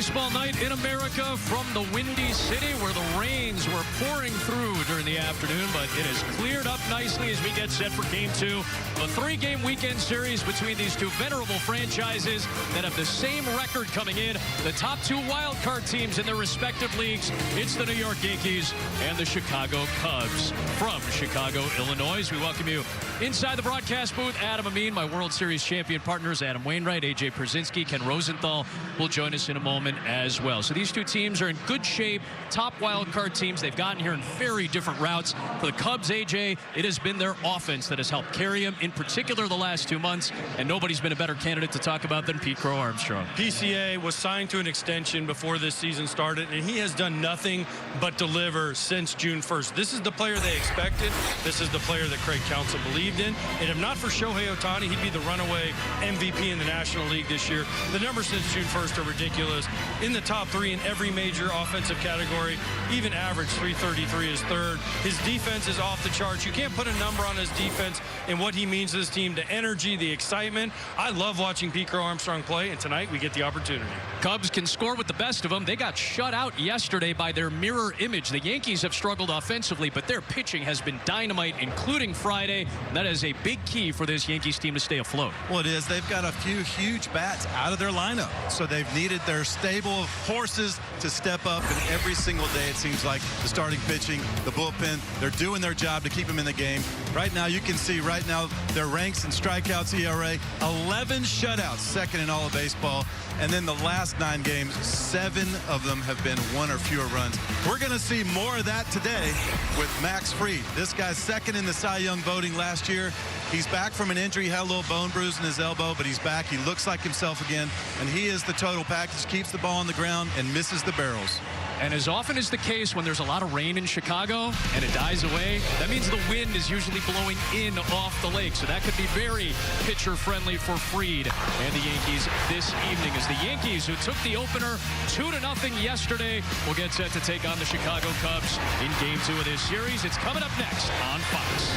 baseball night in America from the Windy City, where the rains were pouring through during the afternoon, but it has cleared up nicely as we get set for Game 2 of a 3-game weekend series between these two venerable franchises that have the same record coming in. The top 2 wild card teams in their respective leagues. It's the New York Yankees and the Chicago Cubs. From Chicago, Illinois, we welcome you inside the broadcast booth. Adam Amin, my World Series champion partners, Adam Wainwright, AJ Pierzynski, Ken Rosenthal will join us in a moment as well. So these two teams are in good shape, top wild card teams. They've gotten here in very different routes. For the Cubs, AJ, it has been their offense that has helped carry them, in particular the last 2 months, and nobody's been a better candidate to talk about than Pete Crow Armstrong. PCA was signed to an extension before this season started, and he has done nothing but deliver since June 1st. This is the player they expected. This is the player that Craig Counsell believed in. And if not for Shohei Ohtani, he'd be the runaway MVP in the National League this year. The numbers since June 1st are ridiculous. In the top 3 in every major offensive category, even average 333 is third. His defense is off the charts. You can't put a number on his defense and what he means to this team, the energy, the excitement. I love watching Pete Crow Armstrong play, and tonight we get the opportunity. Cubs can score with the best of them. They got shut out yesterday by their mirror image. The Yankees have struggled offensively, but their pitching has been dynamite, including Friday. That is a big key for this Yankees team to stay afloat. Well, it is. They've got a few huge bats out of their lineup, so they've needed their stable of horses to step up. And every single day, it seems like the starting pitching, the bullpen, they're doing their job to keep them in the game. Right now, you can see right now their ranks in strikeouts, ERA, 11 shutouts, second in all of baseball. And then the last 9 games, 7 of them have been 1 or fewer runs. We're going to see more of that today with Max Fried. This guy's second in the Cy Young voting last year. He's back from an injury, had a little bone bruise in his elbow, but he's back. He looks like himself again, and he is the total package, keeps the ball on the ground and misses the barrels. And as often is the case when there's a lot of rain in Chicago and it dies away, that means the wind is usually blowing in off the lake. So that could be very pitcher-friendly for Fried and the Yankees this evening, as the Yankees, who took the opener 2-0 yesterday, will get set to take on the Chicago Cubs in Game 2 of this series. It's coming up next on Fox.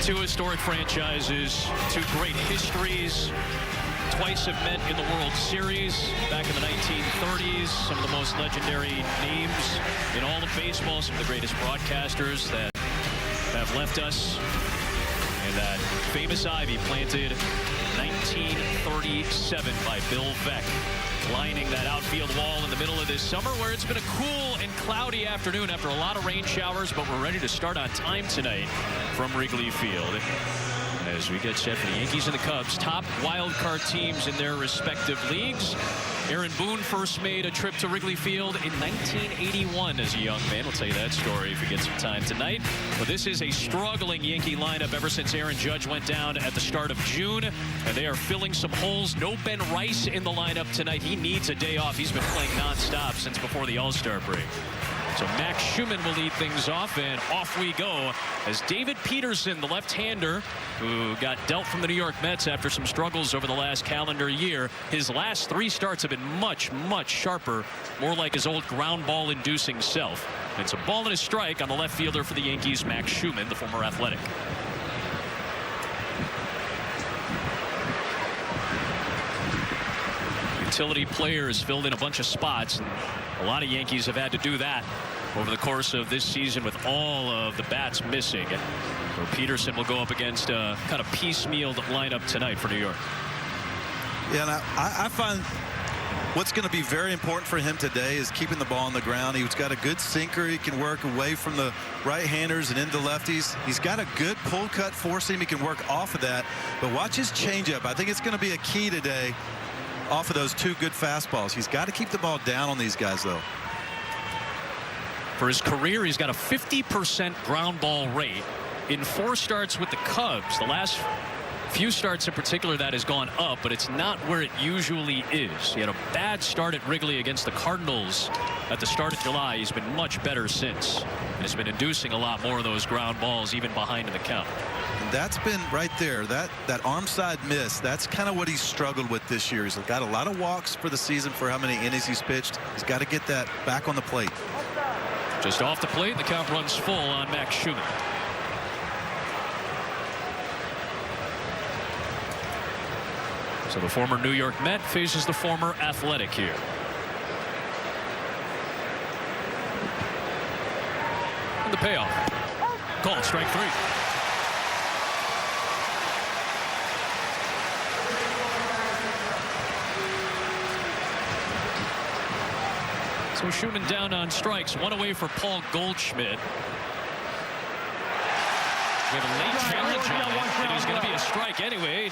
Two historic franchises, 2 great histories. Twice have met in the World Series back in the 1930s. Some of the most legendary names in all of baseball, some of the greatest broadcasters that have left us. And that famous ivy planted 1937 by Bill Veeck, lining that outfield wall in the middle of this summer, where it's been a cool and cloudy afternoon after a lot of rain showers, but we're ready to start on time tonight from Wrigley Field. As we get set for the Yankees and the Cubs, top wild card teams in their respective leagues. Aaron Boone first made a trip to Wrigley Field in 1981 as a young man. We'll tell you that story if we get some time tonight. But this is a struggling Yankee lineup ever since Aaron Judge went down at the start of June. And they are filling some holes. No Ben Rice in the lineup tonight. He needs a day off. He's been playing nonstop since before the All-Star break. So Max Schumann will lead things off, and off we go as David Peterson, the left-hander, who got dealt from the New York Mets after some struggles over the last calendar year. His last 3 starts have been much, much sharper, more like his old ground ball-inducing self. And it's a ball and a strike on the left fielder for the Yankees, Max Schumann, the former Athletic. Utility players filled in a bunch of spots, and a lot of Yankees have had to do that over the course of this season with all of the bats missing. So Peterson will go up against a kind of piecemealed lineup tonight for New York. Yeah, and I find what's going to be very important for him today is keeping the ball on the ground. He's got a good sinker. He can work away from the right-handers and into lefties. He's got a good pull cut four seam. He can work off of that. But watch his changeup. I think it's going to be a key today off of those 2 good fastballs. He's got to keep the ball down on these guys, though. For his career, he's got a 50% ground ball rate. In 4 starts with the Cubs, the last few starts in particular, that has gone up, but it's not where it usually is. He had a bad start at Wrigley against the Cardinals at the start of July. He's been much better since, and has been inducing a lot more of those ground balls, even behind in the count. And that's been right there, that arm side miss. That's kind of what he's struggled with this year. He's got a lot of walks for the season for how many innings he's pitched. He's got to get that back on the plate. Just off the plate, the count runs full on Max Schumann. So the former New York Met faces the former Athletic here. And the payoff. Called strike 3. So Schumann down on strikes, 1 away for Paul Goldschmidt. We have a late challenge on it. It is going to be a strike anyway.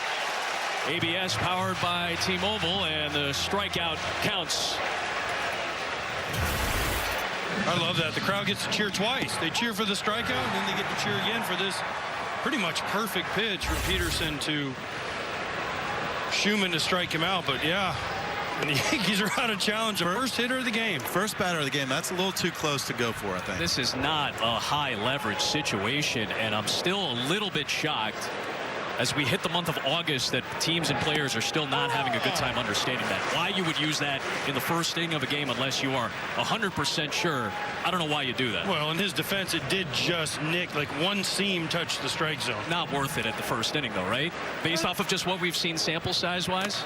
ABS powered by T-Mobile, and the strikeout counts. I love that. The crowd gets to cheer twice. They cheer for the strikeout, and then they get to cheer again for this pretty much perfect pitch from Peterson to Schumann to strike him out. But yeah, and the Yankees are out of challenge. The first hitter of the game. First batter of the game. That's a little too close to go for, I think. This is not a high leverage situation, and I'm still a little bit shocked as we hit the month of August that teams and players are still not having a good time understanding that. Why you would use that in the first inning of a game unless you are 100% sure. I don't know why you do that. Well, in his defense, it did just nick, like one seam touched the strike zone. Not worth it at the first inning, though, right? Based off of just what we've seen sample size-wise.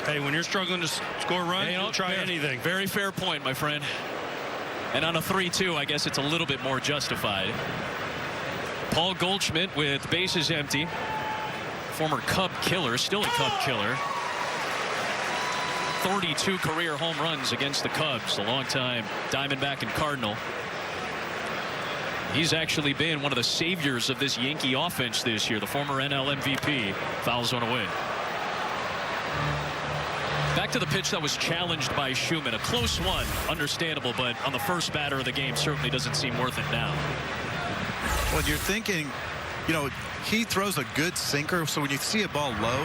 Hey, when you're struggling to score runs, you'll try anything. Very fair point, my friend. And on a 3-2, I guess it's a little bit more justified. Paul Goldschmidt with bases empty. Former Cub killer, still a Cub killer. 32 career home runs against the Cubs, a longtime Diamondback and Cardinal. He's actually been one of the saviors of this Yankee offense this year. The former NL MVP fouls one away. Back to the pitch that was challenged by Schumann. A close one, understandable, but on the first batter of the game certainly doesn't seem worth it now. Well, you're thinking, you know, he throws a good sinker, so when you see a ball low,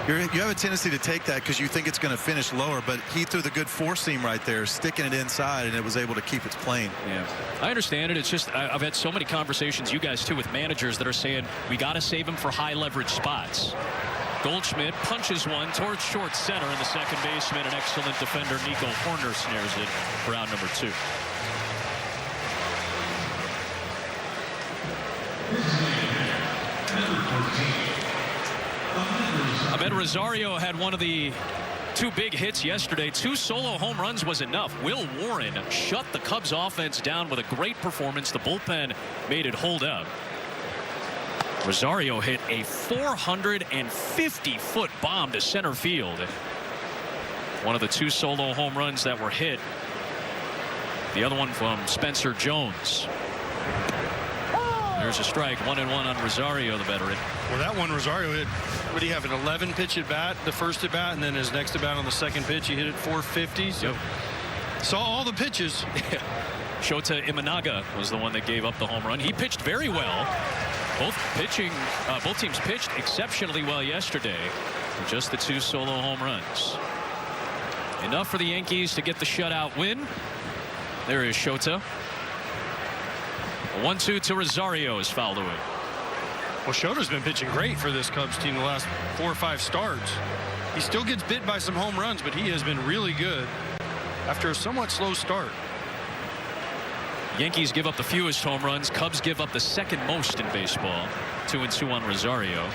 you have a tendency to take that because you think it's going to finish lower, but he threw the good four-seam right there, sticking it inside, and it was able to keep its plane. Yeah, I understand it. It's just I've had so many conversations, you guys too, with managers that are saying we got to save him for high-leverage spots. Goldschmidt punches one towards short center, and the second baseman, an excellent defender, Nico Horner, snares it for out number 2. Ahmed Rosario had one of the 2 big hits yesterday. 2 solo home runs was enough. Will Warren shut the Cubs offense down with a great performance. The bullpen made it hold up. Rosario hit a 450-foot bomb to center field. One of the 2 solo home runs that were hit. The other one from Spencer Jones. There's a strike, 1-1 on Rosario, the veteran. Well, that one Rosario hit, what do you have, an 11-pitch at bat, the first at bat, and then his next at bat on the second pitch, he hit it 450. So saw all the pitches. Shota Imanaga was the one that gave up the home run. He pitched very well. Both teams pitched exceptionally well yesterday. Just the 2 solo home runs. Enough for the Yankees to get the shutout win. There is Shota. 1-2 to Rosario is fouled away. Well, Shota's been pitching great for this Cubs team the last 4 or 5 starts. He still gets bit by some home runs, but he has been really good after a somewhat slow start. Yankees give up the fewest home runs. Cubs give up the second most in baseball. 2-2 on Rosario.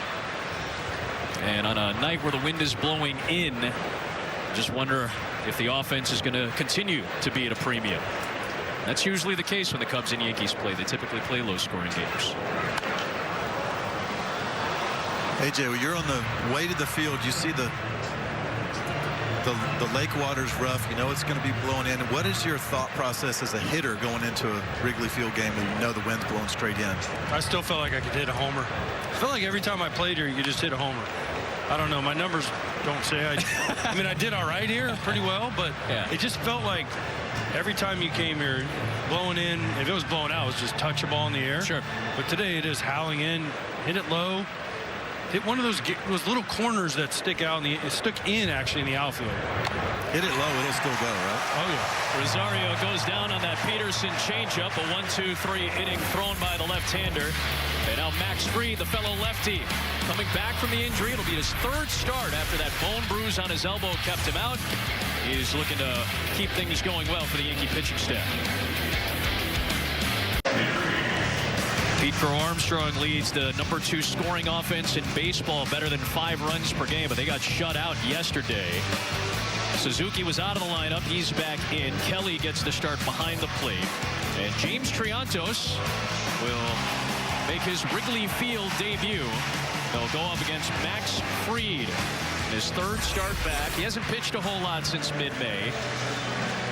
And on a night where the wind is blowing in, just wonder if the offense is going to continue to be at a premium. That's usually the case when the Cubs and Yankees play. They typically play low-scoring games. AJ, when you're on the way to the field, you see the lake water's rough. You know it's going to be blowing in. What is your thought process as a hitter going into a Wrigley Field game when you know the wind's blowing straight in? I still felt like I could hit a homer. I felt like every time I played here, you could just hit a homer. I don't know. My numbers don't say I mean, I did all right here pretty well, but it just felt like every time you came here, blowing in, if it was blowing out, it was just touch a ball in the air. Sure. But today it is howling in, hit it low, hit one of those little corners that stick out, it stuck in actually in the outfield. Hit it low, it'll still go, right? Oh, yeah. Rosario goes down on that Peterson changeup, a 1-2-3 inning thrown by the left-hander. And now Max Fried, the fellow lefty, coming back from the injury. It'll be his 3rd start after that bone bruise on his elbow kept him out. He's looking to keep things going well for the Yankee pitching staff. Pete Crow Armstrong leads the #2 scoring offense in baseball, better than 5 runs per game, but they got shut out yesterday. Suzuki was out of the lineup. He's back in. Kelly gets the start behind the plate. And James Triantos will make his Wrigley Field debut. They'll go up against Max Fried. His 3rd start back. He hasn't pitched a whole lot since mid-May.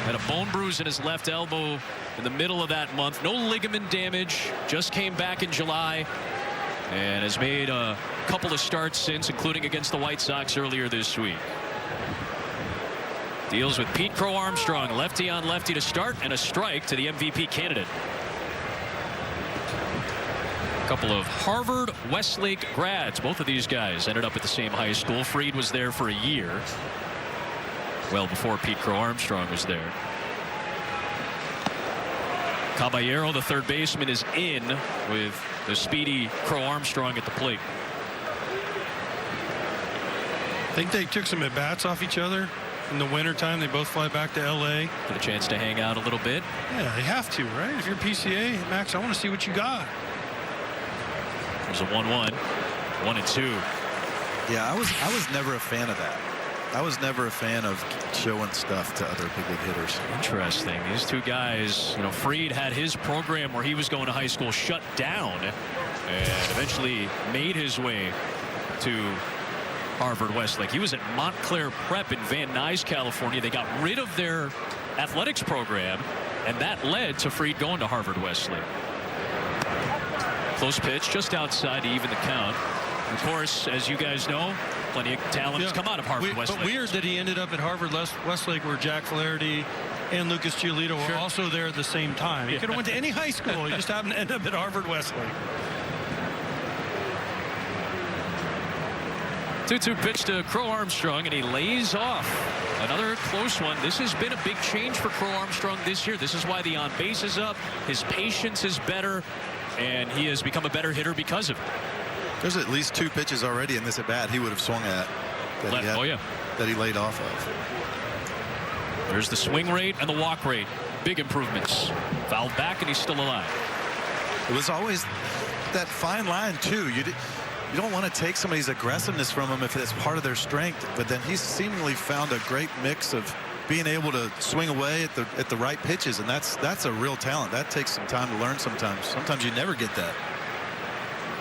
Had a bone bruise in his left elbow in the middle of that month. No ligament damage. Just came back in July. And has made a couple of starts since, including against the White Sox earlier this week. Deals with Pete Crow Armstrong, lefty on lefty to start, and a strike to the MVP candidate. A couple of Harvard Westlake grads. Both of these guys ended up at the same high school. Fried was there for a year, well before Pete Crow Armstrong was there. Caballero, the 3rd baseman, is in with the speedy Crow Armstrong at the plate. I think they took some at-bats off each other. In the wintertime, they both fly back to L.A. Get a chance to hang out a little bit. Yeah, they have to, right? If you're PCA, Max, I want to see what you got. There's a 1-1, 1-2. Yeah, I was never a fan of that. I was never a fan of showing stuff to other big league hitters. Interesting. These two guys, you know, Fried had his program where he was going to high school shut down and eventually made his way to Harvard Westlake. He was at Montclair Prep in Van Nuys, California. They got rid of their athletics program, and that led to Fried going to Harvard Westlake. Close pitch just outside to even the count. Of course, as you guys know, plenty of talent has come out of Harvard Westlake. But weird that he ended up at Harvard Westlake, where Jack Flaherty and Lucas Giolito were also there at the same time. He could have went to any high school. He just happened to end up at Harvard Westlake. 2-2 pitch to Crow Armstrong, and he lays off. Another close one. This has been a big change for Crow Armstrong this year. This is why the on base is up. His patience is better, and he has become a better hitter because of it. There's at least 2 pitches already in this at bat he would have swung at that he laid off of. There's the swing rate and the walk rate. Big improvements. Fouled back, and he's still alive. It was always that fine line, too. You don't want to take somebody's aggressiveness from them if it's part of their strength, but then he's seemingly found a great mix of being able to swing away at the right pitches, and that's a real talent. That takes some time to learn sometimes. Sometimes you never get that.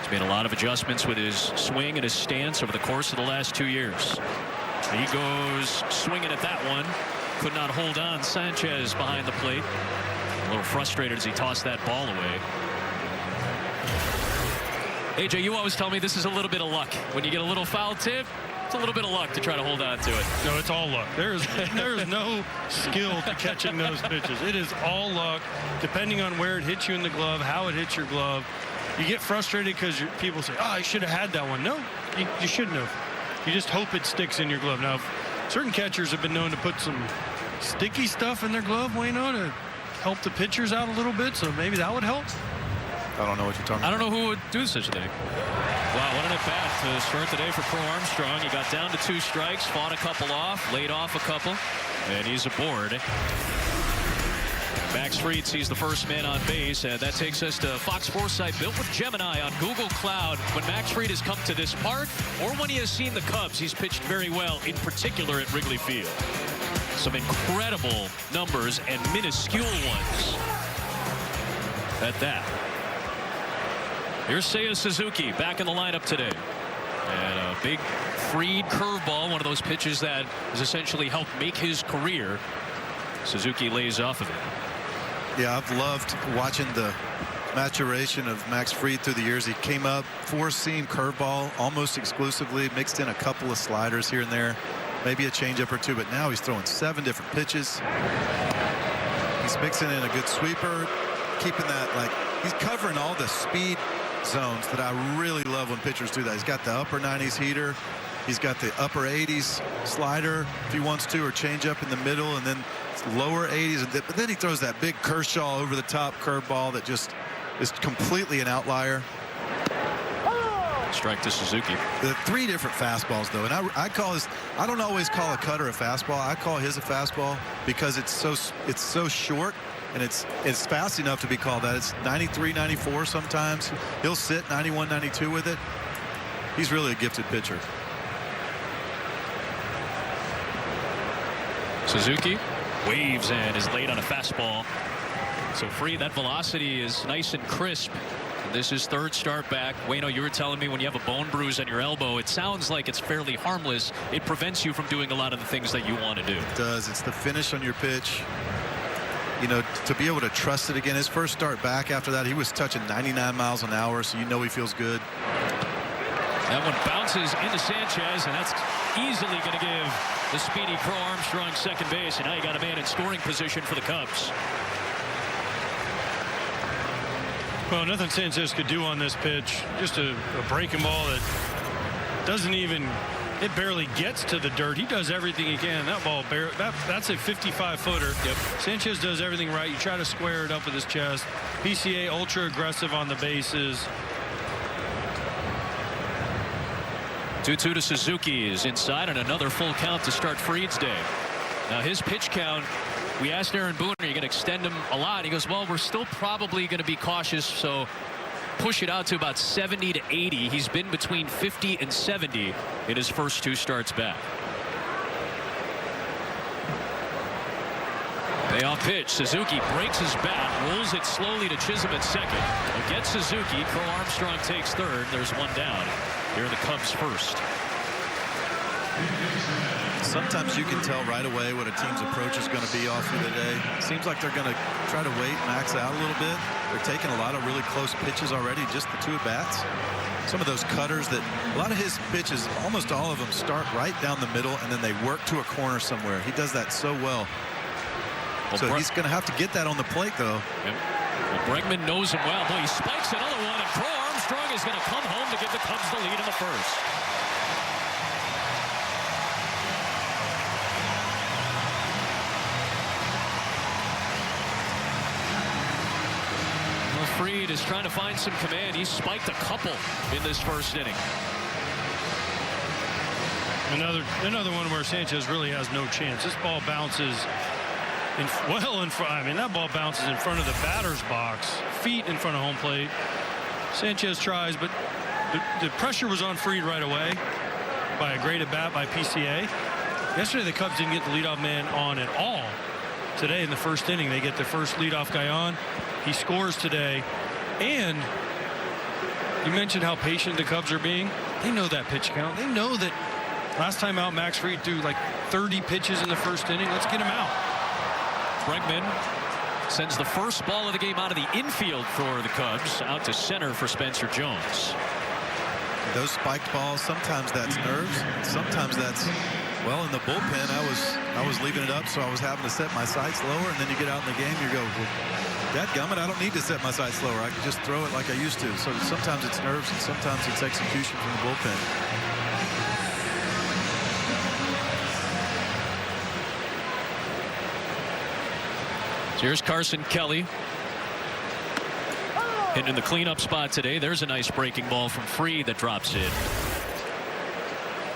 He's made a lot of adjustments with his swing and his stance over the course of the last 2 years. He goes swinging at that one. Could not hold on. Sanchez behind the plate. A little frustrated as he tossed that ball away. AJ, you always tell me this is a little bit of luck. When you get a little foul tip, it's a little bit of luck to try to hold on to it. No, it's all luck. There is no skill to catching those pitches. It is all luck, depending on where it hits you in the glove, how it hits your glove. You get frustrated because people say, oh, I should have had that one. No, you shouldn't have. You just hope it sticks in your glove. Now, certain catchers have been known to put some sticky stuff in their glove, Wayno, to help the pitchers out a little bit, so maybe that would help. I don't know what you're talking about. I don't know who would do such a thing. Wow, what an at-bat to start the day for Crow Armstrong. He got down to 2 strikes, fought a couple off, laid off a couple, and he's aboard. Max Fried sees the first man on base, and that takes us to Fox Foresight, built with Gemini on Google Cloud. When Max Fried has come to this park, or when he has seen the Cubs, he's pitched very well, in particular at Wrigley Field. Some incredible numbers and minuscule ones at that. Here's Seiya Suzuki back in the lineup today. And a big Fried curveball, one of those pitches that has essentially helped make his career. Suzuki lays off of it. Yeah, I've loved watching the maturation of Max Fried through the years. He came up 4-seam curveball almost exclusively, mixed in a couple of sliders here and there, maybe a changeup or 2, but now he's throwing 7 different pitches. He's mixing in a good sweeper, keeping that, like, he's covering all the speed zones that I really love when pitchers do that. He's got the upper 90s heater. He's got the upper 80s slider if he wants to, or change up in the middle, and then lower 80s. But then he throws that big Kershaw over the top curveball that just is completely an outlier. Strike to Suzuki. The 3 different fastballs, though, and I call his. I don't always call a cutter a fastball. I call his a fastball because it's so short and it's fast enough to be called that. It's 93, 94 sometimes. He'll sit 91, 92 with it. He's really a gifted pitcher. Suzuki waves and is late on a fastball. So Fried, that velocity is nice and crisp. This is third start back. Wayno, you were telling me when you have a bone bruise on your elbow, it sounds like it's fairly harmless. It prevents you from doing a lot of the things that you want to do. It does. It's the finish on your pitch. You know, to be able to trust it again. His first start back after that, he was touching 99 miles an hour, so you know he feels good. That one bounces into Sanchez, and that's easily going to give the speedy Crow Armstrong second base. And now you got a man in scoring position for the Cubs. Well, nothing Sanchez could do on this pitch. Just a breaking ball that doesn't even, it barely gets to the dirt. He does everything he can. That ball, that's a 55-footer. Yep. Sanchez does everything right. You try to square it up with his chest. PCA ultra aggressive on the bases. 2-2 to Suzuki is inside, and another full count to start Fried's day. Now his pitch count, we asked Aaron Boone, are you going to extend him a lot? He goes, well, we're still probably going to be cautious, so push it out to about 70 to 80. He's been between 50 and 70 in his first two starts back. Payoff pitch. Suzuki breaks his bat, rolls it slowly to Chisholm at second. We'll get Suzuki. Crow Armstrong takes third. There's one down. Here are the Cubs first. Sometimes you can tell right away what a team's approach is going to be off of the day. Seems like they're going to try to wait, max out a little bit. They're taking a lot of really close pitches already, just the two at-bats. Some of those cutters that a lot of his pitches, almost all of them start right down the middle, and then they work to a corner somewhere. He does that so well. So he's going to have to get that on the plate, though. Yep. Well, Bregman knows him well. Boy, he spikes another one, and Crow Armstrong is going to come home to give the Cubs the lead in the first. Well, Fried is trying to find some command. He spiked a couple in this first inning. Another one where Sanchez really has no chance. This ball bounces well in front. I mean, that ball bounces in front of the batter's box, feet in front of home plate. Sanchez tries, but the pressure was on Fried right away by a great at bat by PCA. Yesterday, the Cubs didn't get the leadoff man on at all. Today, in the first inning, they get the first leadoff guy on. He scores today, and you mentioned how patient the Cubs are being. They know that pitch count. They know that last time out, Max Fried threw like 30 pitches in the first inning. Let's get him out. Bregman sends the first ball of the game out of the infield for the Cubs, out to center for Spencer Jones. Those spiked balls, sometimes that's nerves, sometimes that's, well, in the bullpen I was leaving it up, so I was having to set my sights lower, and then you get out in the game, you go, well, dadgummit, I don't need to set my sights lower. I can just throw it like I used to. So sometimes it's nerves and sometimes it's execution from the bullpen. Here's Carson Kelly hitting the cleanup spot today. There's a nice breaking ball from Fried that drops in.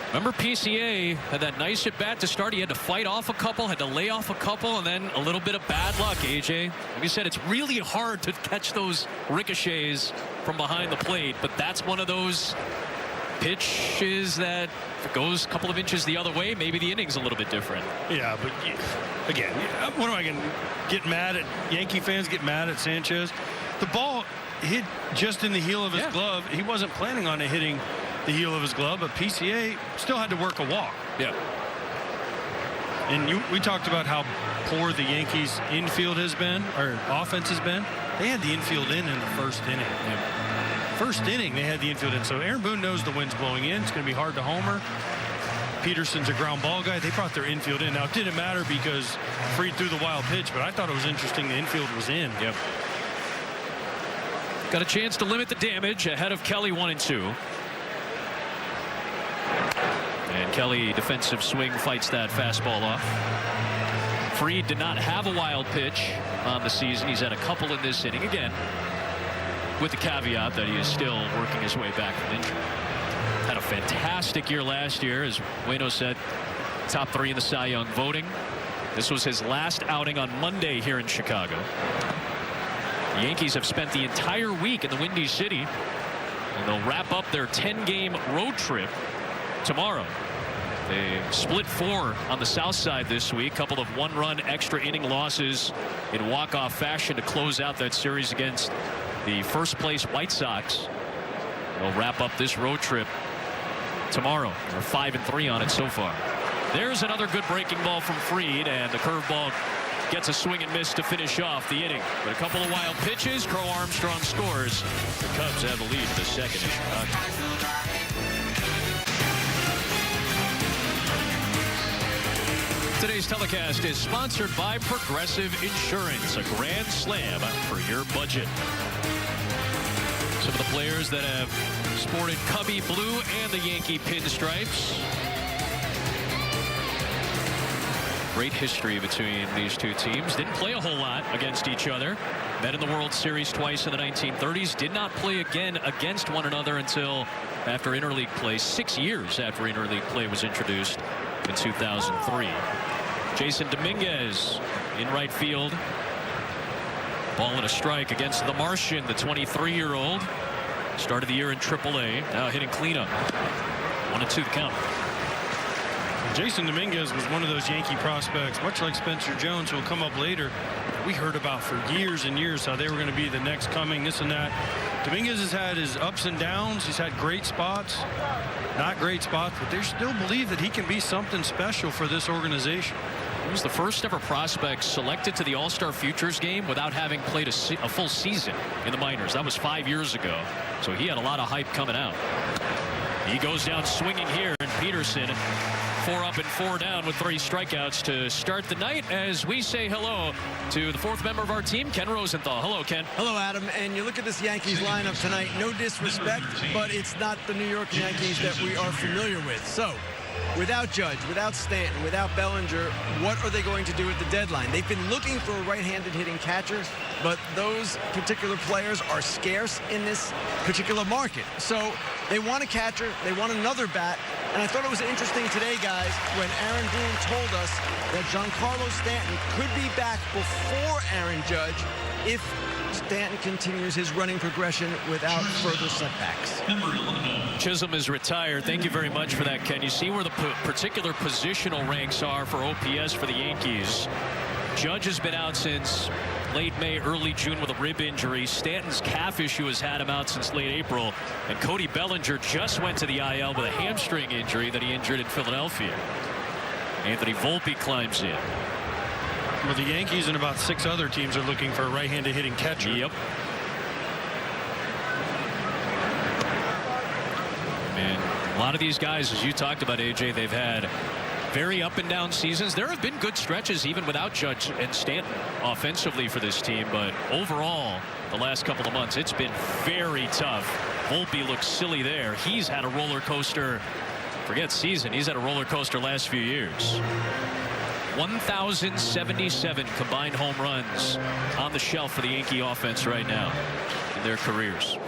Remember, PCA had that nice at bat to start. He had to fight off a couple, had to lay off a couple, and then a little bit of bad luck, AJ. Like you said, it's really hard to catch those ricochets from behind the plate, but that's one of those pitches that if it goes a couple of inches the other way, maybe the inning's a little bit different. Yeah, but again, what am I going to get mad at? Yankee fans get mad at Sanchez. The ball hit just in the heel of his glove. He wasn't planning on it hitting the heel of his glove, but PCA still had to work a walk. Yeah. And we talked about how poor the Yankees infield has been, or offense has been. They had the infield in the first inning. Yeah. First inning, they had the infield in. So Aaron Boone knows the wind's blowing in. It's going to be hard to homer. Peterson's a ground ball guy. They brought their infield in. Now, it didn't matter because Fried threw the wild pitch, but I thought it was interesting the infield was in. Yep. Got a chance to limit the damage ahead of Kelly 1-2. And Kelly, defensive swing, fights that fastball off. Fried did not have a wild pitch on the season. He's had a couple in this inning. Again, with the caveat that he is still working his way back from injury. Had a fantastic year last year, as Wayno said, top 3 in the Cy Young voting. This was his last outing on Monday here in Chicago. The Yankees have spent the entire week in the Windy City, and they'll wrap up their 10-game road trip tomorrow. They split 4 on the south side this week. Couple of one-run extra inning losses in walk-off fashion to close out that series against the first-place White Sox. They'll wrap up this road trip tomorrow. They're 5-3 on it so far. There's another good breaking ball from Fried, and the curveball gets a swing and miss to finish off the inning. But a couple of wild pitches. Crow Armstrong scores. The Cubs have the lead in the second in Chicago. Today's telecast is sponsored by Progressive Insurance, a grand slam for your budget. Some of the players that have sported Cubby blue and the Yankee pinstripes. Great history between these two teams. Didn't play a whole lot against each other. Met in the World Series twice in the 1930s. Did not play again against one another until after interleague play, 6 years after interleague play was introduced in 2003. Jason Dominguez in right field. Ball and a strike against the Martian, the 23-year-old. Started the year in AAA. Now hitting cleanup. 1-2 the count. Jason Dominguez was one of those Yankee prospects, much like Spencer Jones, who will come up later. We heard about for years and years how they were going to be the next coming, this and that. Dominguez has had his ups and downs. He's had great spots, not great spots, but they still believe that he can be something special for this organization. He was the first ever prospect selected to the All-Star Futures game without having played a full season in the minors. That was 5 years ago. So he had a lot of hype coming out. He goes down swinging here, and Peterson 4 up and 4 down with 3 strikeouts to start the night as we say hello to the 4th member of our team, Ken Rosenthal. Hello, Ken. Hello, Adam. And you look at this Yankees lineup tonight, no disrespect, but it's not the New York Yankees that we are familiar with. So, without Judge, without Stanton, without Bellinger, what are they going to do at the deadline? They've been looking for a right-handed hitting catcher, but those particular players are scarce in this particular market. So they want a catcher, they want another bat, and I thought it was interesting today, guys, when Aaron Boone told us that Giancarlo Stanton could be back before Aaron Judge if Stanton continues his running progression without further setbacks. Chisholm is retired. Thank you very much for that, Ken. You see where the particular positional ranks are for OPS for the Yankees. Judge has been out since late May, early June with a rib injury. Stanton's calf issue has had him out since late April. And Cody Bellinger just went to the IL with a hamstring injury that he injured in Philadelphia. Anthony Volpe climbs in. Well, the Yankees and about 6 other teams are looking for a right-handed hitting catcher. Yep. And a lot of these guys, as you talked about, AJ, they've had very up and down seasons. There have been good stretches even without Judge and Stanton offensively for this team, but overall the last couple of months it's been very tough. Volpe looks silly there. He's had a roller coaster, forget season, he's had a roller coaster last few years. 1,077 combined home runs on the shelf for the Yankee offense right now in their careers.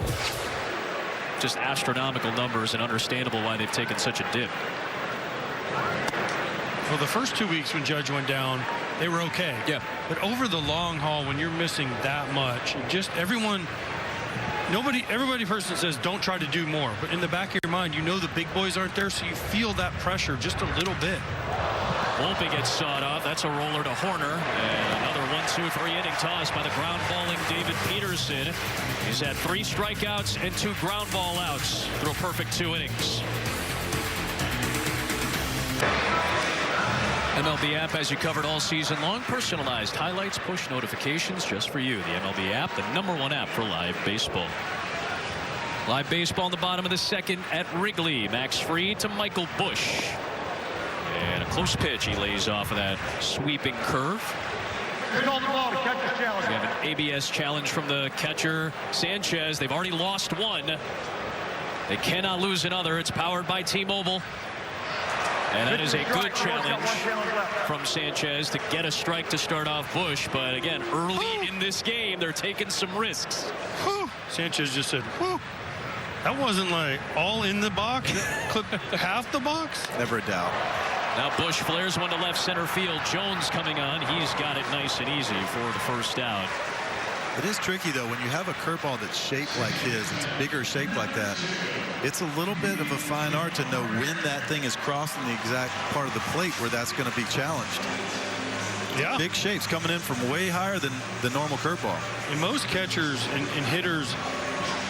Just astronomical numbers, and understandable why they've taken such a dip. Well, the first 2 weeks when Judge went down, they were okay. Yeah. But over the long haul, when you're missing that much, just everybody person says don't try to do more. But in the back of your mind, you know the big boys aren't there, so you feel that pressure just a little bit. Volpe gets sawed off. That's a roller to Horner. And another 1-2-3 inning toss by the ground balling David Peterson. He's had 3 strikeouts and 2 ground ball outs through a perfect 2 innings. MLB app has you covered all season long. Personalized highlights, push notifications just for you. The MLB app, the #1 app for live baseball. Live baseball in the bottom of the second at Wrigley. Max Fried to Michael Busch. And a close pitch. He lays off of that sweeping curve. We have an ABS challenge from the catcher, Sanchez. They've already lost 1. They cannot lose another. It's powered by T-Mobile. And that is a good challenge from Sanchez to get a strike to start off Busch. But again, early in this game, they're taking some risks. Whew. Sanchez just said, whew. That wasn't like all in the box. That clipped half the box. Never a doubt. Now Bush flares one to left center field. Jones coming on. He's got it nice and easy for the first out. It is tricky, though, when you have a curveball that's shaped like his, it's bigger shaped like that. It's a little bit of a fine art to know when that thing is crossing the exact part of the plate where that's going to be challenged. Yeah. Big shapes coming in from way higher than the normal curveball. And most catchers and hitters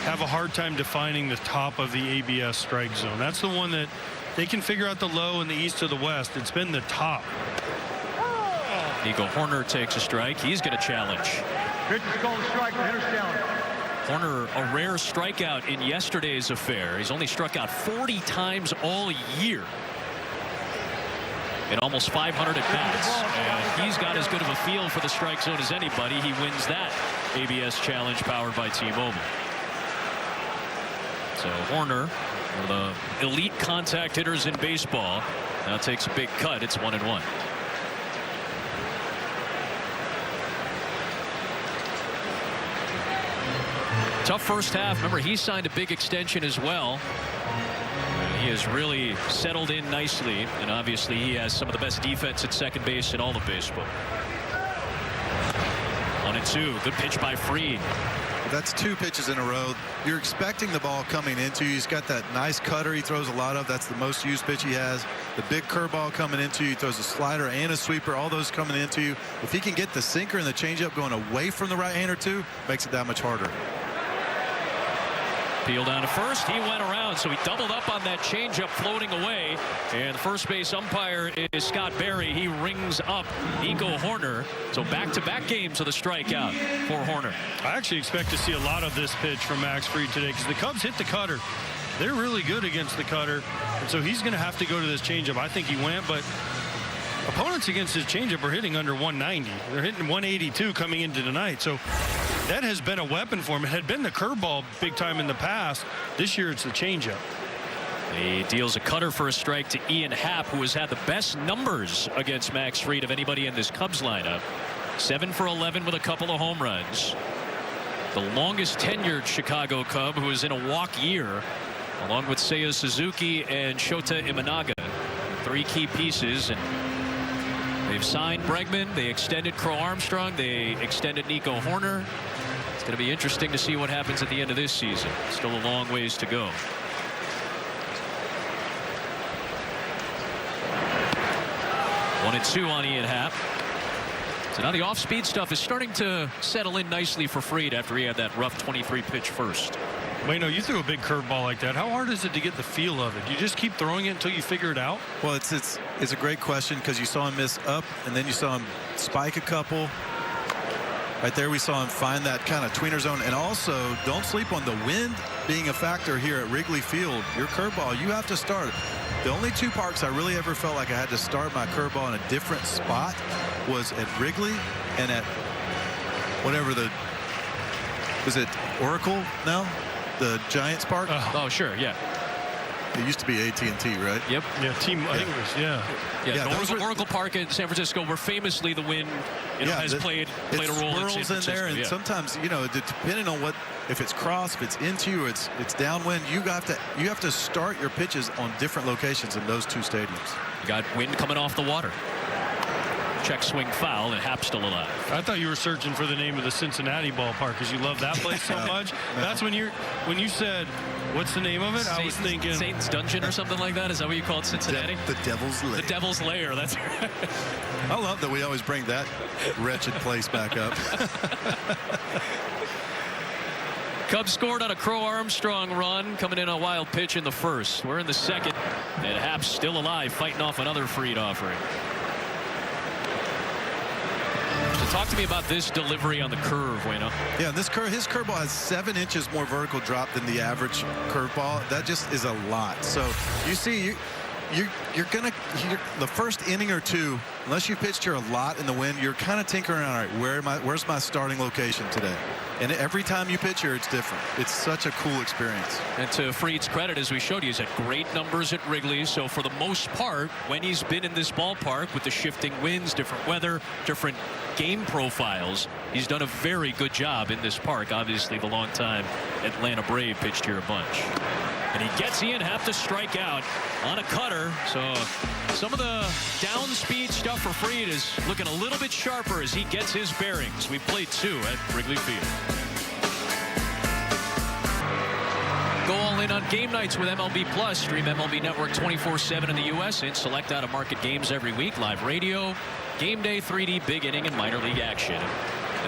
have a hard time defining the top of the ABS strike zone. That's the one that they can figure out the low and the east to the west. It's been the top. Nico Horner takes a strike. He's going to challenge. Pitch is called a strike. Hitter's challenge. Horner, a rare strikeout in yesterday's affair. He's only struck out 40 times all year in almost 500 at-bats. And he's got as good of a feel for the strike zone as anybody. He wins that ABS challenge powered by T-Mobile. So Horner, one of the elite contact hitters in baseball, now takes a big cut. It's 1-1. Tough first half. Remember, he signed a big extension as well. He has really settled in nicely, and obviously he has some of the best defense at second base in all of baseball. 1-2. Good pitch by Fried. That's 2 pitches in a row. You're expecting the ball coming into you. He's got that nice cutter he throws a lot of. That's the most used pitch he has. The big curveball coming into you. He throws a slider and a sweeper, all those coming into you. If he can get the sinker and the changeup going away from the right-hander too, makes it that much harder. Peel down to first. He went around, so he doubled up on that changeup floating away. And the first base umpire is Scott Berry. He rings up Nico Horner. So back-to-back games of the strikeout for Horner. I actually expect to see a lot of this pitch from Max Fried today because the Cubs hit the cutter. They're really good against the cutter. And so he's going to have to go to this changeup. I think he went, but opponents against his changeup are hitting under 190. They're hitting 182 coming into tonight. So that has been a weapon for him. It had been the curveball big time in the past. This year it's the changeup. He deals a cutter for a strike to Ian Happ, who has had the best numbers against Max Fried of anybody in this Cubs lineup. 7 for 11 with a couple of home runs. The longest tenured Chicago Cub, who is in a walk year, along with Seiya Suzuki and Shota Imanaga. 3 key pieces, and they've signed Bregman. They extended Crow Armstrong. They extended Nico Horner. It's going to be interesting to see what happens at the end of this season. Still a long ways to go. 1-2 on Ian Happ. So now the off-speed stuff is starting to settle in nicely for Fried after he had that rough 23 pitch first. Waino, you threw a big curveball like that. How hard is it to get the feel of it? You just keep throwing it until you figure it out? Well, it's a great question because you saw him miss up and then you saw him spike a couple. Right there we saw him find that kind of tweener zone. And also, don't sleep on the wind being a factor here at Wrigley Field. Your curveball, you have to start. The only 2 parks I really ever felt like I had to start my curveball in a different spot was at Wrigley and at whatever is it Oracle now? The Giants Park? Oh, sure, yeah. It used to be AT&T, right? Yep. Yeah, I think it was, yeah. Yeah, Oracle Park in San Francisco, where famously the wind has played a role in San Francisco. In there, and sometimes, depending on if it's cross, if it's into you, it's downwind, you have to start your pitches on different locations in those 2 stadiums. You got wind coming off the water. Check swing foul, and Happ's still alive. I thought you were searching for the name of the Cincinnati ballpark because you love that place so much. That's when you said, what's the name of it? I was thinking Satan's Dungeon or something like that. Is that what you called Cincinnati? The Devil's Lair. The Devil's Lair. That's right. I love that we always bring that wretched place back up. Cubs scored on a Crow Armstrong run, coming in a wild pitch in the first. We're in the second, and Happ's still alive, fighting off another Fried offering. Talk to me about this delivery on the curve, Waino. Yeah, his curveball has 7 inches more vertical drop than the average curveball. That just is a lot. So you see, you're gonna the first inning or 2, unless you pitched here a lot in the wind, you're kind of tinkering around. All right, where's my starting location today? And every time you pitch here, it's different. It's such a cool experience. And to Fried's credit, as we showed you, he's had great numbers at Wrigley. So for the most part, when he's been in this ballpark with the shifting winds, different weather, different game profiles, he's done a very good job in this park. Obviously, the longtime Atlanta Brave pitched here a bunch. And he gets in, have to strike out on a cutter. So some of the down speed stuff for Fried is looking a little bit sharper as he gets his bearings. We played 2 at Wrigley Field. Go all in on game nights with MLB Plus. Stream MLB Network 24/7 in the U.S. and select out-of-market games every week. Live radio, game day, 3D, big inning, and minor league action.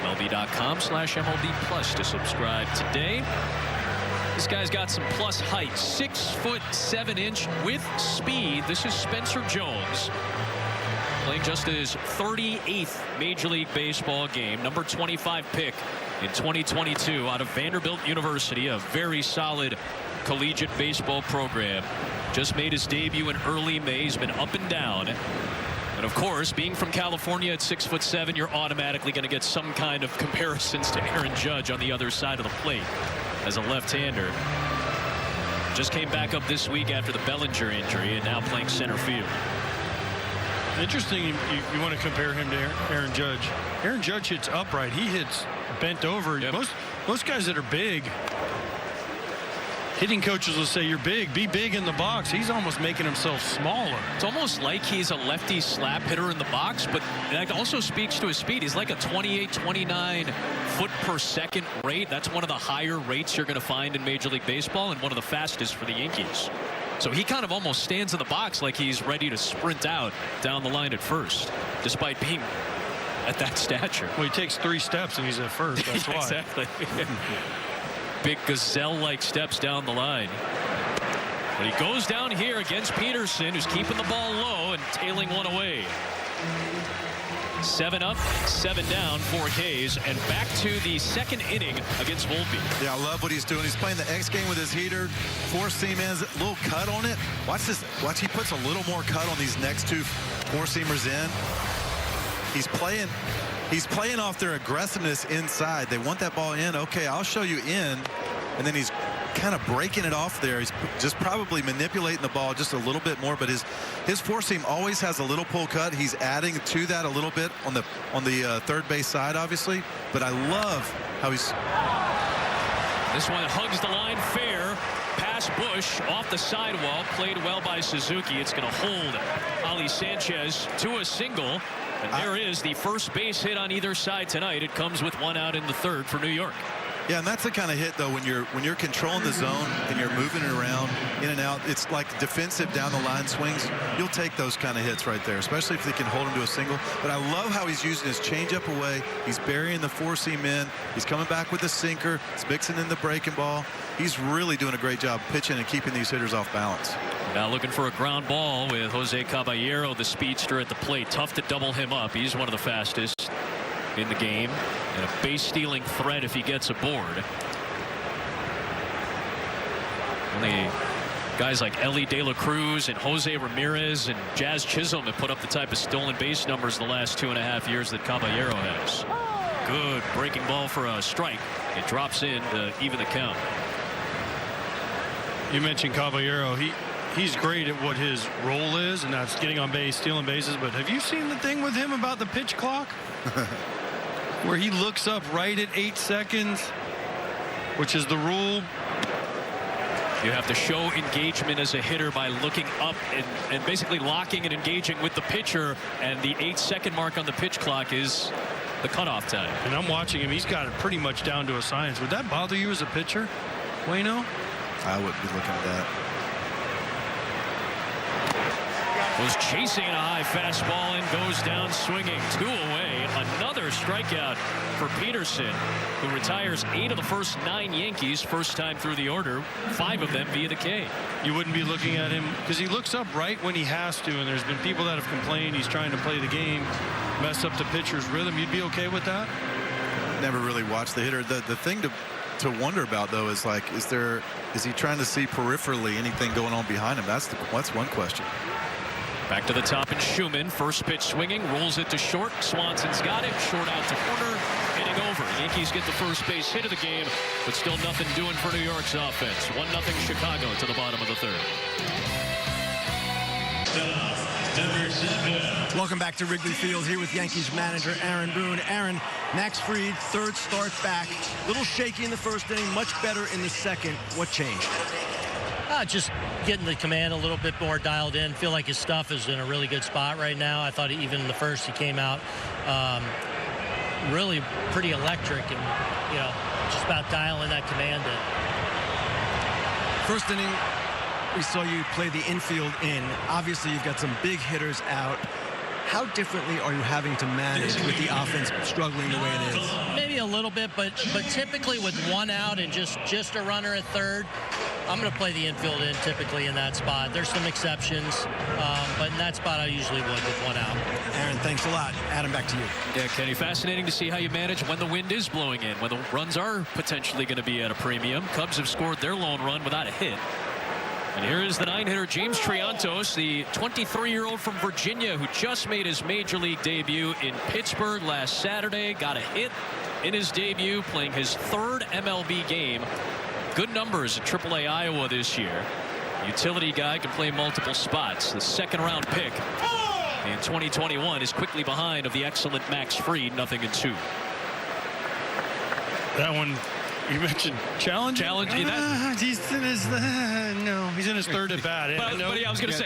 MLB.com/MLB Plus to subscribe today. This guy's got some plus height. 6'7" with speed. This is Spencer Jones, playing just his 38th Major League Baseball game. Number 25 pick in 2022 out of Vanderbilt University, a very solid collegiate baseball program. Just made his debut in early May. He's been up and down. And of course, being from California at 6'7", you're automatically going to get some kind of comparisons to Aaron Judge on the other side of the plate as a left-hander. Just came back up this week after the Bellinger injury and now playing center field. Interesting, you want to compare him to Aaron Judge. Aaron Judge hits upright. He hits bent over. Yep. Most guys that are big, hitting coaches will say, you're big, be big in the box. He's almost making himself smaller. It's almost like he's a lefty slap hitter in the box, but that also speaks to his speed. He's like a 28, 29 foot per second rate. That's one of the higher rates you're going to find in Major League Baseball and one of the fastest for the Yankees. So he kind of almost stands in the box like he's ready to sprint out down the line at first, despite being at that stature. Well, he takes 3 steps and he's at first. That's why. Exactly. Big gazelle-like steps down the line. But he goes down here against Peterson, who's keeping the ball low and tailing one away. 7 up, 7 down, 4 Ks, and back to the second inning against Volpe. Yeah, I love what he's doing. He's playing the X game with his heater. 4-seam ends, a little cut on it. Watch this. Watch, he puts a little more cut on these next 2 4-seamers in. He's playing off their aggressiveness inside. They want that ball in. Okay, I'll show you in. And then he's kind of breaking it off there. He's just probably manipulating the ball just a little bit more, but his 4-seam always has a little pull cut. He's adding to that a little bit on the third base side, obviously, but I love how he's. This one hugs the line fair. Pass Bush off the sidewall. Played well by Suzuki. It's going to hold Ali Sanchez to a single. And there is the first base hit on either side tonight. It comes with 1 out in the 3rd for New York. Yeah, and that's the kind of hit, though, when you're controlling the zone and you're moving it around in and out. It's like defensive down the line swings. You'll take those kind of hits right there, especially if they can hold him to a single. But I love how he's using his changeup away. He's burying the 4-seam in. He's coming back with the sinker. He's mixing in the breaking ball. He's really doing a great job pitching and keeping these hitters off balance. Now looking for a ground ball with Jose Caballero, the speedster, at the plate. Tough to double him up. He's one of the fastest in the game, and a base stealing threat if he gets aboard. Only guys like Ellie De La Cruz and Jose Ramirez and Jazz Chisholm have put up the type of stolen base numbers the last 2.5 years that Caballero has. Good breaking ball for a strike. It drops in to even the count. You mentioned Caballero. He's great at what his role is, and that's getting on base, stealing bases. But have you seen the thing with him about the pitch clock? Where he looks up right at 8 seconds, which is the rule. You have to show engagement as a hitter by looking up and basically locking and engaging with the pitcher, and the 8-second mark on the pitch clock is the cutoff time. And I'm watching him. He's got it pretty much down to a science. Would that bother you as a pitcher, Wayno? I wouldn't be looking at that. Was chasing a high fastball and goes down swinging. 2 away. Another strikeout for Peterson, who retires 8 of the first 9 Yankees, first time through the order, 5 of them via the K. You wouldn't be looking at him because he looks up right when he has to, and there's been people that have complained he's trying to play the game, mess up the pitcher's rhythm. You'd be okay with that? Never really watched the hitter. The thing to wonder about, though, is like, is he trying to see peripherally anything going on behind him? That's one question. Back to the top and Schumann. First pitch swinging, rolls it to short. Swanson's got it. Short out to corner. Inning over. Yankees get the first base hit of the game, but still nothing doing for New York's offense. 1-0 Chicago to the bottom of the 3rd. Welcome back to Wrigley Field here with Yankees manager Aaron Boone. Aaron, Max Fried, 3rd start back. Little shaky in the 1st inning, much better in the 2nd. What changed? Just getting the command a little bit more dialed in. Feel like his stuff is in a really good spot right now. I thought even in the first he came out really pretty electric and, just about dialing that command in. First inning, we saw you play the infield in. Obviously, you've got some big hitters out. How differently are you having to manage with the offense struggling the way it is? Maybe a little bit, but typically with one out and just a runner at third, I'm going to play the infield in typically in that spot. There's some exceptions, but in that spot I usually would with one out. Aaron, thanks a lot. Adam, back to you. Yeah, Kenny, fascinating to see how you manage when the wind is blowing in, when the runs are potentially going to be at a premium. Cubs have scored their lone run without a hit. And here is the 9-hitter James Triantos, the 23-year-old from Virginia who just made his major league debut in Pittsburgh last Saturday. Got a hit in his debut, playing his third MLB game. Good numbers at AAA Iowa this year. Utility guy, can play multiple spots. The second-round pick in 2021 is quickly behind of the excellent Max Fried, 0-2. That one. You mentioned challenge. He's in his He's in his third at bat. But yeah, I was going to say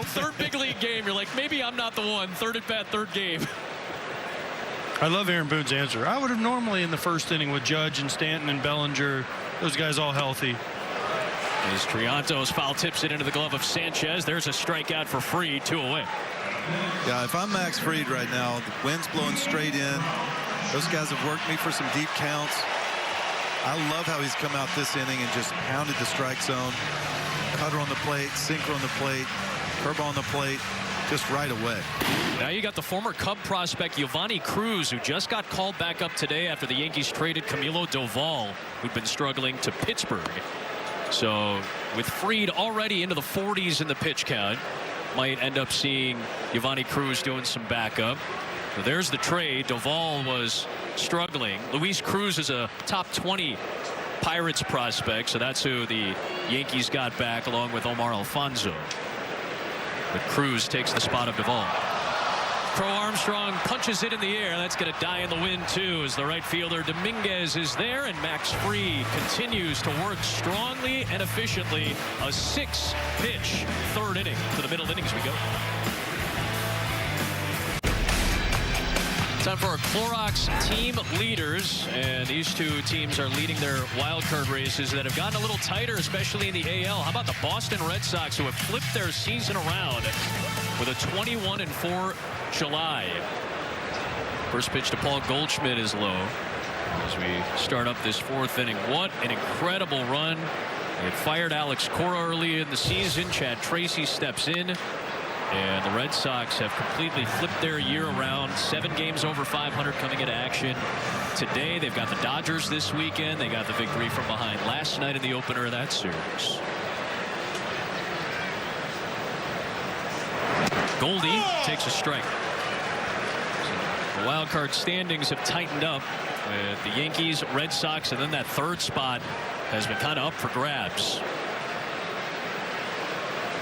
third big league game. You're like, maybe I'm not the one. Third at bat, third game. I love Aaron Boone's answer. I would have normally in the first inning with Judge and Stanton and Bellinger, those guys all healthy. As Triantos foul tips it into the glove of Sanchez. There's a strikeout for Fried, 2 away. Yeah, if I'm Max Fried right now, the wind's blowing straight in. Those guys have worked me for some deep counts. I love how he's come out this inning and just pounded the strike zone. Cutter on the plate, sinker on the plate, curve on the plate, just right away. Now you got the former Cub prospect Giovanni Cruz, who just got called back up today after the Yankees traded Camilo Doval, who'd been struggling, to Pittsburgh. So with Fried already into the 40s in the pitch count, might end up seeing Giovanni Cruz doing some backup. So there's the trade. Doval was struggling. Luis Cruz is a top 20 Pirates prospect, so that's who the Yankees got back along with Omar Alfonso. But Cruz takes the spot of Doval. Crow Armstrong punches it in the air. That's going to die in the wind too, as the right fielder Dominguez is there, and Max Fried continues to work strongly and efficiently. A 6-pitch third inning. To the middle innings we go. Time for our Clorox team leaders, and these two teams are leading their wild card races that have gotten a little tighter, especially in the AL. How about the Boston Red Sox, who have flipped their season around with a 21-4 July? First pitch to Paul Goldschmidt is low as we start up this fourth inning. What an incredible run. They had fired Alex Cora early in the season. Chad Tracy steps in. And the Red Sox have completely flipped their year around. 7 games over 500 coming into action today. They've got the Dodgers this weekend. They got the victory from behind last night in the opener of that series. Goldie takes a strike. The wild card standings have tightened up with the Yankees, Red Sox, and then that third spot has been kind of up for grabs.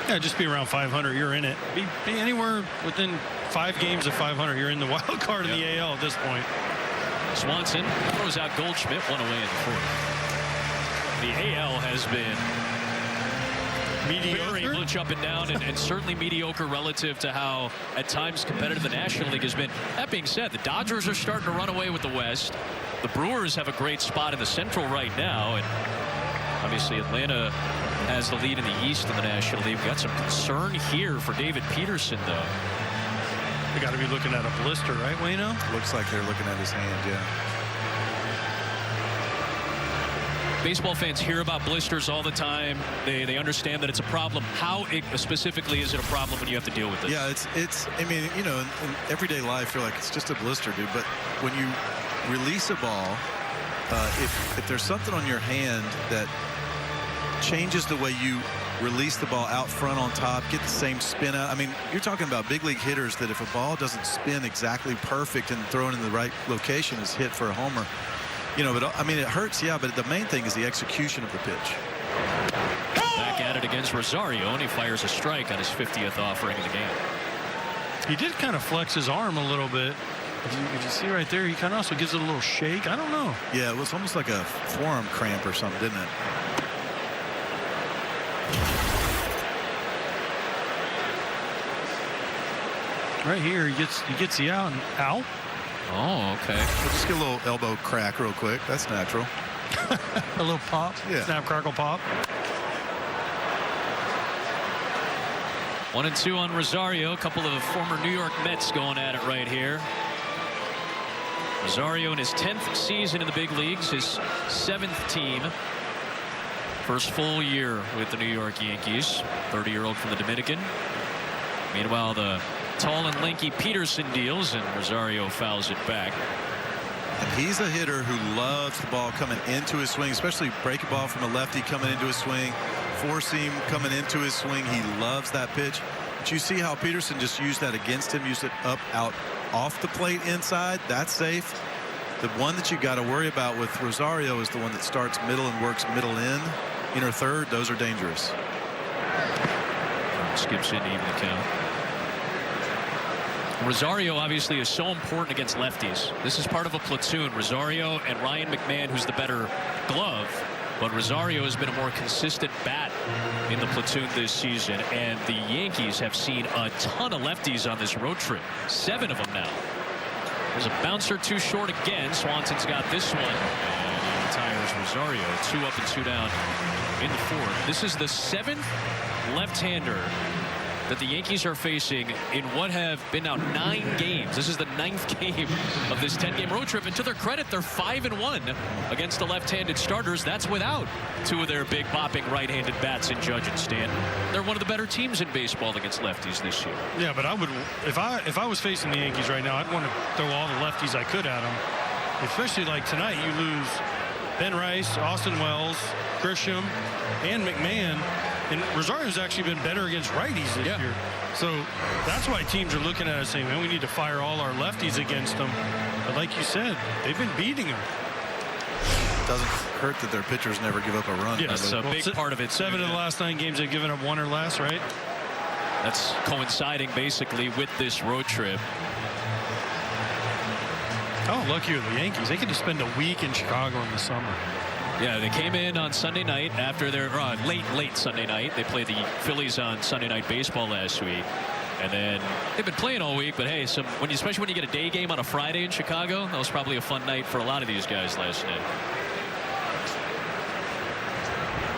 Yeah, just be around 500. You're in it. Be anywhere within 5 games of 500. You're in the wild card in the AL at this point. Swanson throws out Goldschmidt, 1 away in the fourth. The AL has been mediocre, very much up and down, and certainly mediocre relative to how at times competitive the National League has been. That being said, the Dodgers are starting to run away with the West. The Brewers have a great spot in the Central right now, and obviously Atlanta has the lead in the East in the National League. We've got some concern here for David Peterson, though. They got to be looking at a blister, right, Wayno? Looks like they're looking at his hand, yeah. Baseball fans hear about blisters all the time. They understand that it's a problem. How specifically is it a problem when you have to deal with it? Yeah, it's I mean, you know, in everyday life, you're like, it's just a blister, dude. But when you release a ball, if there's something on your hand that changes the way you release the ball out front on top, get the same spin out. I mean, you're talking about big league hitters that if a ball doesn't spin exactly perfect and thrown in the right location is hit for a homer. You know, but I mean, it hurts, yeah, but the main thing is the execution of the pitch. Back at it against Rosario, and he fires a strike on his 50th offering in the game. He did kind of flex his arm a little bit. If you see right there, he kind of also gives it a little shake. I don't know. Yeah, it was almost like a forearm cramp or something, didn't it? Right here, he gets the out. And out. Oh, okay. We'll just get a little elbow crack real quick. That's natural. A little pop. Yeah. Snap, crackle, pop. 1-2 on Rosario. A couple of former New York Mets going at it right here. Rosario in his 10th season in the big leagues, his 7th team. First full year with the New York Yankees. 30-year-old from the Dominican. Meanwhile, the tall and lanky Peterson deals, and Rosario fouls it back. And he's a hitter who loves the ball coming into his swing, especially breaking ball from a lefty coming into his swing, four seam coming into his swing. He loves that pitch. But you see how Peterson just used that against him, used it up, out, off the plate inside. That's safe. The one that you got to worry about with Rosario is the one that starts middle and works middle in, inner third. Those are dangerous. Skips in to even the count. Rosario obviously is so important against lefties. This is part of a platoon. Rosario and Ryan McMahon, who's the better glove, but Rosario has been a more consistent bat in the platoon this season, and the Yankees have seen a ton of lefties on this road trip. 7 of them now. There's a bouncer too short again. Swanson's got this one, and he retires Rosario. 2 up and 2 down in the 4th. This is the 7th left-hander that the Yankees are facing in what have been now 9 games. This is the 9th game of this 10-game road trip, and to their credit, they're 5-1 against the left-handed starters. That's without 2 of their big bopping right-handed bats in Judge and Stanton. They're one of the better teams in baseball against lefties this year. Yeah, but I would, if I was facing the Yankees right now, I'd want to throw all the lefties I could at them. Especially like tonight, you lose Ben Rice, Austin Wells, Grisham, and McMahon. And Rosario's actually been better against righties this year. So that's why teams are looking at us saying, man, we need to fire all our lefties against them. But like you said, they've been beating them. Doesn't hurt that their pitchers never give up a run. Yeah, that's a big part of it. 7 of the last 9 games they've given up 1 or less, right? That's coinciding basically with this road trip. Oh, lucky are the Yankees. They get to spend a week in Chicago in the summer. Yeah, they came in on Sunday night after their late Sunday night. They played the Phillies on Sunday Night Baseball last week. And then they've been playing all week, but hey, especially when you get a day game on a Friday in Chicago, that was probably a fun night for a lot of these guys last night.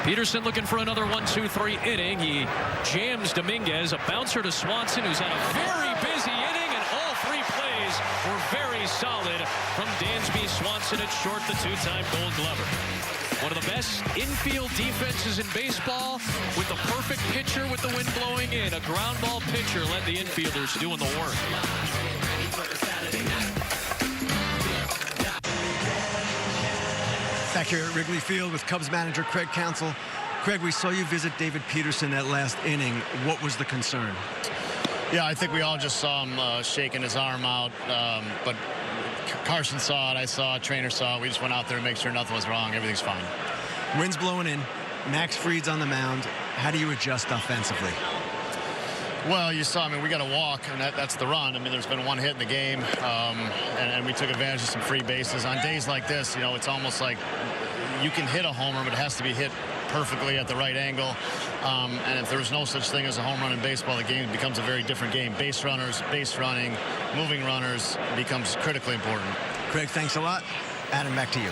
Peterson looking for another 1-2-3 inning. He jams Dominguez, a bouncer to Swanson, who's had a very busy inning, and all 3 plays were very solid from Dansby Swanson at short, the 2-time Gold Glover. One of the best infield defenses in baseball, with the perfect pitcher with the wind blowing in. A ground ball pitcher let the infielders doing the work. Back here at Wrigley Field with Cubs manager Craig Counsell. Craig, we saw you visit David Peterson that last inning. What was the concern? Yeah, I think we all just saw him shaking his arm out, but Carson saw it, I saw it, Trainer saw it. We just went out there to make sure nothing was wrong. Everything's fine. Wind's blowing in. Max Fried's on the mound. How do you adjust offensively? Well, you saw, I mean, we got to walk, and that's the run. I mean, there's been 1 hit in the game, and we took advantage of some free bases. On days like this, you know, it's almost like you can hit a homer, but it has to be hit perfectly at the right angle. And if there's no such thing as a home run in baseball, the game becomes a very different game. Base runners, base running, moving runners becomes critically important. Craig, thanks a lot. Adam, back to you.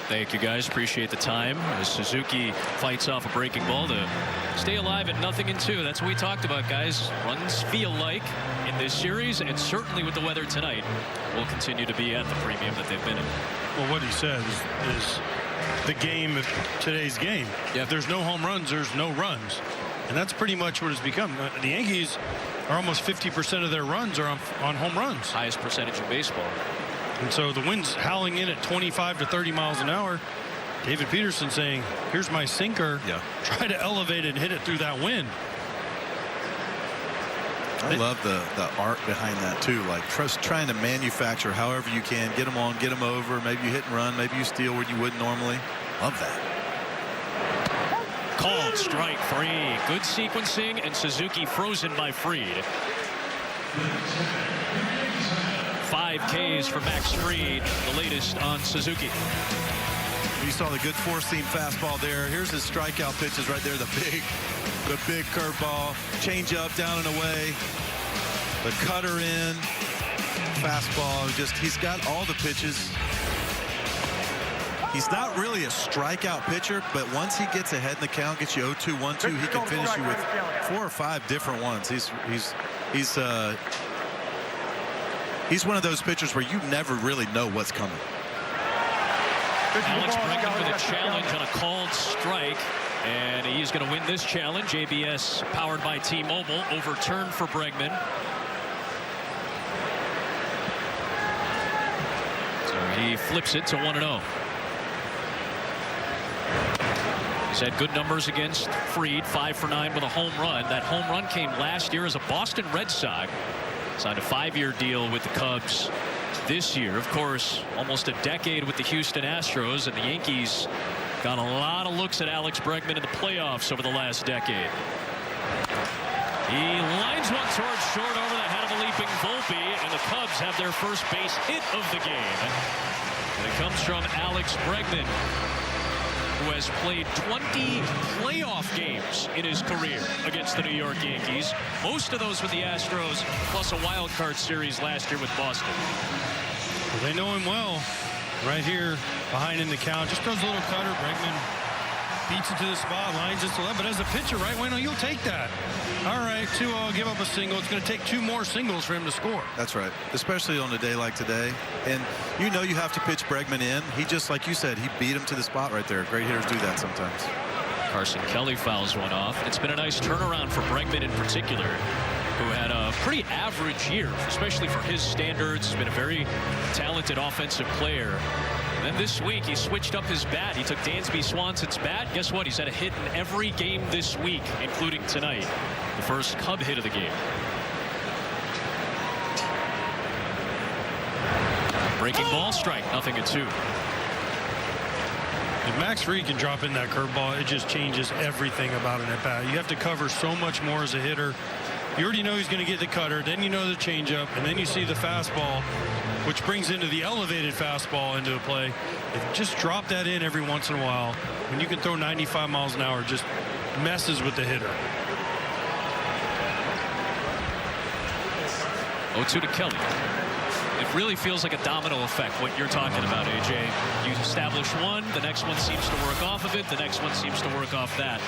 Thank you, guys. Appreciate the time. As Suzuki fights off a breaking ball to stay alive at 0-2. That's what we talked about, guys. Runs feel like in this series, and certainly with the weather tonight, will continue to be at the premium that they've been in. Well, what he says is the game of today's game. Yep. If there's no home runs, there's no runs. And that's pretty much what it's become. The Yankees are almost 50% of their runs are on home runs. Highest percentage in baseball. And so the wind's howling in at 25 to 30 miles an hour. David Peterson saying, here's my sinker. Yeah. Try to elevate it and hit it through that wind. I love the art behind that too, like trying to manufacture however you can, get them on, get them over, maybe you hit and run, maybe you steal where you wouldn't normally. Love that. Called strike 3. Good sequencing, and Suzuki frozen by Fried. 5 Ks for Max Fried, the latest on Suzuki. You saw the good 4-seam fastball there. Here's his strikeout pitches right there, the big The big curveball, change up, down and away. The cutter in, fastball. He's got all the pitches. He's not really a strikeout pitcher, but once he gets ahead in the count, gets you 0-2, 1-2, he can finish you with 4 or 5 different ones. He's one of those pitchers where you never really know what's coming. Alex Bregman with a challenge on a called strike, and he's going to win this challenge. ABS powered by T-Mobile, overturned for Bregman. So he flips it to 1-0. He's had good numbers against Fried, 5 for 9 with a home run. That home run came last year as a Boston Red Sox. Signed a 5-year deal with the Cubs this year. Of course, almost a decade with the Houston Astros, and the Yankees got a lot of looks at Alex Bregman in the playoffs over the last decade. He lines one towards short over the head of a leaping Volpe, and the Cubs have their first base hit of the game. And it comes from Alex Bregman, who has played 20 playoff games in his career against the New York Yankees. Most of those with the Astros, plus a wild card series last year with Boston. Well, they know him well. Right here, behind in the count, just throws a little cutter. Bregman beats it to the spot, lines it to left. But as a pitcher, right, Wayno, you'll take that. All right, 2-0, give up a single. It's going to take 2 more singles for him to score. That's right, especially on a day like today. And you know you have to pitch Bregman in. He just, like you said, he beat him to the spot right there. Great hitters do that sometimes. Carson Kelly fouls one off. It's been a nice turnaround for Bregman in particular, who had a pretty average year, especially for his standards. He's been a very talented offensive player. And then this week, he switched up his bat. He took Dansby Swanson's bat. Guess what? He's had a hit in every game this week, including tonight. The first Cub hit of the game. Breaking ball, strike, 0-2. If Max Fried can drop in that curveball, it just changes everything about an at-bat. You have to cover so much more as a hitter. You already know he's going to get the cutter, then you know the changeup, and then you see the fastball, which brings into the elevated fastball into play. If you just drop that in every once in a while, when you can throw 95 miles an hour, it just messes with the hitter. 0-2 to Kelly. It really feels like a domino effect, what you're talking about, AJ. You establish one, the next one seems to work off of it, the next one seems to work off that.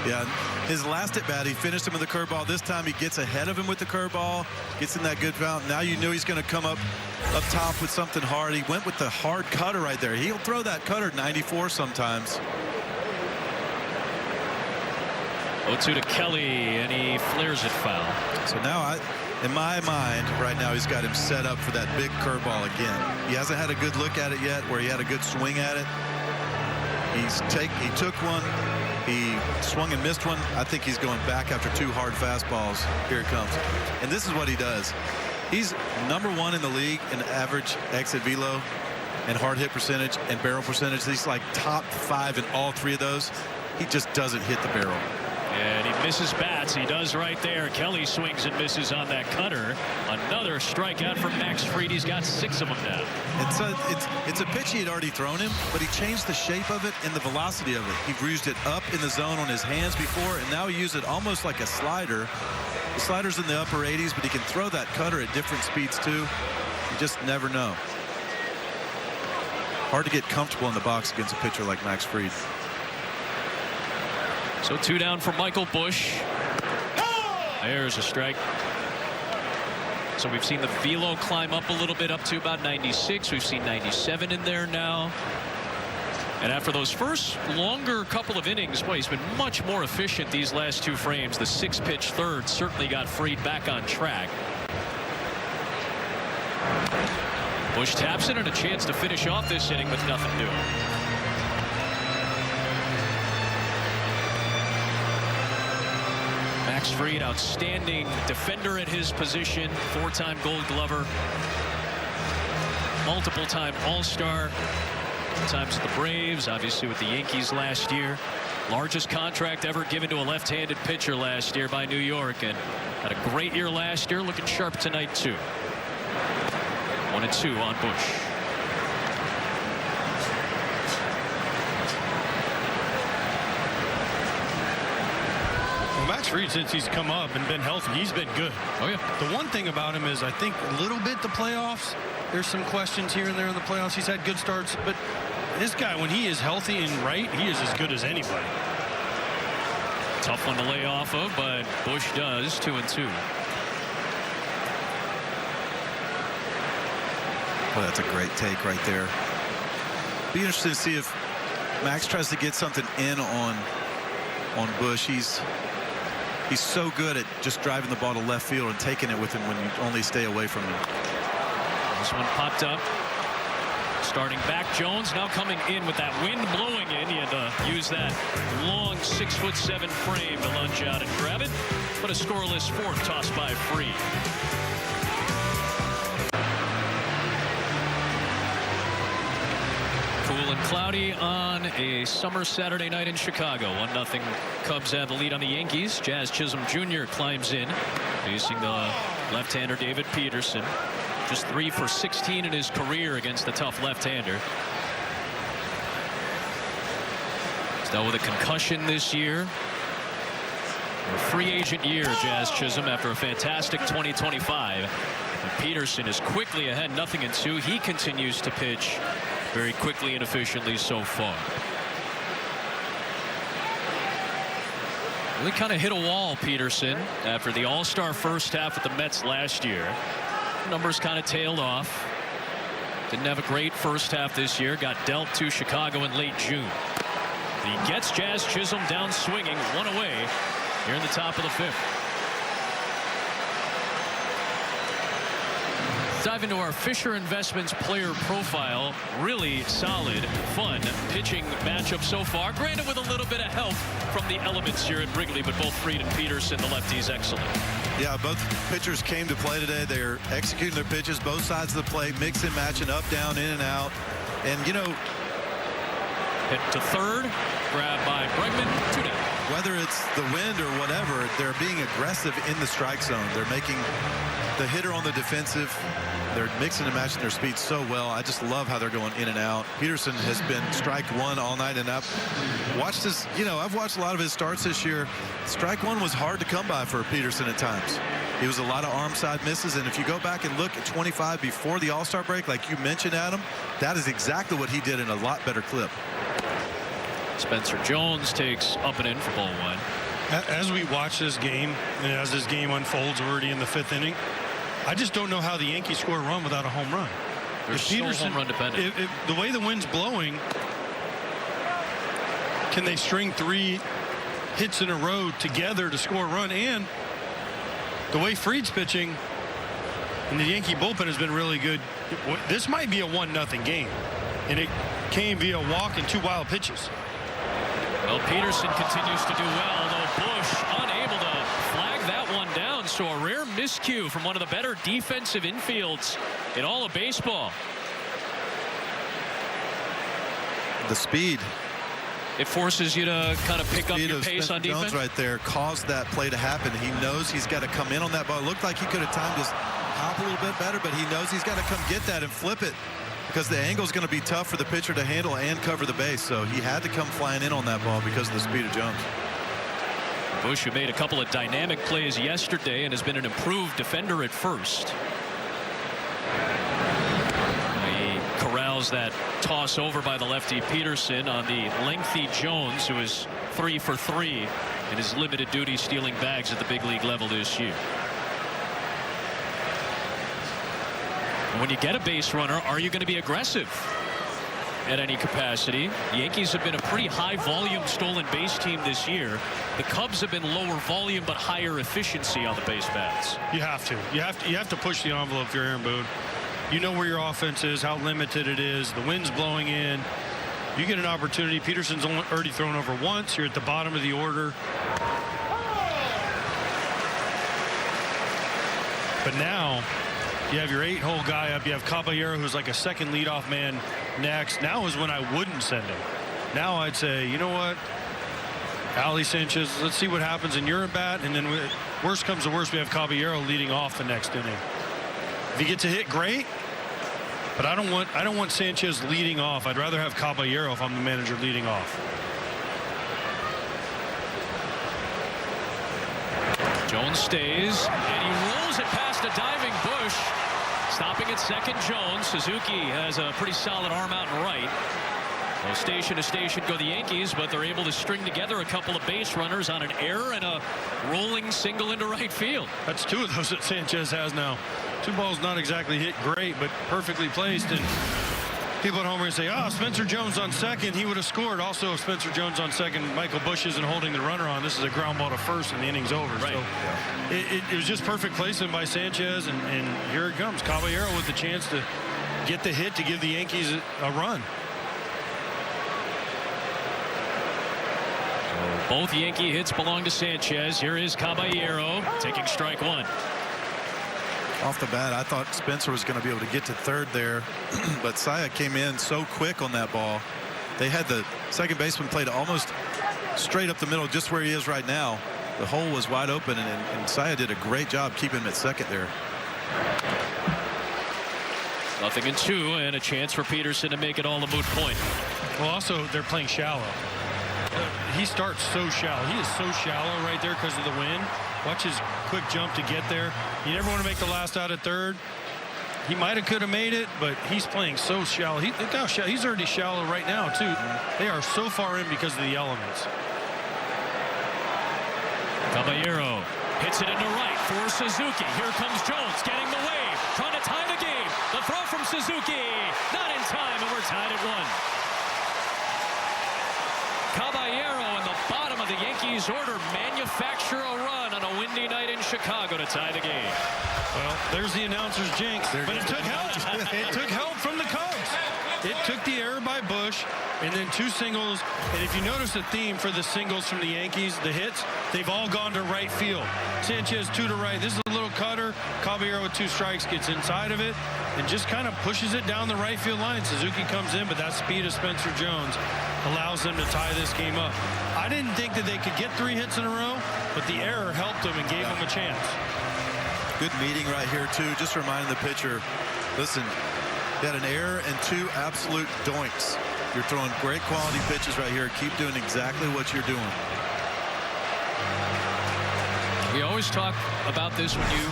Yeah, his last at bat, he finished him with the curveball. This time he gets ahead of him with the curveball, gets in that good fountain. Now you knew he's going to come up top with something hard. He went with the hard cutter right there. He'll throw that cutter 94 sometimes. 0-2 to Kelly, and he flares it foul. So now in my mind right now, he's got him set up for that big curveball again. He hasn't had a good look at it yet where he had a good swing at it. He took one, he swung and missed one. I think he's going back after 2 hard fastballs. Here it comes. And this is what he does. He's #1 in the league in average exit velo and hard hit percentage and barrel percentage. He's like top 5 in all 3 of those. He just doesn't hit the barrel. And he misses bats. He does right there. Kelly swings and misses on that cutter. Another strikeout from Max Fried. He's got 6 of them now. It's a pitch he had already thrown him, but he changed the shape of it and the velocity of it. He used it up in the zone on his hands before, and now he used it almost like a slider. The slider's in the upper 80s, but he can throw that cutter at different speeds too. You just never know. Hard to get comfortable in the box against a pitcher like Max Fried. So 2 down for Michael Busch. There's a strike. So we've seen the velo climb up a little bit, up to about 96. We've seen 97 in there now. And after those first longer couple of innings, boy, he's been much more efficient these last 2 frames. The 6-pitch third certainly got Fried back on track. Busch taps it, and a chance to finish off this inning with nothing new. Max Fried, outstanding defender at his position, 4-time Gold Glover, multiple-time All-Star, times with the Braves, obviously with the Yankees last year. Largest contract ever given to a left-handed pitcher last year by New York, and had a great year last year, looking sharp tonight too. 1-2 on Busch. Max Fried, since he's come up and been healthy, he's been good. Oh, yeah. The one thing about him is I think a little bit the playoffs, there's some questions here and there in the playoffs. He's had good starts, but this guy, when he is healthy and right, he is as good as anybody. Tough one to lay off of, but Bush does. 2-2. Well, that's a great take right there. Be interesting to see if Max tries to get something in on Bush. He's so good at just driving the ball to left field and taking it with him when you only stay away from him. This one popped up. Starting back, Jones now coming in with that wind blowing in. He had to use that long 6'7" frame to lunge out and grab it. But a scoreless fourth tossed by Fried. Cool and cloudy on a summer Saturday night in Chicago. 1-0 Cubs have the lead on the Yankees. Jazz Chisholm Jr. climbs in, facing the left-hander David Peterson. Just 3 for 16 in his career against the tough left-hander. He's dealt with a concussion this year. A free agent year, Jazz Chisholm, after a fantastic 2025. And Peterson is quickly ahead, 0-2. He continues to pitch very quickly and efficiently so far. Really kind of hit a wall, Peterson, after the all-star first half with the Mets last year. Numbers kind of tailed off. Didn't have a great first half this year. Got dealt to Chicago in late June. He gets Jazz Chisholm down swinging, one away here in the top of the 5th. Dive into our Fisher Investments player profile. Really solid, fun pitching matchup so far. Granted, with a little bit of help from the elements here at Wrigley, but both Fried and Peterson, the lefties, excellent. Yeah, both pitchers came to play today. They're executing their pitches, both sides of the plate, mixing, matching, up, down, in and out. And, you know, hit to third, grabbed by Bregman, 2 down. Whether it's the wind or whatever, they're being aggressive in the strike zone. They're making the hitter on the defensive. They're mixing and matching their speed so well. I just love how they're going in and out. Peterson has been strike one all night, and I've watched this. You know, I've watched a lot of his starts this year. Strike one was hard to come by for Peterson at times. He was a lot of arm side misses, and if you go back and look at 25 before the All-Star break, like you mentioned, Adam, that is exactly what he did in a lot better clip. Spencer Jones takes up and in for ball 1. As we watch this game, and as this game unfolds already in the 5th inning, I just don't know how the Yankees score a run without a home run. They're so home run dependent. If the way the wind's blowing, can they string 3 hits in a row together to score a run? And the way Fried's pitching and the Yankee bullpen has been really good. This might be a 1-0 game, and it came via a walk and 2 wild pitches. Well, Peterson continues to do well, though Bush unable to flag that one down. So a rare miscue from one of the better defensive infields in all of baseball. The speed. It forces you to kind of pick up your pace on defense. Jones right there caused that play to happen. He knows he's got to come in on that ball. It looked like he could have timed his hop a little bit better, but he knows he's got to come get that and flip it, because the angle is going to be tough for the pitcher to handle and cover the base. So he had to come flying in on that ball because of the speed of Jones. Bush, who made a couple of dynamic plays yesterday and has been an improved defender at first. He corrals that toss over by the lefty Peterson on the lengthy Jones, who is 3 for 3 in his limited duty stealing bags at the big league level this year. When you get a base runner, are you going to be aggressive at any capacity? The Yankees have been a pretty high volume stolen base team this year. The Cubs have been lower volume but higher efficiency on the base bats. You have to. You have to push the envelope if you're Aaron Boone. You know where your offense is, how limited it is. The wind's blowing in. You get an opportunity. Peterson's already thrown over once. You're at the bottom of the order. But now you have your 8-hole guy up. You have Caballero, who's like a second leadoff man next. Now is when I wouldn't send him. Now I'd say, you know what, Ali Sanchez, let's see what happens in your at bat, and then worst comes to worst, we have Caballero leading off the next inning. If he gets a hit, great. But I don't want Sanchez leading off. I'd rather have Caballero if I'm the manager leading off. Jones stays, and he rolls it past a diving Bush. Stopping at second, Jones. Suzuki has a pretty solid arm out and right. Well, station to station go the Yankees, but they're able to string together a couple of base runners on an error and a rolling single into right field. That's two of those that Sanchez has now. Two balls not exactly hit great, but perfectly placed. And people at home are going to say, oh, Spencer Jones on second, he would have scored. Also, if Spencer Jones on second, Michael Bush isn't holding the runner on. This is a ground ball to first, and the inning's over. Right. So it was just perfect placement by Sanchez, and here it comes. Caballero with the chance to get the hit to give the Yankees a run. Both Yankee hits belong to Sanchez. Here is Caballero taking strike one. Off the bat, I thought Spencer was going to be able to get to third there, but Saya came in so quick on that ball. They had the second baseman played almost straight up the middle, just where he is right now. The hole was wide open, and Saya did a great job keeping him at second there. 0-2, and a chance for Peterson to make it all a moot point. Well, also, they're playing shallow. He starts so shallow. He is so shallow right there because of the wind. Watch his quick jump to get there. You never want to make the last out at third. He might have could have made it, but he's playing so shallow. Look how shallow. He's already shallow right now, too. They are so far in because of the elements. Caballero hits it into right for Suzuki. Here comes Jones getting the wave, trying to tie the game. The throw from Suzuki, not in time, and we're tied at 1. Caballero in the bottom of the Yankees order manufacture a run on a windy night in Chicago to tie the game. Well, there's the announcer's jinx, but it took help. It took help from the Cubs. It took the error by Bush and then two singles. And if you notice the theme for the singles from the Yankees, the hits, they've all gone to right field. Sanchez 2 to right. This is a little cutter. Caballero with 2 strikes gets inside of it and just kind of pushes it down the right field line. Suzuki comes in, but that speed of Spencer Jones allows them to tie this game up. I didn't think that they could get 3 hits in a row, but the error helped them and gave them a chance. Good meeting right here, too. Just reminding the pitcher, listen, you had an error and 2 absolute doinks. You're throwing great quality pitches right here. Keep doing exactly what you're doing. We always talk about this when you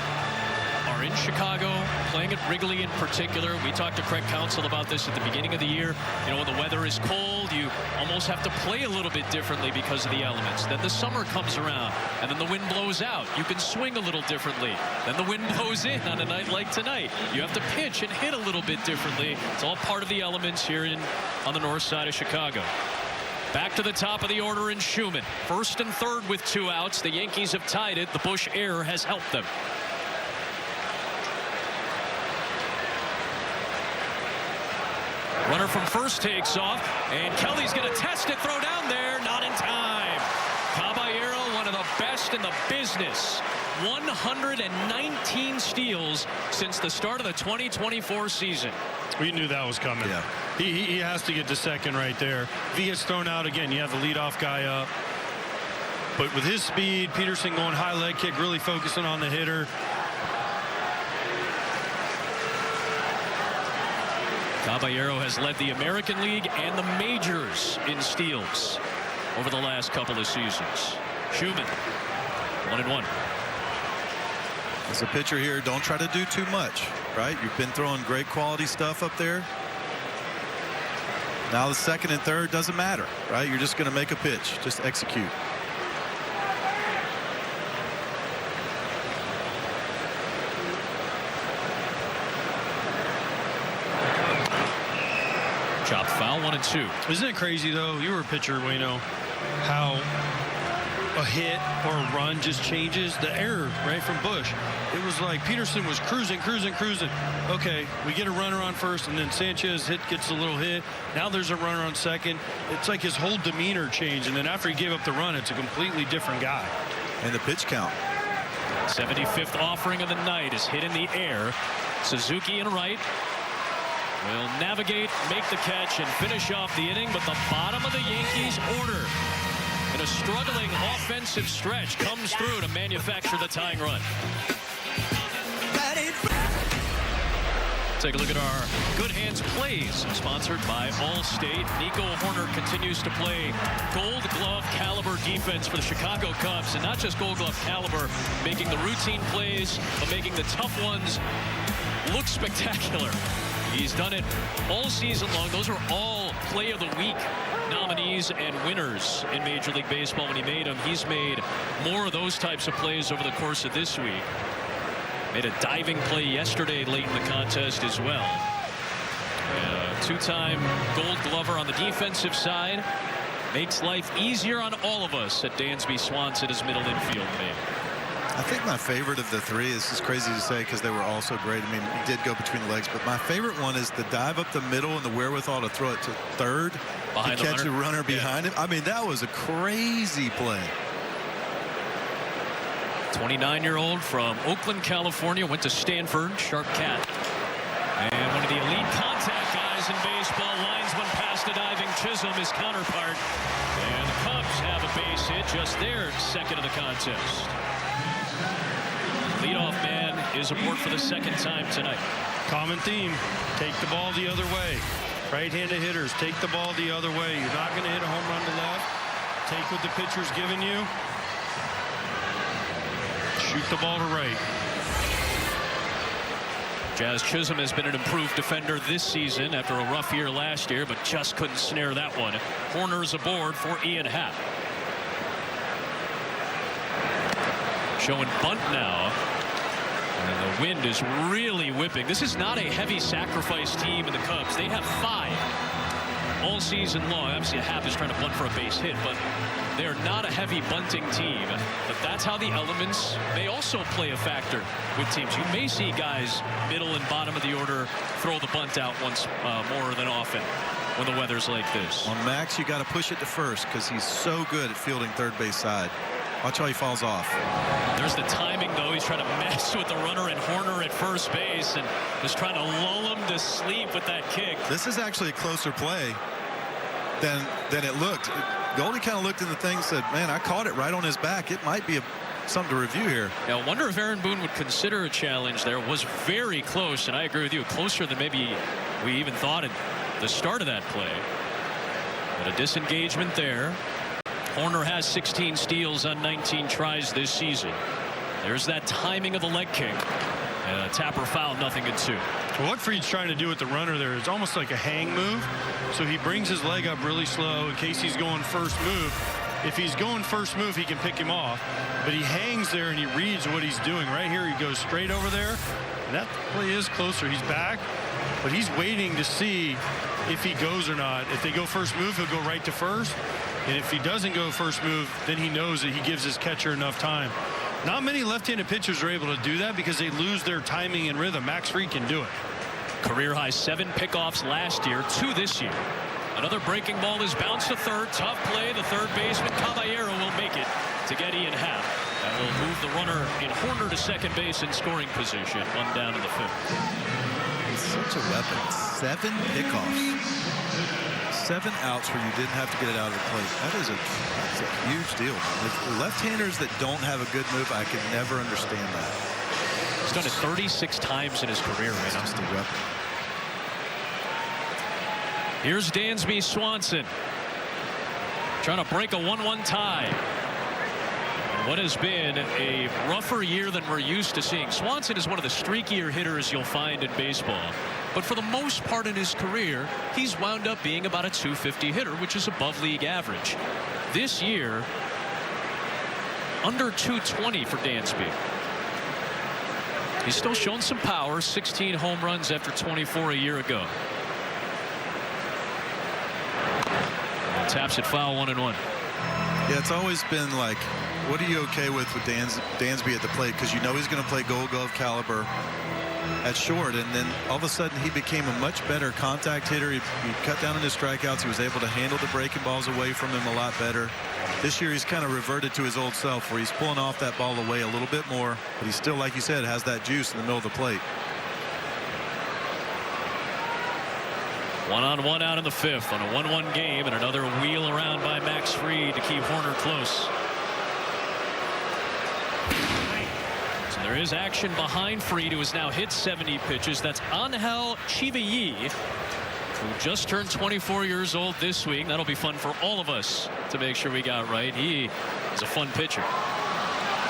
are in Chicago, playing at Wrigley in particular. We talked to Craig Counsell about this at the beginning of the year. You know, when the weather is cold, you almost have to play a little bit differently because of the elements. Then the summer comes around, and then the wind blows out. You can swing a little differently. Then the wind blows in on a night like tonight. You have to pitch and hit a little bit differently. It's all part of the elements here on the north side of Chicago. Back to the top of the order in Schumann. First and third with 2 outs. The Yankees have tied it. The Bush error has helped them. Runner from first takes off, and Kelly's going to test it, throw down there, not in time. Caballero, one of the best in the business. 119 steals since the start of the 2024 season. We knew that was coming. Yeah. He has to get to second right there. If he gets thrown out again, you have the leadoff guy up. But with his speed, Peterson going high leg kick, really focusing on the hitter. Caballero has led the American League and the majors in steals over the last couple of seasons. Schumann, 1-1. As a pitcher here, don't try to do too much, right? You've been throwing great quality stuff up there. Now the second and third doesn't matter, right? You're just going to make a pitch. Just execute. Chopped foul, 1-2. Isn't it crazy, though? You were a pitcher, Wayno, how a hit or a run just changes the error, right, from Bush. It was like Peterson was cruising. Okay, we get a runner on first, and then Sanchez gets a little hit. Now there's a runner on second. It's like his whole demeanor changed, and then after he gave up the run, it's a completely different guy. And the pitch count. 75th offering of the night is hit in the air. Suzuki in right will navigate, make the catch, and finish off the inning, but the bottom of the Yankees order in a struggling offensive stretch comes through to manufacture the tying run. take a look at our Good Hands Plays, sponsored by Allstate. Nico Hoerner continues to play Gold Glove caliber defense for the Chicago Cubs, and not just Gold Glove caliber, making the routine plays, but making the tough ones look spectacular. He's done it all season long. Those are all Play of the Week nominees and winners in Major League Baseball when he made them. He's made more of those types of plays over the course of this week. Made a diving play yesterday late in the contest as well. Two-time Gold Glover on the defensive side. Makes life easier on all of us at Dansby Swanson as middle infield man. I think my favorite of the three, this is crazy to say because they were all so great. I mean, he did go between the legs, but my favorite one is the dive up the middle and the wherewithal to throw it to third behind to catch a runner behind him. I mean, that was a crazy play. 29-year-old from Oakland, California, went to Stanford, sharp cat. And one of the elite contact guys in baseball, linesman past a diving Chisholm, his counterpart. And the Cubs have a base hit, just their second of the contest. Leadoff man is aboard for the second time tonight. Common theme, take the ball the other way. Right-handed hitters, take the ball the other way. You're not going to hit a home run to left. Take what the pitcher's giving you. Shoot the ball to right. Jazz Chisholm has been an improved defender this season after a rough year last year, but just couldn't snare that one. Hoerner's aboard for Ian Happ. Showing bunt now. And the wind is really whipping. This is not a heavy sacrifice team in the Cubs. They have 5 all season long. Obviously, Happ is trying to bunt for a base hit, but they're not a heavy bunting team. But that's how the elements may also play a factor with teams. You may see guys middle and bottom of the order throw the bunt out once more than often when the weather's like this. On Max, you got to push it to first because he's so good at fielding third base side. Watch how he falls off. There's the timing, though. He's trying to mess with the runner and Hoerner at first base and just trying to lull him to sleep with that kick. This is actually a closer play than it looked. Goldie kind of looked in the thing and said, man, I caught it right on his back. It might be something to review here. Yeah, I wonder if Aaron Boone would consider a challenge there. Was very close, and I agree with you, closer than maybe we even thought at the start of that play. But a disengagement there. Hoerner has 16 steals on 19 tries this season. There's that timing of the leg kick. And a tapper foul, 0-2. Well, what Fried's trying to do with the runner there is almost like a hang move. So he brings his leg up really slow in case he's going first move. If he's going first move, he can pick him off. But he hangs there and he reads what he's doing. Right here, he goes straight over there. And that play is closer. He's back, but he's waiting to see if he goes or not. If they go first move, he'll go right to first. And if he doesn't go first move, then he knows that he gives his catcher enough time. Not many left-handed pitchers are able to do that because they lose their timing and rhythm. Max Fried can do it. Career high 7 pickoffs last year, 2 this year. Another breaking ball is bounced to third. Tough play. The third baseman Caballero will make it to get Ian Happ. That will move the runner in Hoerner to second base in scoring position. 1 down in the 5th. He's such a weapon. 7 pickoffs. 7 outs where you didn't have to get it out of the plate. That's a huge deal. Left-handers that don't have a good move, I can never understand that. He's done it 36 times in his career, man. It's just a weapon. Here's Dansby Swanson trying to break a 1-1 tie. And what has been a rougher year than we're used to seeing. Swanson is one of the streakier hitters you'll find in baseball. But for the most part in his career, he's wound up being about a .250 hitter, which is above league average. This year, under .220 for Dansby. He's still shown some power, 16 home runs after 24 a year ago. And taps it foul, 1-1. Yeah, it's always been like, what are you okay with Dansby at the plate? Because you know he's going to play Gold Glove caliber at short, and then all of a sudden he became a much better contact hitter. He cut down on his strikeouts. He was able to handle the breaking balls away from him a lot better. This year he's kind of reverted to his old self where he's pulling off that ball away a little bit more, but he still, like you said, has that juice in the middle of the plate. 1-on-1 out in the 5th on a 1-1 game, and another wheel around by Max Fried to keep Hoerner close. There is action behind Fried, who has now hit 70 pitches. That's Angel Chivayi, who just turned 24 years old this week. That'll be fun for all of us to make sure we got right. He is a fun pitcher.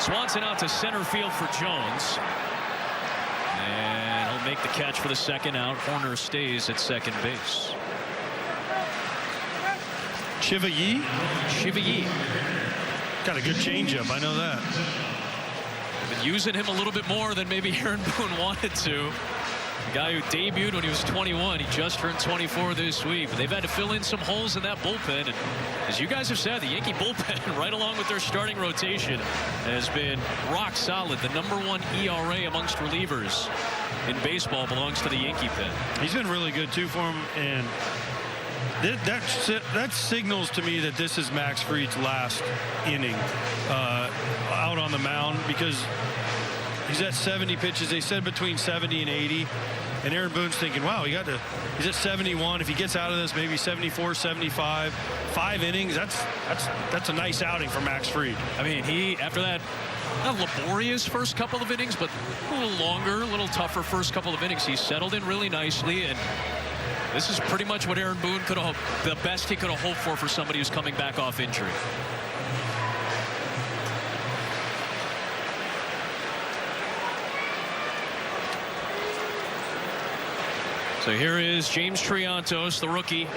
Swanson out to center field for Jones. And he'll make the catch for the second out. Horner stays at second base. Chivayi? Chivayi. Got a good changeup, I know that. Been using him a little bit more than maybe Aaron Boone wanted to. The guy who debuted when he was 21. He just turned 24 this week. But they've had to fill in some holes in that bullpen. And as you guys have said, the Yankee bullpen, right along with their starting rotation, has been rock solid. The #1 ERA amongst relievers in baseball belongs to the Yankee pen. He's been really good, too, for him. And that signals to me that this is Max Fried's last inning out on the mound, because he's at 70 pitches. They said between 70 and 80. And Aaron Boone's thinking, wow, he's at 71. If he gets out of this, maybe 74, 75, 5 innings. That's a nice outing for Max Fried. I mean, he, after that, not laborious first couple of innings, but a little longer, a little tougher first couple of innings, he settled in really nicely. And this is pretty much what Aaron Boone could have, the best he could have hoped for somebody who's coming back off injury. So here is James Triantos, the rookie.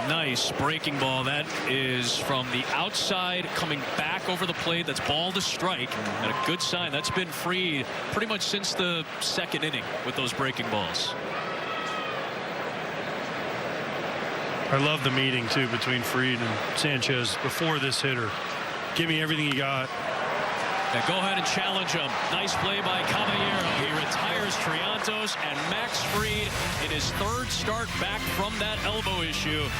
Nice breaking ball. That is from the outside, coming back over the plate. That's ball to strike, and a good sign. That's been Fried pretty much since the second inning with those breaking balls. I love the meeting, too, between Fried and Sanchez before this hitter. Give me everything you got. Now go ahead and challenge him. Nice play by Caballero. He retires Triantos, and Max Fried in his third start back from that elbow issue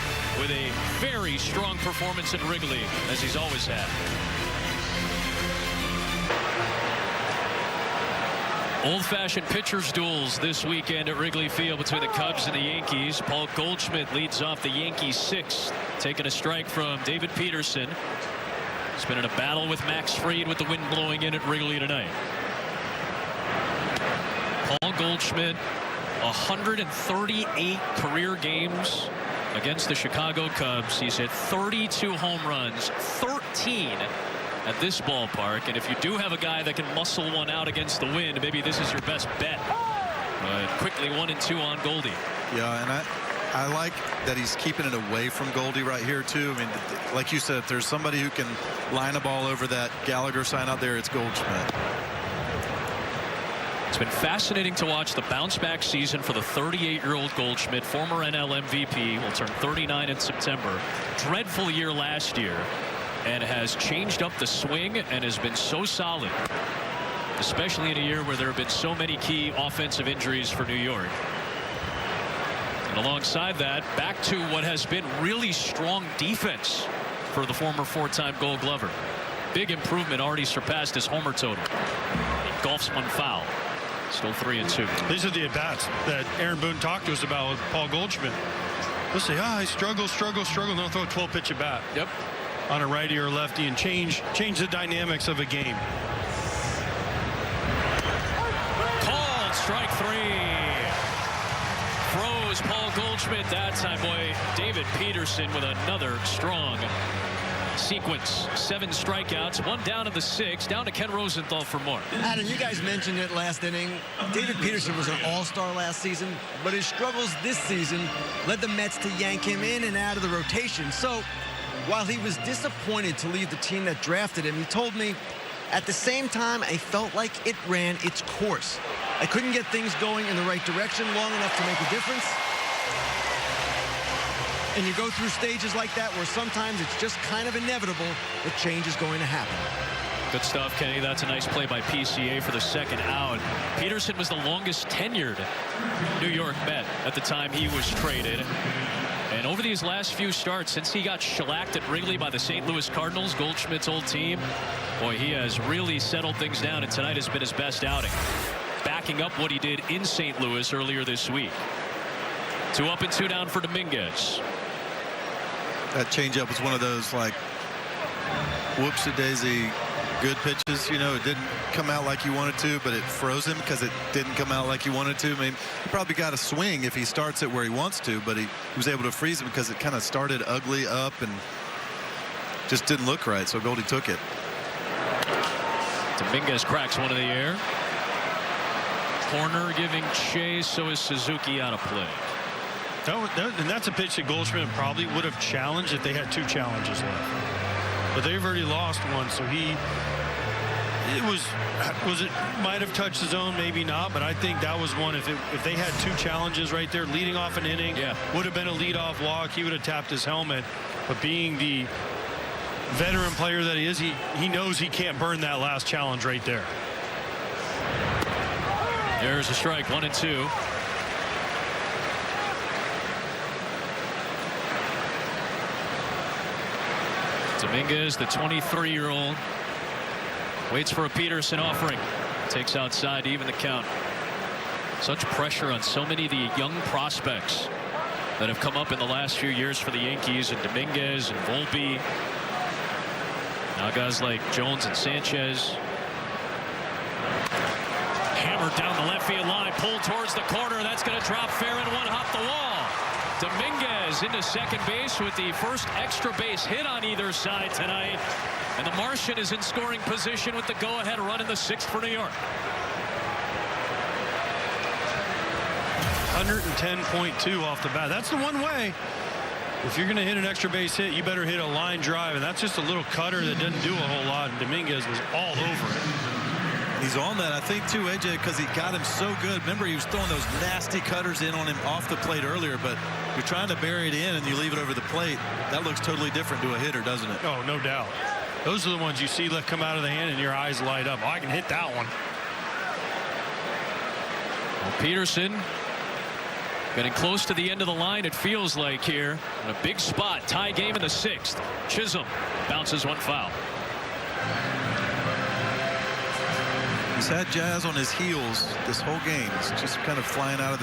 with a very strong performance at Wrigley, as he's always had. Old-fashioned pitchers duels this weekend at Wrigley Field between the Cubs and the Yankees. Paul Goldschmidt leads off the Yankees' sixth, taking a strike from David Peterson. He's been in a battle with Max Fried with the wind blowing in at Wrigley tonight. Paul Goldschmidt, 138 career games against the Chicago Cubs. He's hit 32 home runs, 13 at this ballpark. And if you do have a guy that can muscle one out against the wind, maybe this is your best bet. Quickly 1-2 on Goldie. Yeah, and I like that he's keeping it away from Goldie right here, too. I mean, like you said, if there's somebody who can line a ball over that Gallagher sign out there, it's Goldschmidt. It's been fascinating to watch the bounce-back season for the 38-year-old Goldschmidt, former NL MVP, will turn 39 in September. Dreadful year last year, and has changed up the swing and has been so solid, especially in a year where there have been so many key offensive injuries for New York. And alongside that, back to what has been really strong defense for the former four-time Gold Glover. Big improvement, already surpassed his homer total. He golfs one foul. Still 3-2. These are the at-bats that Aaron Boone talked to us about with Paul Goldschmidt. They'll say, he struggles, and they'll throw a 12-pitch at bat. Yep. On a righty or lefty and change the dynamics of a game. Called strike 3. Froze Paul Goldschmidt that time. Boy, David Peterson with another strong sequence. 7 strikeouts, 1 down in the 6th. Down to Ken Rosenthal for more. Adam, you guys mentioned it last inning. David Peterson was an all-star last season, but his struggles this season led the Mets to yank him in and out of the rotation. So while he was disappointed to leave the team that drafted him, he told me, at the same time, I felt like it ran its course. I couldn't get things going in the right direction long enough to make a difference. And you go through stages like that where sometimes it's just kind of inevitable that change is going to happen. Good stuff, Kenny. That's a nice play by PCA for the second out. Peterson was the longest tenured New York Met at the time he was traded. And over these last few starts, since he got shellacked at Wrigley by the St. Louis Cardinals, Goldschmidt's old team, boy, he has really settled things down, and tonight has been his best outing, backing up what he did in St. Louis earlier this week. 2 up and 2 down for Dominguez. That changeup was one of those, like, whoops-a-daisy good pitches. You know, it didn't come out like you wanted to, but it froze him because it didn't come out like you wanted to. I mean, he probably got a swing if he starts it where he wants to, but he was able to freeze him because it kind of started ugly up and just didn't look right. So Goldie took it. Dominguez cracks one in the air. Corner giving chase, so is Suzuki out of play. And that's a pitch that Goldschmidt probably would have challenged if they had 2 challenges left. But they've already lost one, so it might have touched the zone, maybe not, but I think that was one. If they had 2 challenges right there, leading off an inning, would have been a leadoff walk. He would have tapped his helmet. But being the veteran player that he is, he knows he can't burn that last challenge right there. There's a strike, 1-2. Dominguez, the 23-year-old, waits for a Peterson offering. Takes outside to even the count. Such pressure on so many of the young prospects that have come up in the last few years for the Yankees, and Dominguez and Volpe. Now guys like Jones and Sanchez. Hammered down the left field line, pulled towards the corner. That's going to drop fair and one hop the wall. Dominguez into second base with the first extra base hit on either side tonight. And the Martian is in scoring position with the go-ahead run in the 6th for New York. 110.2 off the bat. That's the one way. If you're going to hit an extra base hit, you better hit a line drive. And that's just a little cutter that doesn't do a whole lot. And Dominguez was all over it. He's on that, I think, too, AJ, because he got him so good. Remember, he was throwing those nasty cutters in on him off the plate earlier, but you're trying to bury it in and you leave it over the plate. That looks totally different to a hitter, doesn't it? Oh, no doubt. Those are the ones you see let come out of the hand and your eyes light up. Oh, I can hit that one. Well, Peterson getting close to the end of the line, it feels like here. In a big spot, tie game in the 6th. Chisholm bounces one foul. He's had Jazz on his heels this whole game. He's just kind of flying out of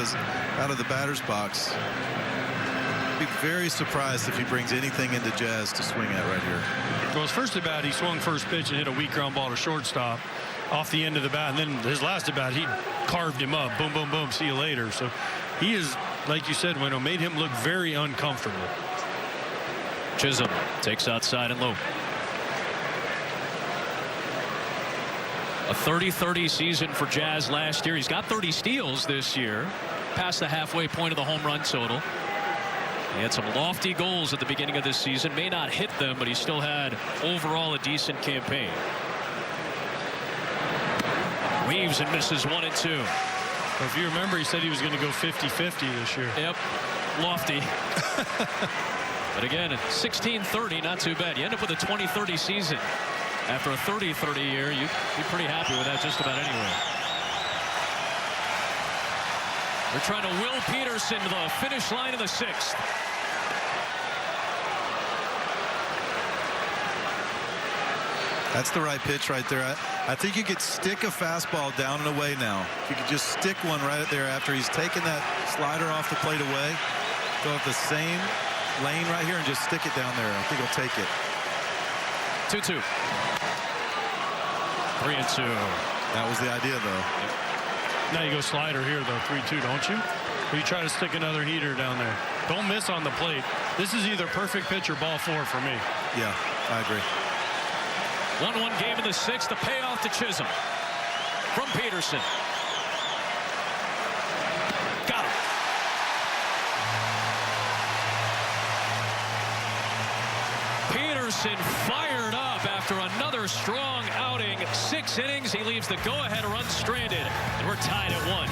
the batter's box. I'd be very surprised if he brings anything into Jazz to swing at right here. Well, his first at bat, he swung first pitch and hit a weak ground ball to shortstop off the end of the bat. And then his last at bat, he carved him up. Boom, boom, boom. See you later. So he is, like you said, Wino, made him look very uncomfortable. Chisholm takes outside and low. A 30-30 season for Jazz last year. He's got 30 steals this year, past the halfway point of the home run total. He had some lofty goals at the beginning of this season. May not hit them, but he still had overall a decent campaign. Weaves and misses 1 and 2. Well, if you remember, he said he was going to go 50-50 this year. Yep, lofty. But again, 16-30, not too bad. You end up with a 20-30 season. After a 30-30 year, you'd be pretty happy with that just about anywhere. They're trying to will Peterson to the finish line of the 6th. That's the right pitch right there. I think you could stick a fastball down and away now. If you could just stick one right there after he's taken that slider off the plate away, go up the same lane right here and just stick it down there. I think he'll take it. 2-2. 3-2. That was the idea, though. Yep. Now you go slider here, though, 3-2, don't you? Or you try to stick another heater down there. Don't miss on the plate. This is either perfect pitch or ball 4 for me. Yeah, I agree. 1-1 game in the 6th. The payoff to Chisholm from Peterson. Got him. Peterson fired up after another strong outing. 6 innings. He leaves the go-ahead run stranded, and we're tied at 1.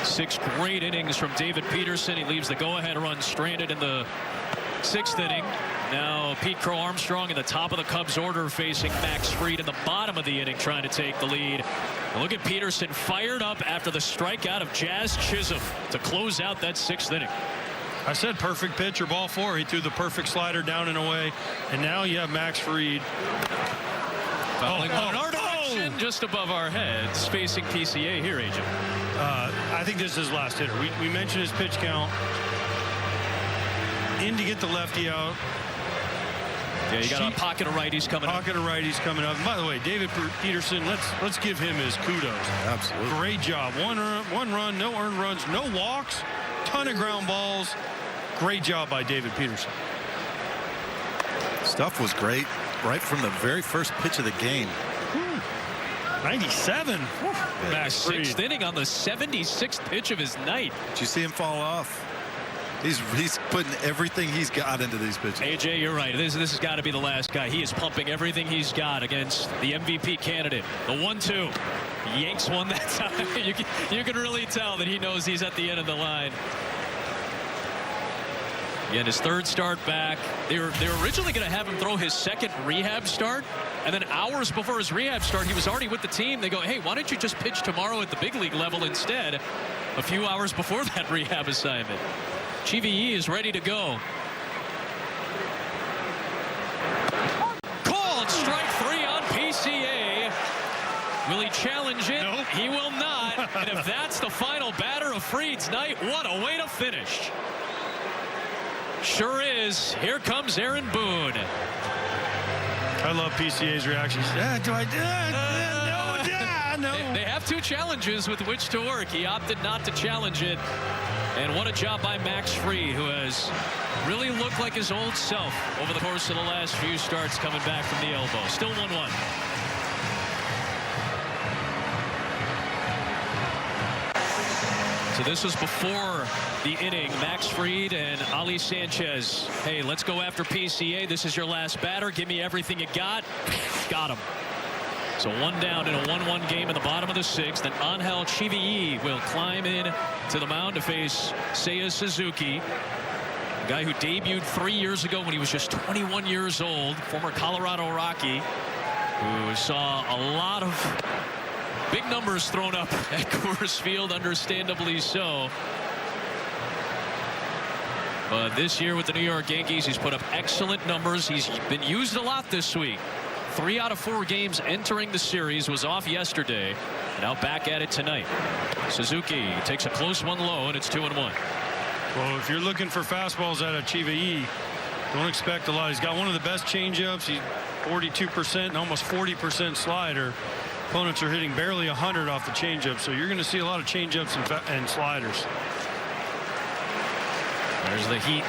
Six great innings from David Peterson. He leaves the go-ahead run stranded in the 6th inning. Now Pete Crow Armstrong in the top of the Cubs order facing Max Fried in the bottom of the inning trying to take the lead. And look at Peterson fired up after the strikeout of Jazz Chisholm to close out that 6th inning. I said perfect pitch or ball 4. He threw the perfect slider down and away. And now you have Max Fried. Just above our heads, facing PCA here, Agent. I think this is his last hitter. We mentioned his pitch count. in to get the lefty out. Yeah, you got a pocket of righties coming up. Pocket of righties coming up. And by the way, David Peterson, let's give him his kudos. Absolutely. Great job. One run, no earned runs, no walks, ton of ground balls. Great job by David Peterson. Stuff was great right from the very first pitch of the game. 97. Max Fried. 6th inning on the 76th pitch of his night. Did you see him fall off? He's putting everything he's got into these pitches. AJ, you're right. This has got to be the last guy. He is pumping everything he's got against the MVP candidate. The 1-2. Yanks one that time. You can really tell that he knows he's at the end of the line. Again, his 3rd start back. They were originally going to have him throw his 2nd rehab start. And then hours before his rehab start, he was already with the team. They go, hey, why don't you just pitch tomorrow at the big league level instead? A few hours before that rehab assignment. GVE is ready to go. Called strike 3 on PCA. Will he challenge it? Nope. He will not. And if that's the final batter of Fried's night, what a way to finish. Sure is. Here comes Aaron Boone. I love PCA's reactions. Do I do it? No. They have 2 challenges with which to work. He opted not to challenge it. And what a job by Max Fried, who has really looked like his old self over the course of the last few starts coming back from the elbow. Still 1-1. So this was before the inning. Max Fried and Ali Sanchez. Hey, let's go after PCA. This is your last batter. Give me everything you got. Got him. So 1 down in a 1-1 game in the bottom of the 6th. And Angel Chivi will climb in to the mound to face Seiya Suzuki. A guy who debuted 3 years ago when he was just 21 years old. Former Colorado Rocky, who saw a lot of big numbers thrown up at Coors Field, understandably so. But this year with the New York Yankees, he's put up excellent numbers. He's been used a lot this week. 3 out of 4 games entering the series. Was off yesterday. Now back at it tonight. Suzuki takes a close one low, and it's 2-1. Well, if you're looking for fastballs out of Chivi, don't expect a lot. He's got one of the best changeups. He's 42% and almost 40% slider. Opponents are hitting barely 100 off the changeup, so you're going to see a lot of changeups and sliders. There's the heat.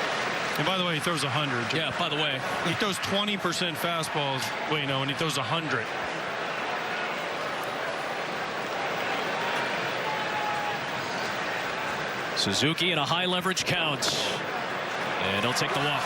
And by the way, he throws 100. Yeah, by the way. He throws 20% fastballs. Wait, no, and he throws 100. Suzuki in a high leverage count. And he'll take the walk.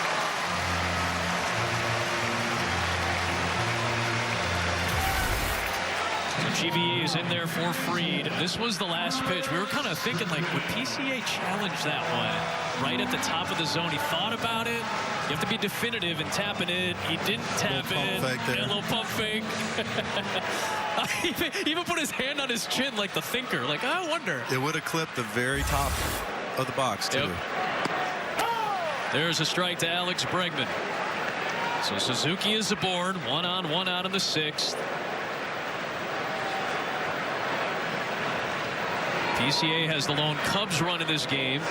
GVE is in there for Fried. This was the last pitch. We were kind of thinking, like, would PCA challenge that one right at the top of the zone? He thought about it. You have to be definitive in tapping it. He didn't tap it. A little pump fake. He even put his hand on his chin like the thinker. Like, I wonder. It would have clipped the very top of the box, too. Yep. There's a strike to Alex Bregman. So Suzuki is aboard. 1 on, 1 out in the 6th. PCA has the lone Cubs run in this game.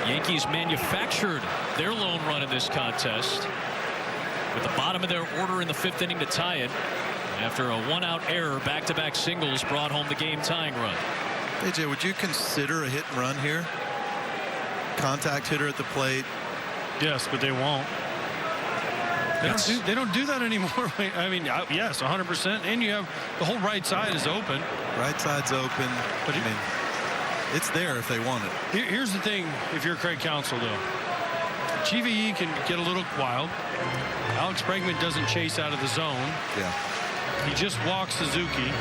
Yankees manufactured their lone run in this contest with the bottom of their order in the 5th inning to tie it. After a 1-out error, back-to-back singles brought home the game-tying run. AJ, would you consider a hit and run here? Contact hitter at the plate. Yes, but they won't. They don't do that anymore. I mean, yes, 100%. And you have the whole right side is open. Right side's open. But I mean, it's there if they want it. Here's the thing, if you're Craig Counsell, though. GVE can get a little wild. Alex Bregman doesn't chase out of the zone. Yeah. He just walks Suzuki.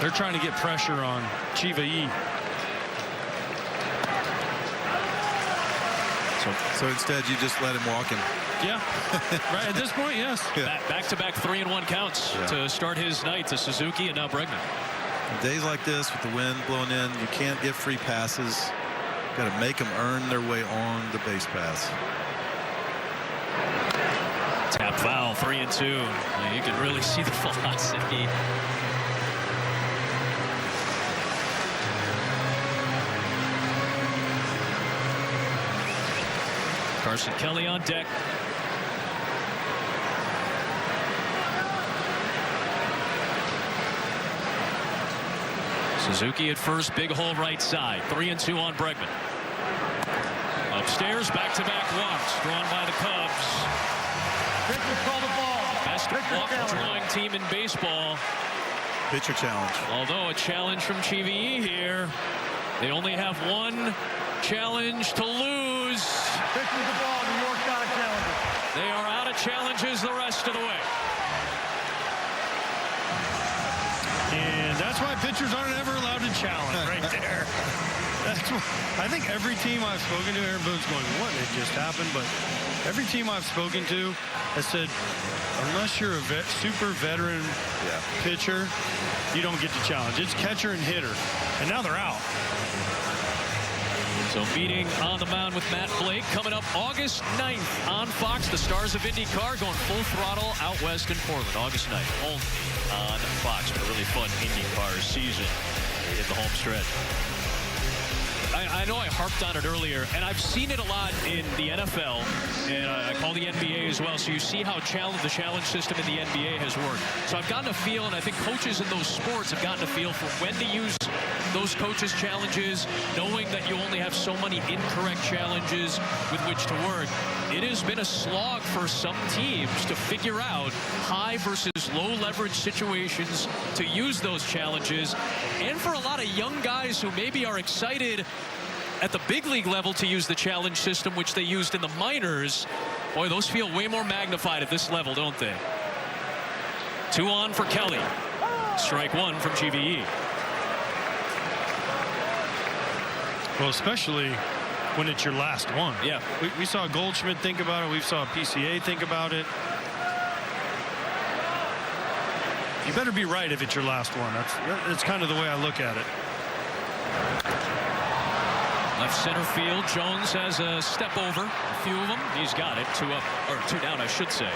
They're trying to get pressure on GVE. So instead, you just let him walk him. Yeah. Right at this point, yes. Yeah. Back-to-back 3-1 counts to start his night to Suzuki and now Bregman. Days like this with the wind blowing in, you can't get free passes. Got to make them earn their way on the base pass. Tap foul, 3-2. You can really see the velocity. Carson Kelly on deck. Suzuki at first, big hole right side. 3-2 on Bregman. Upstairs, back-to-back walks drawn by the Cubs. Best walk-drawing team in baseball. Pitcher challenge. Although a challenge from GVE here. They only have one challenge to lose. Pitching the ball, New York Dodge Challengers. They are out of challenges the rest of the way. And that's why pitchers aren't ever allowed to challenge right there. That's what, I think every team I've spoken to, Aaron Boone's going, what had just happened? But every team I've spoken to has said, unless you're a super veteran pitcher, you don't get to challenge. It's catcher and hitter. And now they're out. So meeting on the mound with Matt Blake coming up August 9th on Fox. The Stars of IndyCar going full throttle out west in Portland. August 9th only on Fox for a really fun IndyCar season. Hit the home stretch. I know I harped on it earlier, and I've seen it a lot in the NFL, and I call the NBA as well. So you see how the challenge system in the NBA has worked. So I've gotten a feel, and I think coaches in those sports have gotten a feel for when to use those coaches' challenges, knowing that you only have so many incorrect challenges with which to work. It has been a slog for some teams to figure out high versus low leverage situations to use those challenges, and for a lot of young guys who maybe are excited at the big league level to use the challenge system, which they used in the minors. Boy, those feel way more magnified at this level, don't they? 2 on for Kelly. Strike 1 from GVE. Well, especially when it's your last one. Yeah. We saw Goldschmidt think about it. We saw PCA think about it. You better be right if it's your last one. That's kind of the way I look at it. Left center field. Jones has a step over. A few of them. He's got it. 2 up, or 2 down, I should say.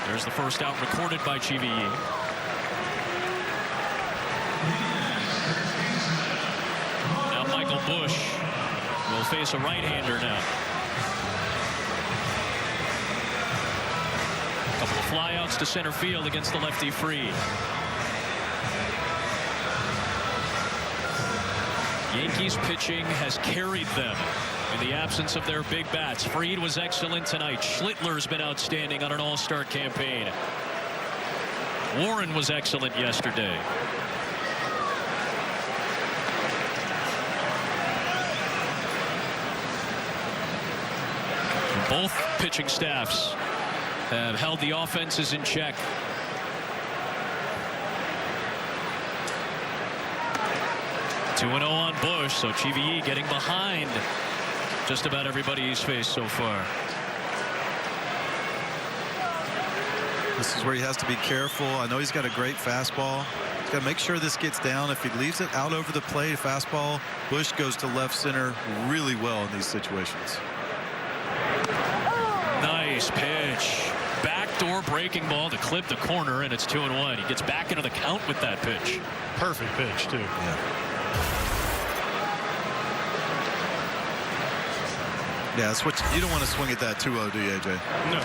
There's the first out recorded by GVE. Now Michael Busch will face a right-hander now. A couple of flyouts to center field against the lefty Fried. Yankees pitching has carried them in the absence of their big bats. Fried was excellent tonight. Schlittler's been outstanding on an all-star campaign. Warren was excellent yesterday. Both pitching staffs have held the offenses in check. Two 2-0 on Busch, so GVE getting behind just about everybody he's faced so far. This is where he has to be careful. I know he's got a great fastball. He's got to make sure this gets down. If he leaves it out over the plate, fastball, Busch goes to left center really well in these situations. Nice pitch. Backdoor breaking ball to clip the corner, and it's 2-1. He gets back into the count with that pitch. Perfect pitch, too. Yeah, that's what you don't want to swing at that 2-0, do you, AJ? No.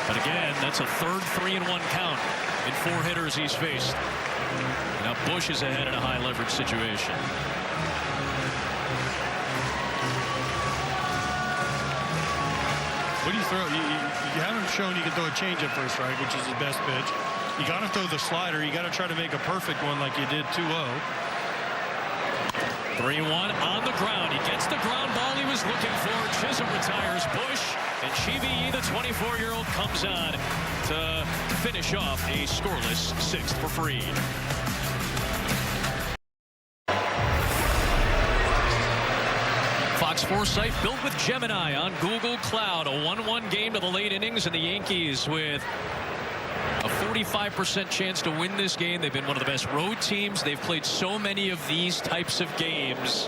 But again, that's a third 3-1 count in 4 hitters he's faced. Now Busch is ahead in a high leverage situation. What do you throw? You haven't shown you can throw a changeup first strike, which is his best pitch. You got to throw the slider. You got to try to make a perfect one like you did 2-0. 3-1 on the ground. He gets the ground ball he was looking for. Chisholm retires Busch, and GVE, the 24-year-old, comes on to finish off a scoreless 6th for Fried. Fox 4 site built with Gemini on Google Cloud. A 1-1 game to the late innings, and the Yankees with a 45% chance to win this game. They've been one of the best road teams. They've played so many of these types of games.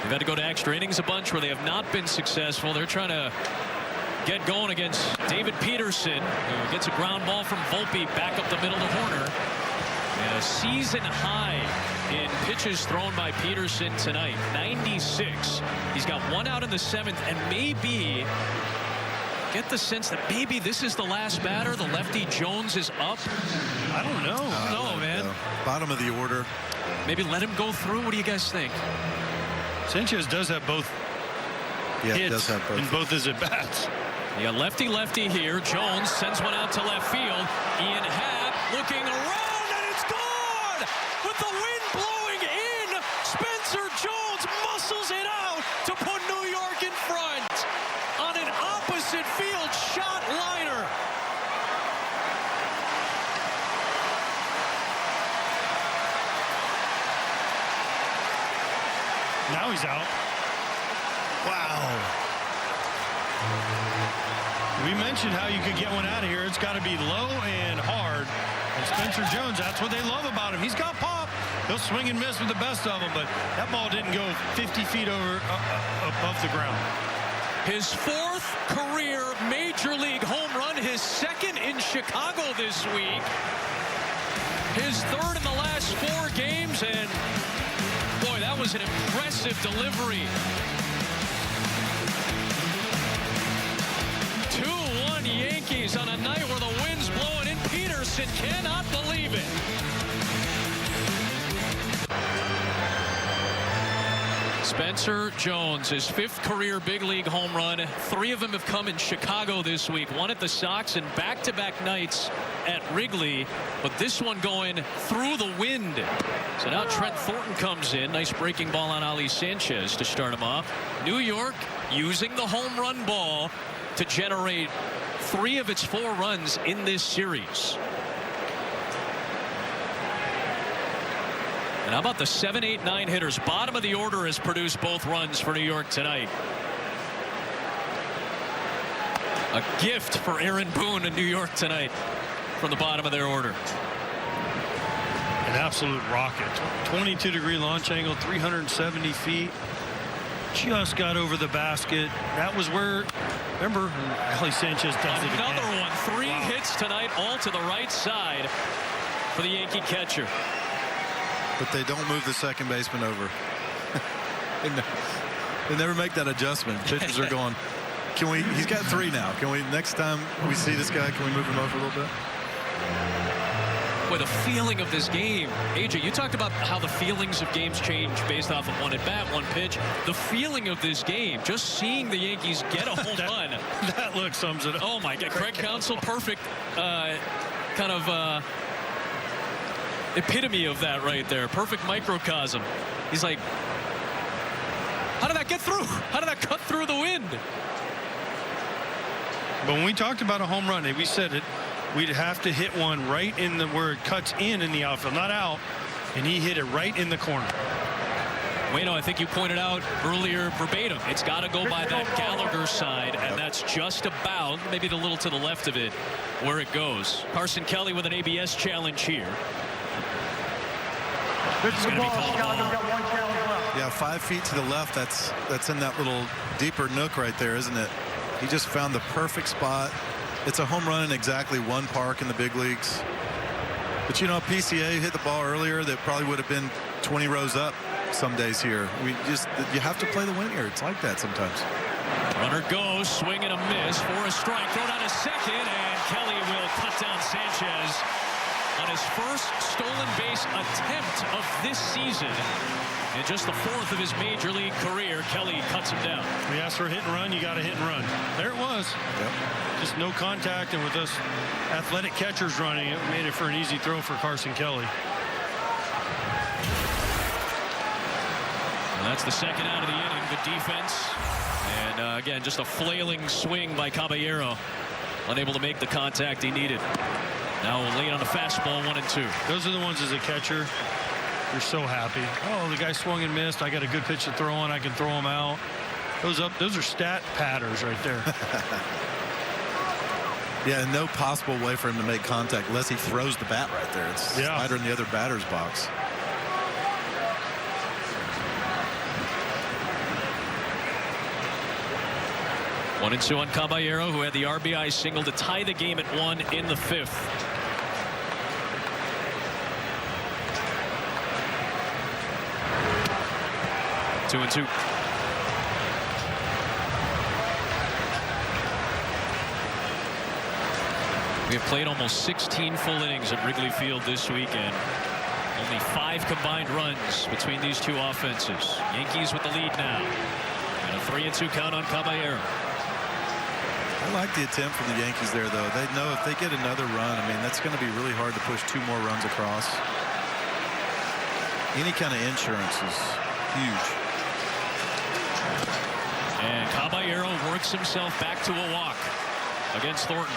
They've had to go to extra innings a bunch where they have not been successful. They're trying to get going against David Peterson, who gets a ground ball from Volpe back up the middle to Horner. And a season high in pitches thrown by Peterson tonight. 96. He's got 1 out in the 7th, and maybe get the sense that maybe this is the last batter. The lefty Jones is up. I don't know. No, man. Bottom of the order. Maybe let him go through. What do you guys think? Sanchez does have both hits does have both. in both his at-bats. You got lefty here. Jones sends one out to left field. Ian Happ looking around, and it's gone! With the wind blowing in, Spencer Jones muscles it out to put New York in front on an opposite field shot liner. Now he's out. Wow. We mentioned how you could get one out of here. It's got to be low and hard. And Spencer Jones, that's what they love about him. He's got pop. He'll swing and miss with the best of them, but that ball didn't go 50 feet above the ground. His 4th career Major League home run, his 2nd in Chicago this week. His 3rd in the last 4 games, and boy, that was an impressive delivery. 2-1 Yankees on a night where the wind's blowing in. Peterson cannot believe it. Spencer Jones, his 5th career big league home run. 3 of them have come in Chicago this week. 1 at the Sox and back-to-back nights at Wrigley. But this one going through the wind. So now Trent Thornton comes in. Nice breaking ball on Ali Sanchez to start him off. New York using the home run ball to generate 3 of its 4 runs in this series. And how about the 7, 8, 9 hitters? Bottom of the order has produced both runs for New York tonight. A gift for Aaron Boone in New York tonight from the bottom of their order. An absolute rocket. 22-degree launch angle, 370 feet. Just got over the basket. That was where, remember, Ali Sanchez does it again. Another one. 3 hits tonight, all to the right side for the Yankee catcher. But they don't move the second baseman over. They never make that adjustment. Pitchers are going, can we, he's got 3 now. Can we, next time we see this guy, can we move him over a little bit? Boy, the feeling of this game. AJ, you talked about how the feelings of games change based off of 1 at bat, 1 pitch. The feeling of this game, just seeing the Yankees get a home run. That look sums it up. Oh, my God. Craig Counsell, perfect kind of epitome of that right there. Perfect microcosm. He's like, how did that get through? How did that cut through the wind? But when we talked about a home run, we said it, we'd have to hit one right in the where it cuts in the outfield, not out, and he hit it right in the corner. Wayno, I think you pointed out earlier verbatim, it's got to go by that Gallagher side, and that's just about, maybe a little to the left of it, where it goes. Carson Kelly with an ABS challenge here. This is the ball. Chicago's got 1 challenge left. Yeah, 5 feet to the left. That's in that little deeper nook right there, isn't it? He just found the perfect spot. It's a home run in exactly 1 park in the big leagues. But you know, PCA hit the ball earlier that probably would have been 20 rows up some days here. You have to play the win here. It's like that sometimes. Runner goes, swing and a miss for a strike. Throw down a second, and Kelly will cut down Sanchez on his first stolen base attempt of this season. And just the 4th of his major league career, Kelly cuts him down. We asked for a hit and run, you got a hit and run. There it was. Yep. Just no contact, and with us athletic catchers running, it made it for an easy throw for Carson Kelly. And that's the 2nd out of the inning. Good defense. And again, just a flailing swing by Caballero. Unable to make the contact he needed. Now late on a fastball, 1 and 2. Those are the ones as a catcher, you're so happy. Oh, the guy swung and missed. I got a good pitch to throw on. I can throw him out. Those are stat patterns right there. Yeah, no possible way for him to make contact unless he throws the bat right there. It's slider in the other batter's box. One and 2 on Caballero, who had the RBI single to tie the game at 1 in the 5th. 2-2. We have played almost 16 full innings at Wrigley Field this weekend. Only 5 combined runs between these two offenses. Yankees with the lead now. And a 3-2 count on Caballero. I like the attempt from the Yankees there, though. They know if they get another run, I mean, that's going to be really hard to push 2 more runs across. Any kind of insurance is huge. And Caballero works himself back to a walk against Thornton.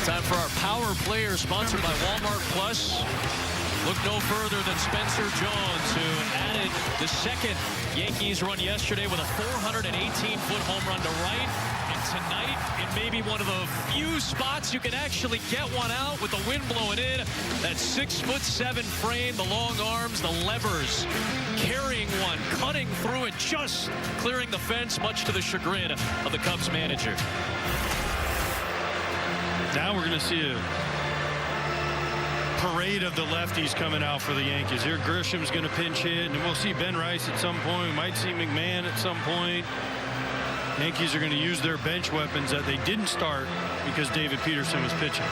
Time for our Power Player, sponsored by Walmart Plus. Look no further than Spencer Jones, who added the second Yankees run yesterday with a 418-foot home run to right. And tonight, it may be one of the few spots you can actually get one out with the wind blowing in. That 6'7" frame, the long arms, the levers, carrying one, cutting through it, just clearing the fence, much to the chagrin of the Cubs manager. Now we're going to see a parade of the lefties coming out for the Yankees. Here Grisham's going to pinch hit, and we'll see Ben Rice at some point. We might see McMahon at some point. Yankees are going to use their bench weapons that they didn't start because David Peterson was pitching.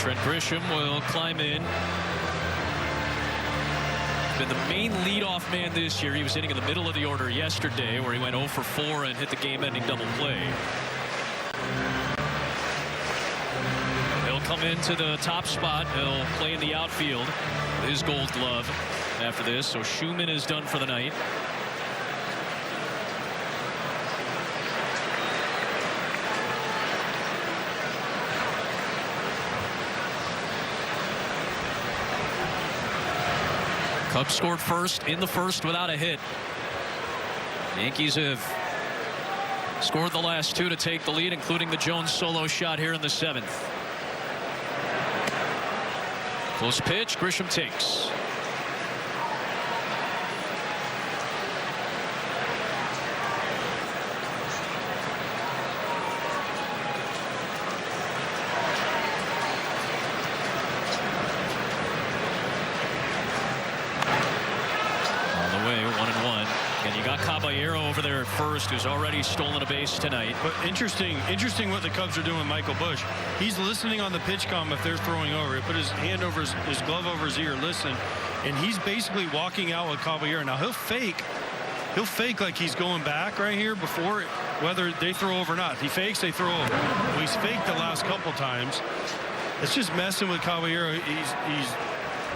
Trent Grisham will climb in. Been the main leadoff man this year. He was hitting in the middle of the order yesterday, where he went 0 for 4 and hit the game-ending double play. Come into the top spot. He'll play in the outfield with his Gold Glove after this. So Schumann is done for the night. Cubs scored first in the first without a hit. The Yankees have scored the last 2 to take the lead, including the Jones solo shot here in the 7th. Close pitch, Grisham takes. On the way, 1-1. And you got Caballero over there at first, who's already stolen a base tonight. But interesting what the Cubs are doing with Michael Busch. He's listening on the pitch comm if they're throwing over. He put his hand over his glove over his ear, listen, and he's basically walking out with Caballero. Now he'll fake like he's going back right here before whether they throw over or not. He fakes, they throw over. Well, he's faked the last couple times. It's just messing with Caballero. He's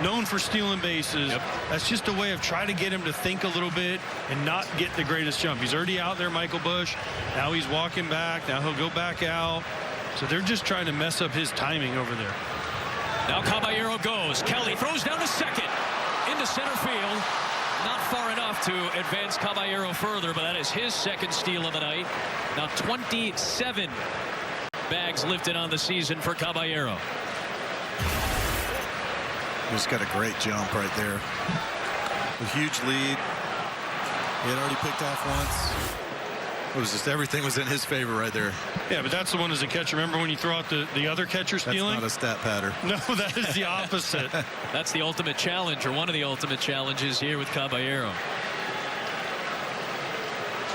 known for stealing bases. Yep. That's just a way of trying to get him to think a little bit and not get the greatest jump. He's already out there, Michael Busch. Now he's walking back. Now he'll go back out. So they're just trying to mess up his timing over there. Now Caballero goes. Kelly throws down to second. Into center field. Not far enough to advance Caballero further, but that is his second steal of the night. Now 27 bags lifted on the season for Caballero. He's got a great jump right there. A huge lead. He had already picked off once. It was just everything was in his favor right there. Yeah, but that's the one as a catcher. Remember when you throw out the other catcher stealing? That's not a stat pattern. No, that is the opposite. That's the ultimate challenge, or one of the ultimate challenges here with Caballero.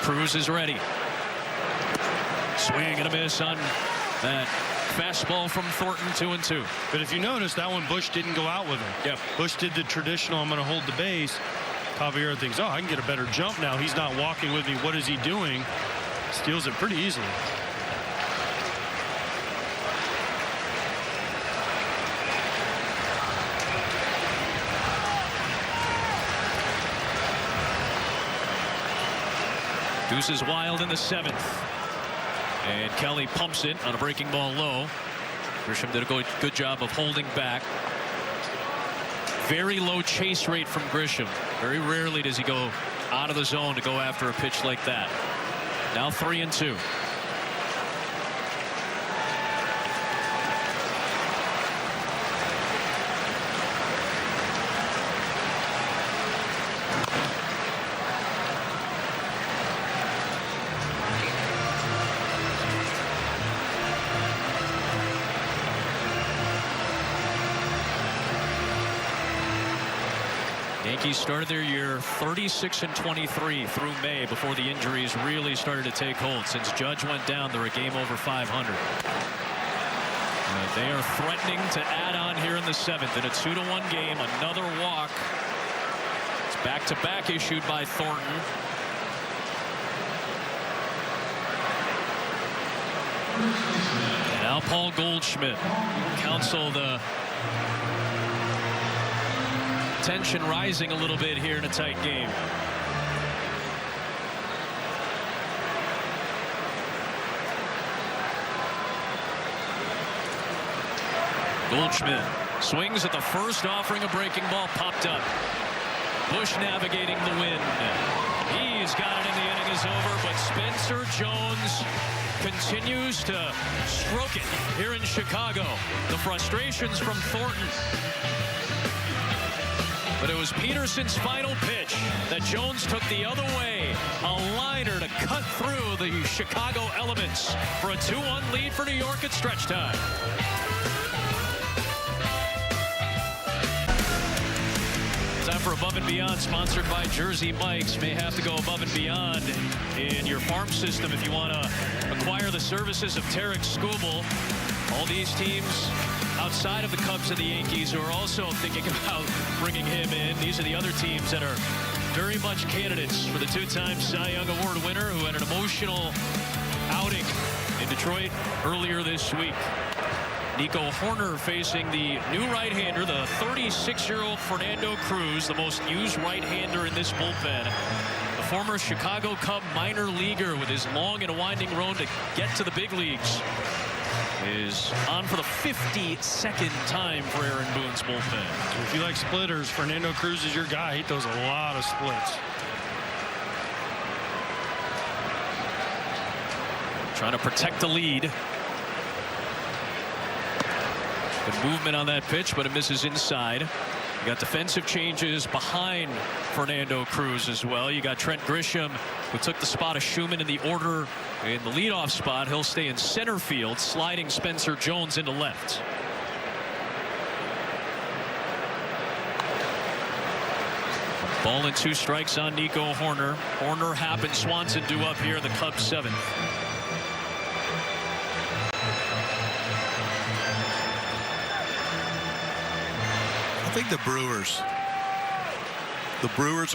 Cruz is ready. Swing and a miss on that fastball from Thornton, 2-2. But if you notice, that one Busch didn't go out with him. Yep. Busch did the traditional, I'm going to hold the base. Caballero thinks, oh, I can get a better jump now. He's not walking with me. What is he doing? Steals it pretty easily. Deuce is wild in the 7th. And Kelly pumps it on a breaking ball low. Grisham did a good job of holding back. Very low chase rate from Grisham. Very rarely does he go out of the zone to go after a pitch like that. Now 3-2. Yankees started their year 36-23 through May before the injuries really started to take hold. Since Judge went down, they're a game over 500. They are threatening to add on here in the 7th in a 2-1 game. Another walk. It's back-to-back issued by Thornton. And now Paul Goldschmidt. Counsel the tension rising a little bit here in a tight game. Goldschmidt swings at the first offering. A breaking ball popped up. Bush navigating the wind. He's got it, and the inning is over, but Spencer Jones continues to stroke it here in Chicago. The frustrations from Thornton. But it was Peterson's final pitch that Jones took the other way. A liner to cut through the Chicago elements for a 2-1 lead for New York at stretch time. Time for Above and Beyond, sponsored by Jersey Mike's. May have to go above and beyond in your farm system if you want to acquire the services of Tarek Skubal. All these teams outside of the Cubs and the Yankees who are also thinking about bringing him in. These are the other teams that are very much candidates for the 2-time Cy Young Award winner who had an emotional outing in Detroit earlier this week. Nico Horner facing the new right-hander, the 36-year-old Fernando Cruz, the most used right-hander in this bullpen. The former Chicago Cub minor leaguer with his long and winding road to get to the big leagues is on for the 52nd time for Aaron Boone's bullpen. If you like splitters, Fernando Cruz is your guy. He throws a lot of splits. Trying to protect the lead. Good movement on that pitch, but it misses inside. You got defensive changes behind Fernando Cruz as well. You got Trent Grisham, who took the spot of Schumann in the order in the leadoff spot. He'll stay in center field, sliding Spencer Jones into left. Ball and 2 strikes on Nico Horner. Horner, Happ, and Swanson due up here in the Cubs 7th. I think the Brewers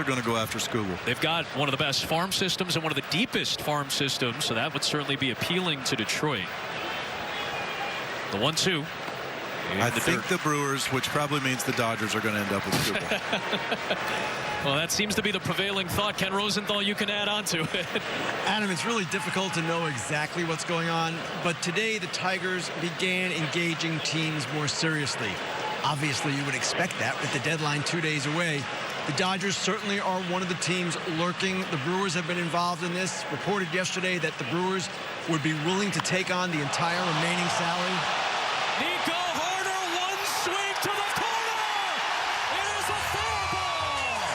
are going to go after Skubal. They've got one of the best farm systems and one of the deepest farm systems, so that would certainly be appealing to Detroit. The 1-2. I think the Brewers, which probably means the Dodgers, are going to end up with Skubal. Well, that seems to be the prevailing thought. Ken Rosenthal, you can add on to it. Adam, it's really difficult to know exactly what's going on, but today the Tigers began engaging teams more seriously. Obviously, you would expect that with the deadline 2 days away. The Dodgers certainly are one of the teams lurking. The Brewers have been involved in this. Reported yesterday that the Brewers would be willing to take on the entire remaining salary. Nico Horner, one swing to the corner. It is a foul ball.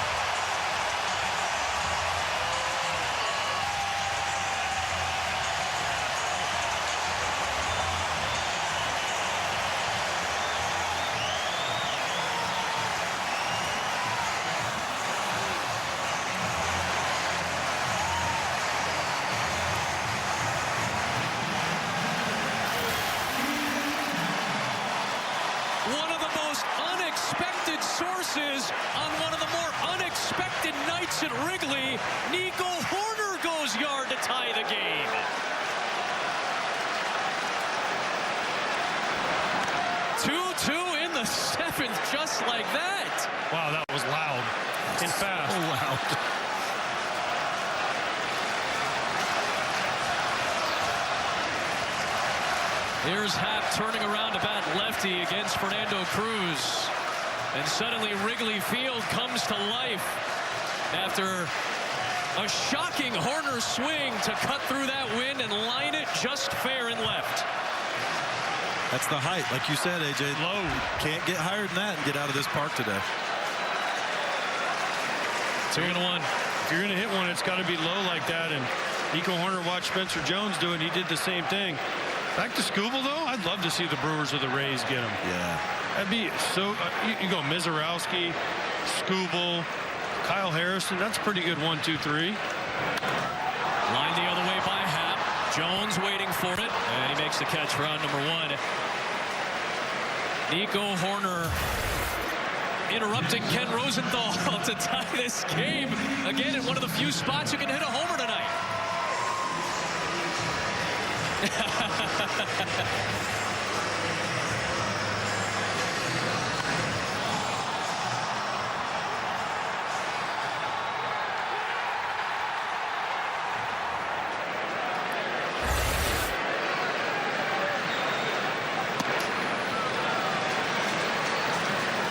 One of the most unexpected sources on one of the more unexpected nights at Wrigley. Nico Horner goes yard to tie the game. Two in the 7th, just like that. Wow, that was loud and fast. Oh, wow. Here's Happ turning around to bat lefty against Fernando Cruz. And suddenly Wrigley Field comes to life after a shocking Horner swing to cut through that wind and line it just fair and left. That's the height, like you said, AJ. Low. Can't get higher than that and get out of this park today. 2-1. If you're going to hit one, it's got to be low like that. And Nico Horner watched Spencer Jones do it. He did the same thing. Back to Skubal, though, I'd love to see the Brewers or the Rays get him. Yeah. That'd be so. You go Mizorowski, Skubal, Kyle Harrison. That's a pretty good 1-2-3. Line the other way by Happ. Jones waiting for it, and he makes the catch for out number 1. Nico Horner interrupting Ken Rosenthal to tie this game. Again, in one of the few spots you can hit a homer tonight.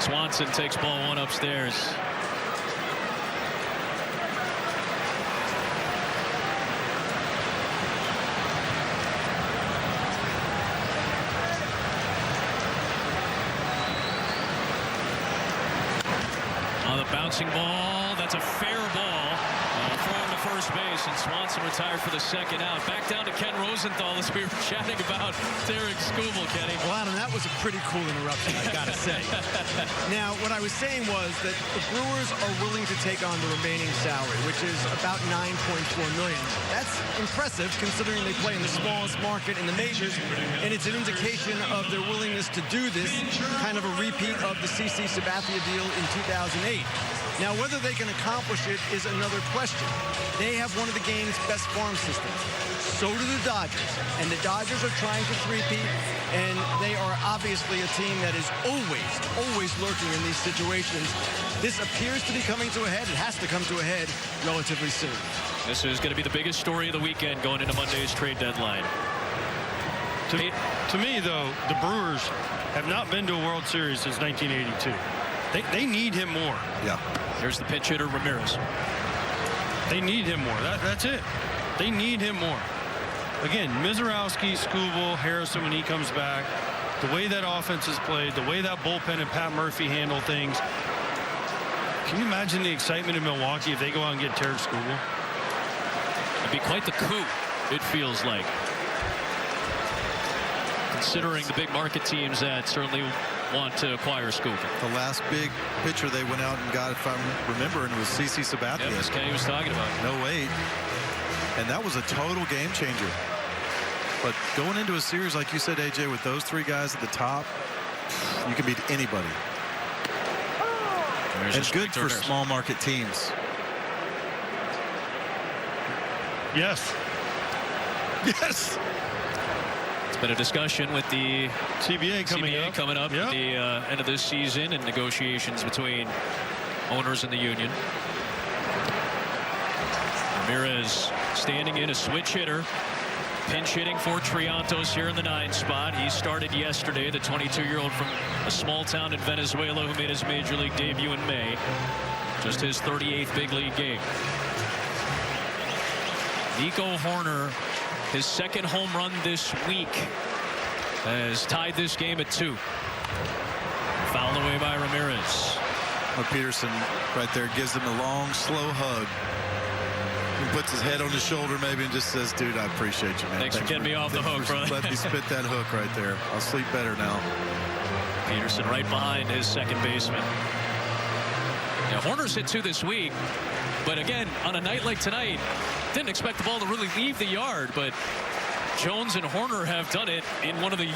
Swanson takes ball 1 upstairs. On the bouncing ball, that's a fair ball. Throwing to first base, and Swanson retired for the second out. Back down to Ken Rosenthal as we were chatting about Derek Skubal, Kenny. Well, Adam, that was a pretty cool interruption, I gotta say. Now, what I was saying was that the Brewers are willing to take on the remaining salary, which is about $9.4 million. That's impressive considering they play in the smallest market in the majors, and it's an indication of their willingness to do this, kind of a repeat of the CC Sabathia deal in 2008. Now, whether they can accomplish it is another question. They have one of the game's best farm systems. So do the Dodgers. And the Dodgers are trying to three-peat, and they are obviously a team that is always lurking in these situations. This appears to be coming to a head. It has to come to a head relatively soon. This is going to be the biggest story of the weekend going into Monday's trade deadline. To me, though, the Brewers have not been to a World Series since 1982. They need him more. Yeah. Here's the pinch hitter, Ramirez. They need him more. That's it. They need him more. Again, Mizorowski, Skubal, Harrison when he comes back, the way that offense is played, the way that bullpen and Pat Murphy handle things. Can you imagine the excitement in Milwaukee if they go out and get Derek Skubal? It'd be quite the coup, it feels like. Considering the big market teams that certainly want to acquire Skubal. The last big pitcher they went out and got, if I'm remembering, was CC Sabathia. Yeah, this Kenny was talking about. No wait. And that was a total game changer. But going into a series, like you said, AJ, with those 3 guys at the top, you can beat anybody. It's good for small market teams. Yes. Yes. It's been a discussion with the CBA coming up at the end of this season and negotiations between owners and the union. Ramirez standing in, a switch hitter, pinch hitting for Triantos here in the 9 spot. He started yesterday, the 22-year-old from a small town in Venezuela who made his major league debut in May. Just his 38th big league game. Nico Horner, his second home run this week, has tied this game at 2. Fouled away by Ramirez. Well, Peterson right there gives him a long, slow hug. He puts his head on his shoulder maybe and just says, dude, I appreciate you, man. Thanks for getting me off the hook, brother. Let me spit that hook right there. I'll sleep better now. Peterson right behind his second baseman. Yeah, Horner's hit 2 this week, but again, on a night like tonight, didn't expect the ball to really leave the yard, but Jones and Horner have done it in one of the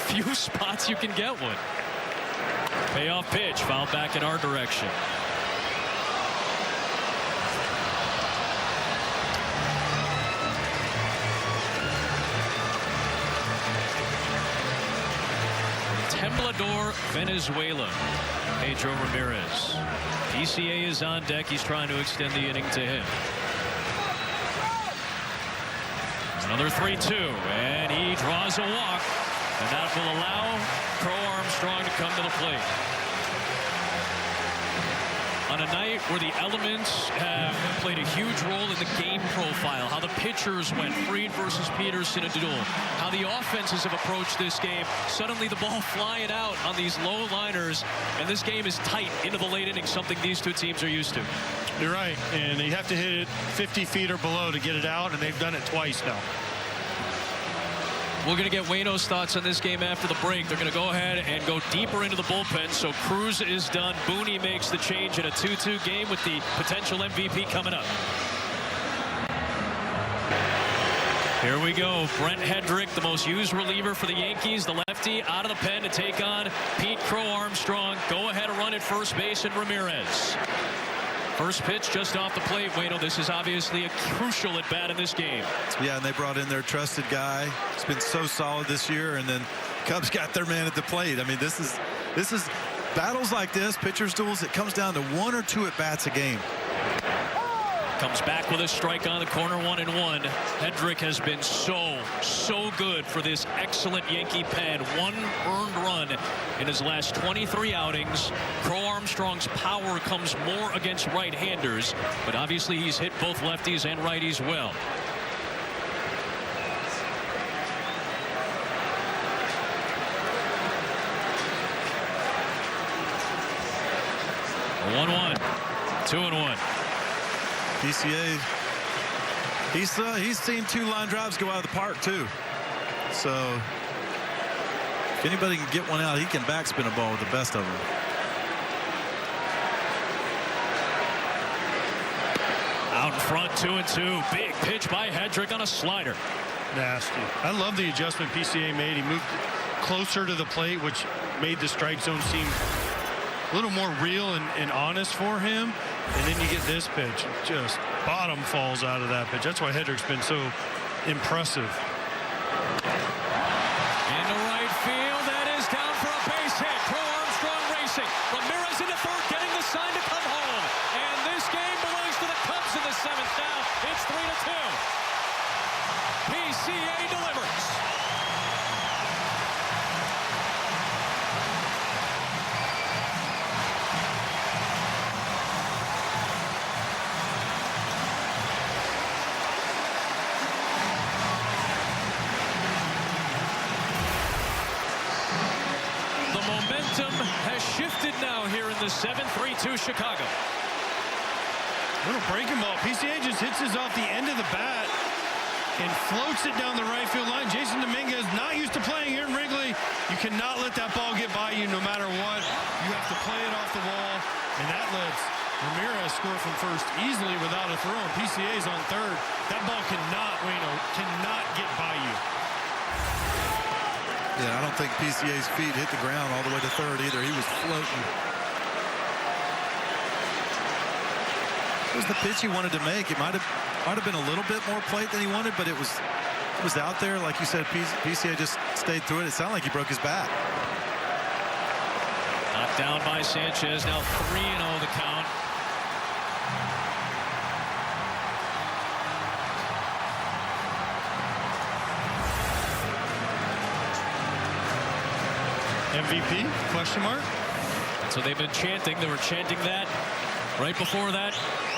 few spots you can get one. Payoff pitch, fouled back in our direction. Temblador, Venezuela. Pedro Ramirez. PCA is on deck. He's trying to extend the inning to him. Another 3-2, and he draws a walk, and that will allow Crow Armstrong to come to the plate. On a night where the elements have played a huge role in the game profile, how the pitchers went, Fried versus Peterson and Duel, how the offenses have approached this game, suddenly the ball flying out on these low liners, and this game is tight into the late innings, something these 2 teams are used to. You're right, and you have to hit it 50 feet or below to get it out, and they've done it twice now. We're going to get Waino's thoughts on this game after the break. They're going to go ahead and go deeper into the bullpen. So Cruz is done. Booney makes the change in a 2-2 game with the potential MVP coming up. Here we go. Brent Hedrick, the most used reliever for the Yankees, the lefty, out of the pen to take on Pete Crow Armstrong. Go ahead and run at first base, and Ramirez. First pitch just off the plate. Waino, this is obviously a crucial at bat in this game. Yeah, and they brought in their trusted guy. He's been so solid this year, and then Cubs got their man at the plate. I mean, this is battles like this, pitchers duels. It comes down to 1 or 2 at bats a game. Comes back with a strike on the corner, 1-1. Hedrick has been so good for this excellent Yankee pen. 1 earned run in his last 23 outings. Crow Armstrong's power comes more against right-handers, but obviously he's hit both lefties and righties well. A 1-1, 2-1. PCA, he's seen 2 line drives go out of the park too. So if anybody can get one out, he can backspin a ball with the best of them. Out in front, 2-2. Big pitch by Hedrick on a slider. Nasty. I love the adjustment PCA made. He moved closer to the plate, which made the strike zone seem a little more real and honest for him. And then you get this pitch. Just bottom falls out of that pitch. That's why Hedrick's been so impressive. Into right field. That is down for a base hit. Crow Armstrong racing. Ramirez into third, getting the sign to come home. And this game belongs to the Cubs in the 7th now. It's 3-2. PCA delivers. Has shifted now here in the 7th, 3-2 Chicago. Little breaking ball. PCA just hits this off the end of the bat and floats it down the right field line. Jason Dominguez, not used to playing here in Wrigley. You cannot let that ball get by you no matter what. You have to play it off the wall, and that lets Ramirez score from first easily without a throw. And PCA's on third. That ball cannot get by you. Yeah, I don't think PCA's feet hit the ground all the way to third either. He was floating. It was the pitch he wanted to make. It might have been a little bit more plate than he wanted, but it was out there. Like you said, PCA just stayed through it. It sounded like he broke his bat. Knocked down by Sanchez. Now 3-0 the count. MVP? Question mark? So they've been chanting. They were chanting that right before that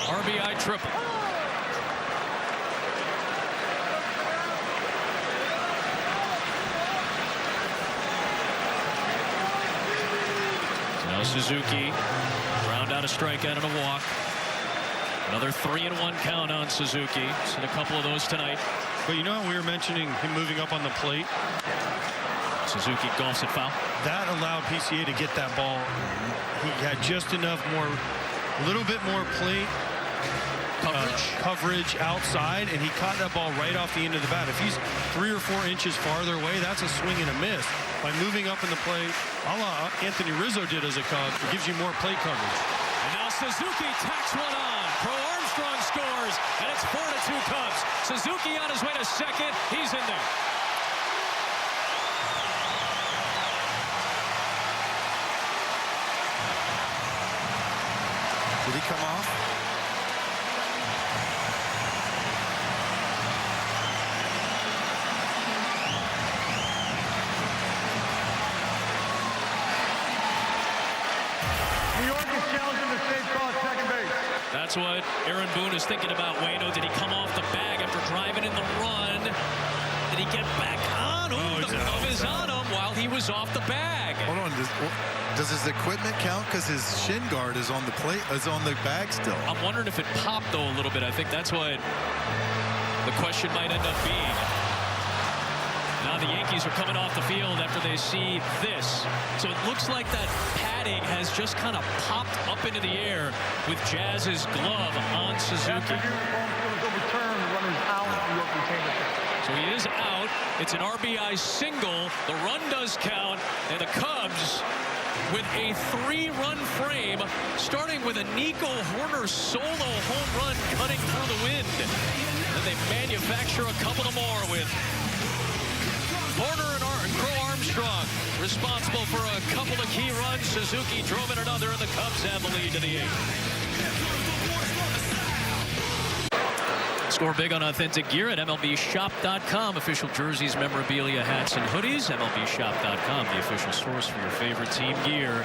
RBI triple. So now Suzuki ground out a strikeout and a walk. Another 3-1 count on Suzuki. Seen a couple of those tonight. But you know how we were mentioning him moving up on the plate? Suzuki golfs it foul. That allowed PCA to get that ball. He had just enough a little bit more plate coverage outside, and he caught that ball right off the end of the bat. If he's 3 or 4 inches farther away, that's a swing and a miss. By moving up in the plate, a la Anthony Rizzo did as a Cub, it gives you more plate coverage. And now Suzuki tacks one on. Crow Armstrong scores, and it's 4-2 Cubs. Suzuki on his way to second. He's in there. Did he come off? New York is challenging the safe call at second base. That's what Aaron Boone is thinking about. Waino, did he come off the bag after driving in the run? Did he get back on? Ooh, the glove is on him while he was off the bag. Hold on. Does his equipment count because his shin guard is on the plate, is on the bag still? I'm wondering if it popped though a little bit. I think that's what the question might end up being. Now the Yankees are coming off the field after they see this. So it looks like that padding has just kind of popped up into the air with Jazz's glove on Suzuki. After home field is overturned, the runner is out. New York retains it. So he is out. It's an RBI single. The run does count, and the Cubs with a 3-run frame, starting with a Nico Horner solo home run cutting through the wind. And they manufacture a couple of more with Horner and Crow Armstrong responsible for a couple of key runs. Suzuki drove in another, and the Cubs have the lead to the 8th. Score big on authentic gear at MLBshop.com. Official jerseys, memorabilia, hats, and hoodies. MLBshop.com, the official source for your favorite team gear.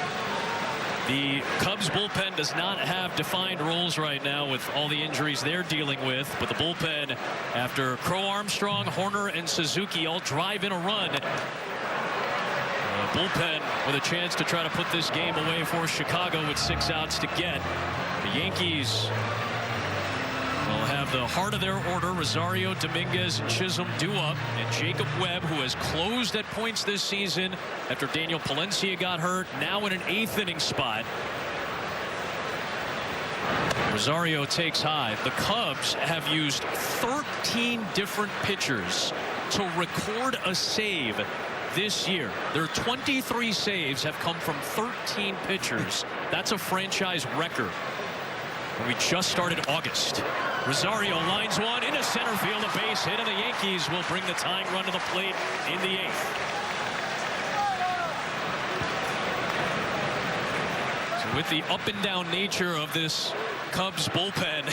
The Cubs bullpen does not have defined roles right now with all the injuries they're dealing with. But the bullpen, after Crow Armstrong, Horner, and Suzuki all drive in a run, bullpen with a chance to try to put this game away for Chicago with 6 outs to get. The Yankees will have the heart of their order. Rosario, Dominguez, and Chisholm due up, and Jacob Webb, who has closed at points this season after Daniel Palencia got hurt, now in an 8th inning spot. Rosario takes high. The Cubs have used 13 different pitchers to record a save this year. Their 23 saves have come from 13 pitchers. That's a franchise record. And we just started August. Rosario lines one into center field, a base hit, and the Yankees will bring the tying run to the plate in the 8th. So with the up and down nature of this Cubs bullpen,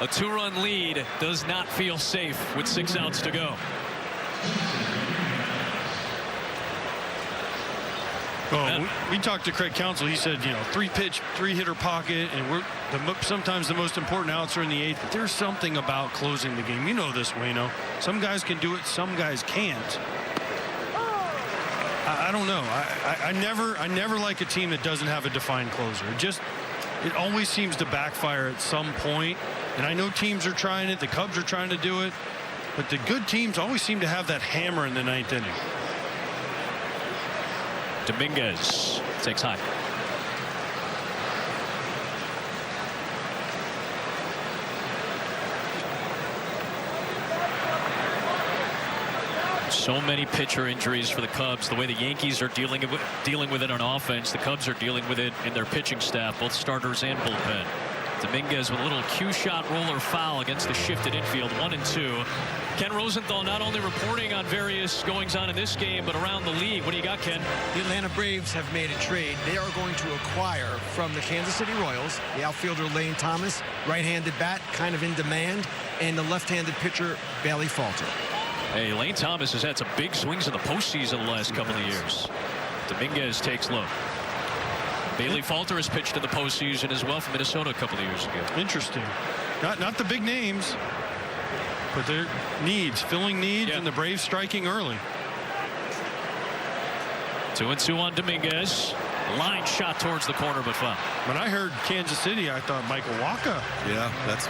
a 2-run lead does not feel safe with 6 outs to go. Well, we talked to Craig Counsell. He said, 3-pitch, 3-hitter pocket, and sometimes the most important outs are in the 8th. But there's something about closing the game. You know this, Wayno. Some guys can do it, some guys can't. I don't know. I never like a team that doesn't have a defined closer. It always seems to backfire at some point. And I know teams are trying it. The Cubs are trying to do it. But the good teams always seem to have that hammer in the 9th inning. Dominguez takes high. So many pitcher injuries for the Cubs. The way the Yankees are dealing with it on offense, the Cubs are dealing with it in their pitching staff, both starters and bullpen. Dominguez with a little cue shot roller foul against the shifted infield, 1-2. Ken Rosenthal not only reporting on various goings on in this game, but around the league. What do you got, Ken? The Atlanta Braves have made a trade. They are going to acquire from the Kansas City Royals the outfielder Lane Thomas, right-handed bat, kind of in demand, and the left-handed pitcher Bailey Falter. Hey, Lane Thomas has had some big swings in the postseason the last couple of years. Dominguez takes low. Bailey Falter has pitched in the postseason as well for Minnesota a couple of years ago. Interesting. Not the big names, but their needs, filling needs, and the Braves striking early. 2-2 on Dominguez. Line shot towards the corner, but foul. When I heard Kansas City, I thought Michael Wacha. Yeah, that's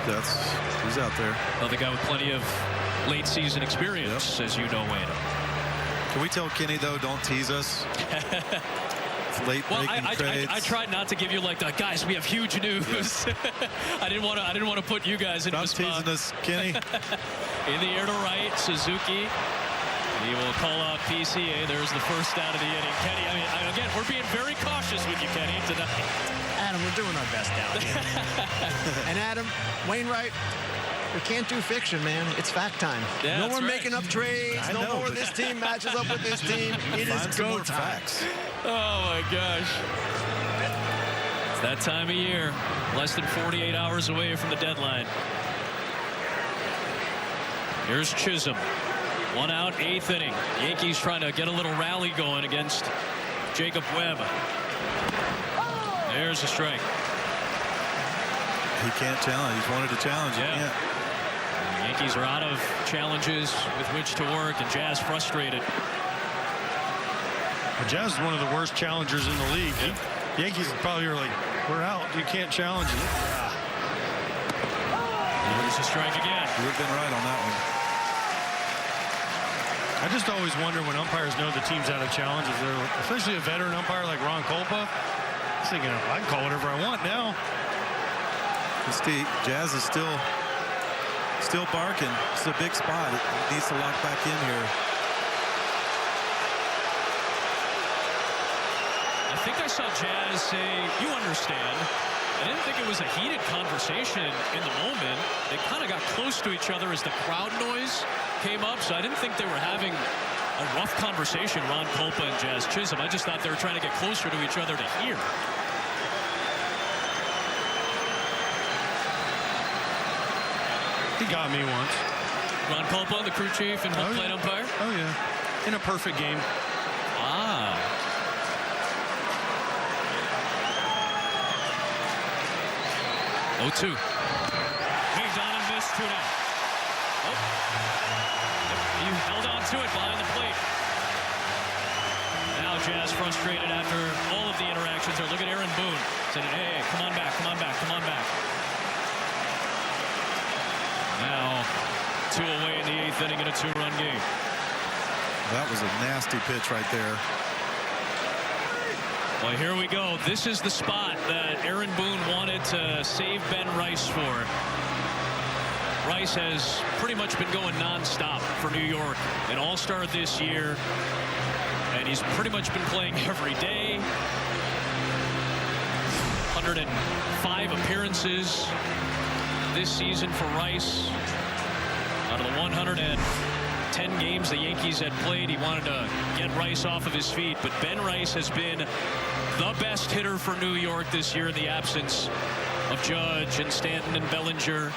he's out there. Another guy with plenty of late season experience, as you know, Wayne. Can we tell Kenny though, don't tease us? Late well, I tried not to give you like the guys. We have huge news. Yeah. I didn't want to put you guys into a spot. Stop teasing us, Kenny. In the air to right, Suzuki. He will call out PCA. There's the first out of the inning. Kenny, again, we're being very cautious with you, Kenny, tonight. Adam, we're doing our best down here. And Adam, Wainwright, we can't do fiction, man. It's fact time. Yeah, no more right. making up trades. No more this team matches up with this team. It is go time. Facts. Oh, my gosh. It's that time of year. Less than 48 hours away from the deadline. Here's Chisholm. 1 out, 8th inning. Yankees trying to get a little rally going against Jacob Webb. There's a strike. He can't challenge. He's wanted to challenge. Yeah. The Yankees are out of challenges with which to work, and Jazz frustrated. Well, Jazz is one of the worst challengers in the league. The Yankees probably are like, we're out. You can't challenge it. There's a strike again. You would have been right on that one. I just always wonder when umpires know the team's out of challenge, is there, especially a veteran umpire like Ron Kolpa, he's thinking, I can call whatever I want now. Steve, Jazz is still barking. It's a big spot. It needs to lock back in here. I think I saw Jazz say, you understand. I didn't think it was a heated conversation in the moment. They kind of got close to each other as the crowd noise came up, so I didn't think they were having a rough conversation, Ron Kolpa and Jazz Chisholm. I just thought they were trying to get closer to each other to hear. He got me once. Ron Kolpa, the crew chief and home plate umpire? Oh, yeah. In a perfect game. Ah. Oh, 2. Waved on and missed 2 now. Oh. You held on to it behind the plate. Now Jazz frustrated after all of the interactions there. Look at Aaron Boone saying, hey, come on back, come on back, come on back. Now 2 away in the 8th inning in a 2-run game. That was a nasty pitch right there. Well, here we go. This is the spot that Aaron Boone wanted to save Ben Rice for. Rice has pretty much been going nonstop for New York. An all-star this year. And he's pretty much been playing every day. 105 appearances this season for Rice. Out of the 110 games the Yankees had played, he wanted to get Rice off of his feet. But Ben Rice has been the best hitter for New York this year in the absence of Judge and Stanton and Bellinger.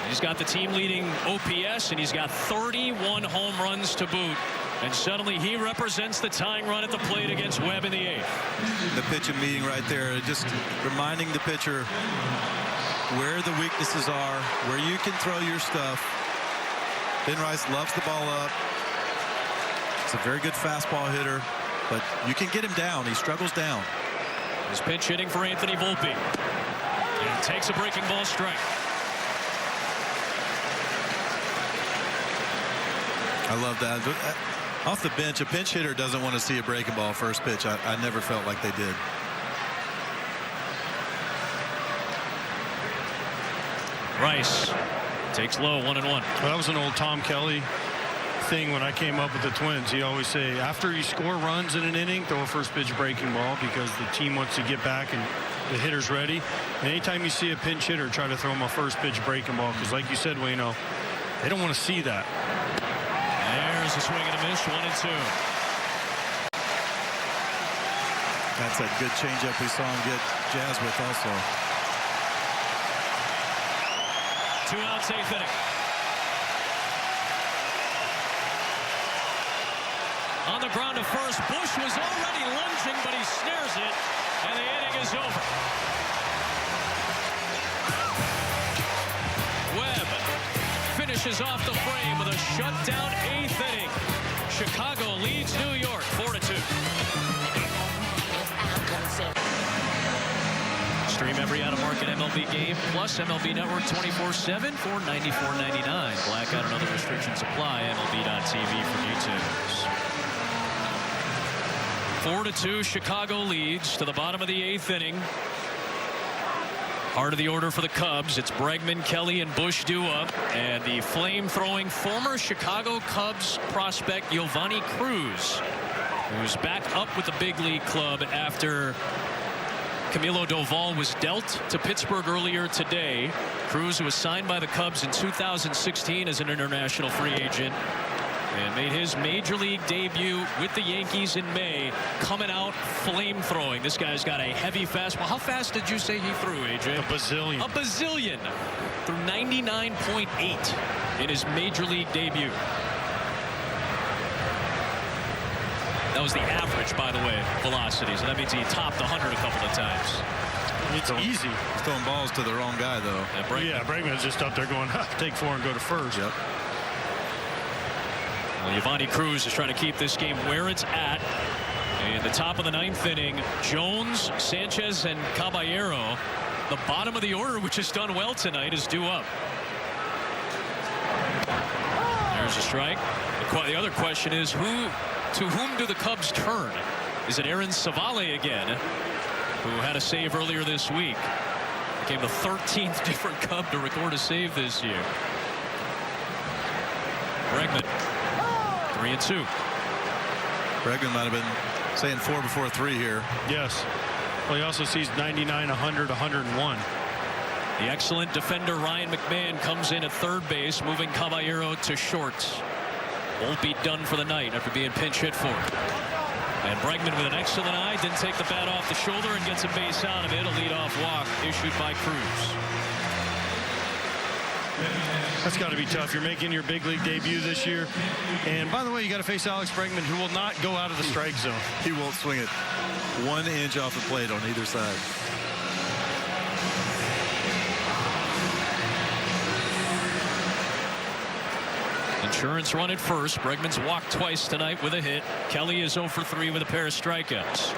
He's got the team leading OPS, and he's got 31 home runs to boot. And suddenly he represents the tying run at the plate against Webb in the 8th. The pitching meeting right there, just reminding the pitcher where the weaknesses are, where you can throw your stuff. Ben Rice loves the ball up. He's a very good fastball hitter, but you can get him down. He struggles down. His pitch hitting for Anthony Volpe. And takes a breaking ball strike. I love that. Off the bench, a pinch hitter doesn't want to see a breaking ball first pitch. I never felt like they did. Rice takes low, 1-1. Well, that was an old Tom Kelly thing when I came up with the Twins. He'd always say, after you score runs in an inning, throw a first pitch breaking ball because the team wants to get back and the hitter's ready. And anytime you see a pinch hitter, try to throw him a first pitch breaking ball because, like you said, Wayno, they don't want to see that. There's a swing and a miss, 1-2. That's a good changeup we saw him get Jazz with also. 2 outs, 8th inning. On the ground to first. Bush was already lunging, but he snares it, and the inning is over. Webb finishes off the frame with a shutdown 8th inning. Chicago leads New York 4-2. Stream every out-of-market MLB game, plus MLB Network 24/7 for $94.99. Blackout and other restrictions apply. MLB.tv for details. 4-2, Chicago leads to the bottom of the 8th inning. Heart of the order for the Cubs. It's Bregman, Kelly, and Bush due up. And the flame-throwing former Chicago Cubs prospect Giovanni Cruz, who's back up with the big league club after Camilo Doval was dealt to Pittsburgh earlier today. Cruz, who was signed by the Cubs in 2016 as an international free agent and made his major league debut with the Yankees in May, coming out flame-throwing. This guy's got a heavy fastball. How fast did you say he threw, AJ? A bazillion. A bazillion. Through 99.8 in his major league debut. That was the average, by the way, velocity. So that means he topped 100 a couple of times. It's easy. He's throwing balls to the wrong guy, though. Yeah, Bregman's just up there going, take 4 and go to first. Yep. Well, Giovanni Cruz is trying to keep this game where it's at. In the top of the 9th inning, Jones, Sanchez, and Caballero, the bottom of the order, which has done well tonight, is due up. There's a strike. The other question is, to whom do the Cubs turn? Is it Aaron Savale again, who had a save earlier this week? Became the 13th different Cub to record a save this year. Bregman, 3-2. Bregman might have been saying 4 before 3 here. Yes. Well, he also sees 99, 100, 101. The excellent defender Ryan McMahon comes in at third base, moving Caballero to short. Won't be done for the night after being pinch hit for. And Bregman with an excellent eye, didn't take the bat off the shoulder and gets a base out of it. A leadoff walk issued by Cruz. That's got to be tough. You're making your big league debut this year. And by the way, you got to face Alex Bregman, who will not go out of the strike zone. He won't swing it 1 inch off the plate on either side. Insurance run at first. Bregman's walked twice tonight with a hit. Kelly is 0 for 3 with a pair of strikeouts.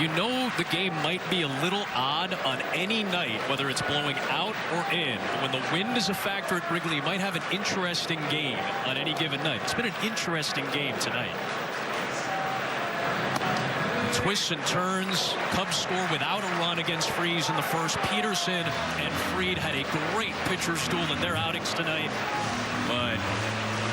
You know the game might be a little odd on any night, whether it's blowing out or in. When the wind is a factor at Wrigley, you might have an interesting game on any given night. It's been an interesting game tonight. Twists and turns. Cubs score without a run against Freese in the first. Peterson and Fried had a great pitcher's duel in their outings tonight. But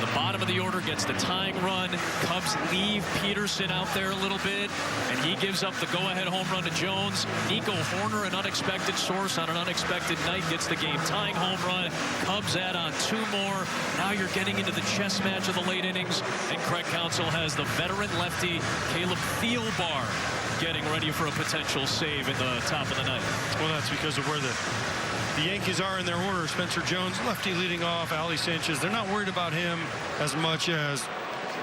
the bottom of the order gets the tying run. Cubs leave Peterson out there a little bit, and he gives up the go-ahead home run to Jones. Nico Horner, an unexpected source on an unexpected night, gets the game-tying home run. Cubs add on 2 more. Now you're getting into the chess match of the late innings, and Craig Counsell has the veteran lefty Caleb Thielbar getting ready for a potential save in the top of the ninth. Well, that's because of where the Yankees are in their order. Spencer Jones, lefty leading off. Ali Sanchez, they're not worried about him as much as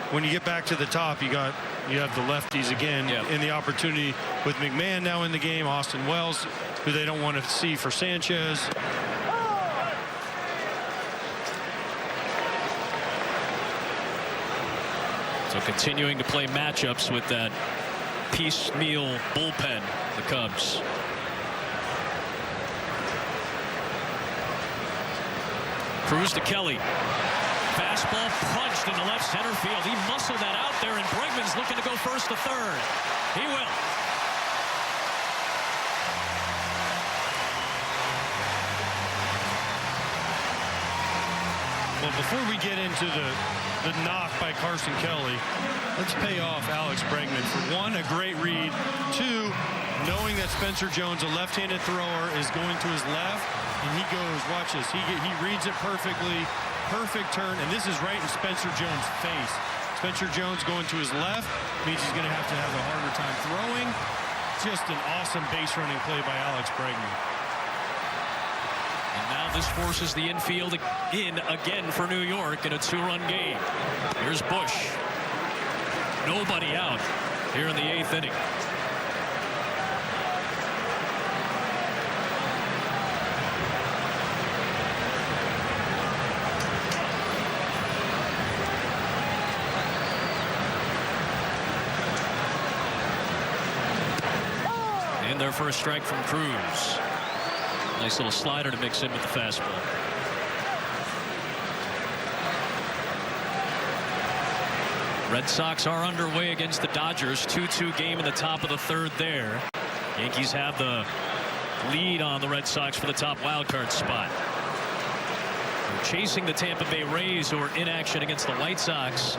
when you get back to the top, you have the lefties again in the opportunity with McMahon now in the game. Austin Wells, who they don't want to see for Sanchez. So continuing to play matchups with that piecemeal bullpen, the Cubs. Cruz to Kelly. Fastball punched into left center field. He muscled that out there, and Bregman's looking to go first to third. He will. Well, before we get into the knock by Carson Kelly, let's pay off Alex Bregman for 1, a great read, 2, knowing that Spencer Jones, a left-handed thrower, is going to his left, and he goes, watch this, he reads it perfectly, perfect turn, and this is right in Spencer Jones' face. Spencer Jones going to his left means he's going to have a harder time throwing. Just an awesome base running play by Alex Bregman. And now this forces the infield in again for New York in a 2-run game. Here's Bush. Nobody out here in the 8th inning. And their first strike from Cruz. Nice little slider to mix in with the fastball. Red Sox are underway against the Dodgers. 2-2 game in the top of the 3rd there. Yankees have the lead on the Red Sox for the top wild card spot. They're chasing the Tampa Bay Rays, who are in action against the White Sox.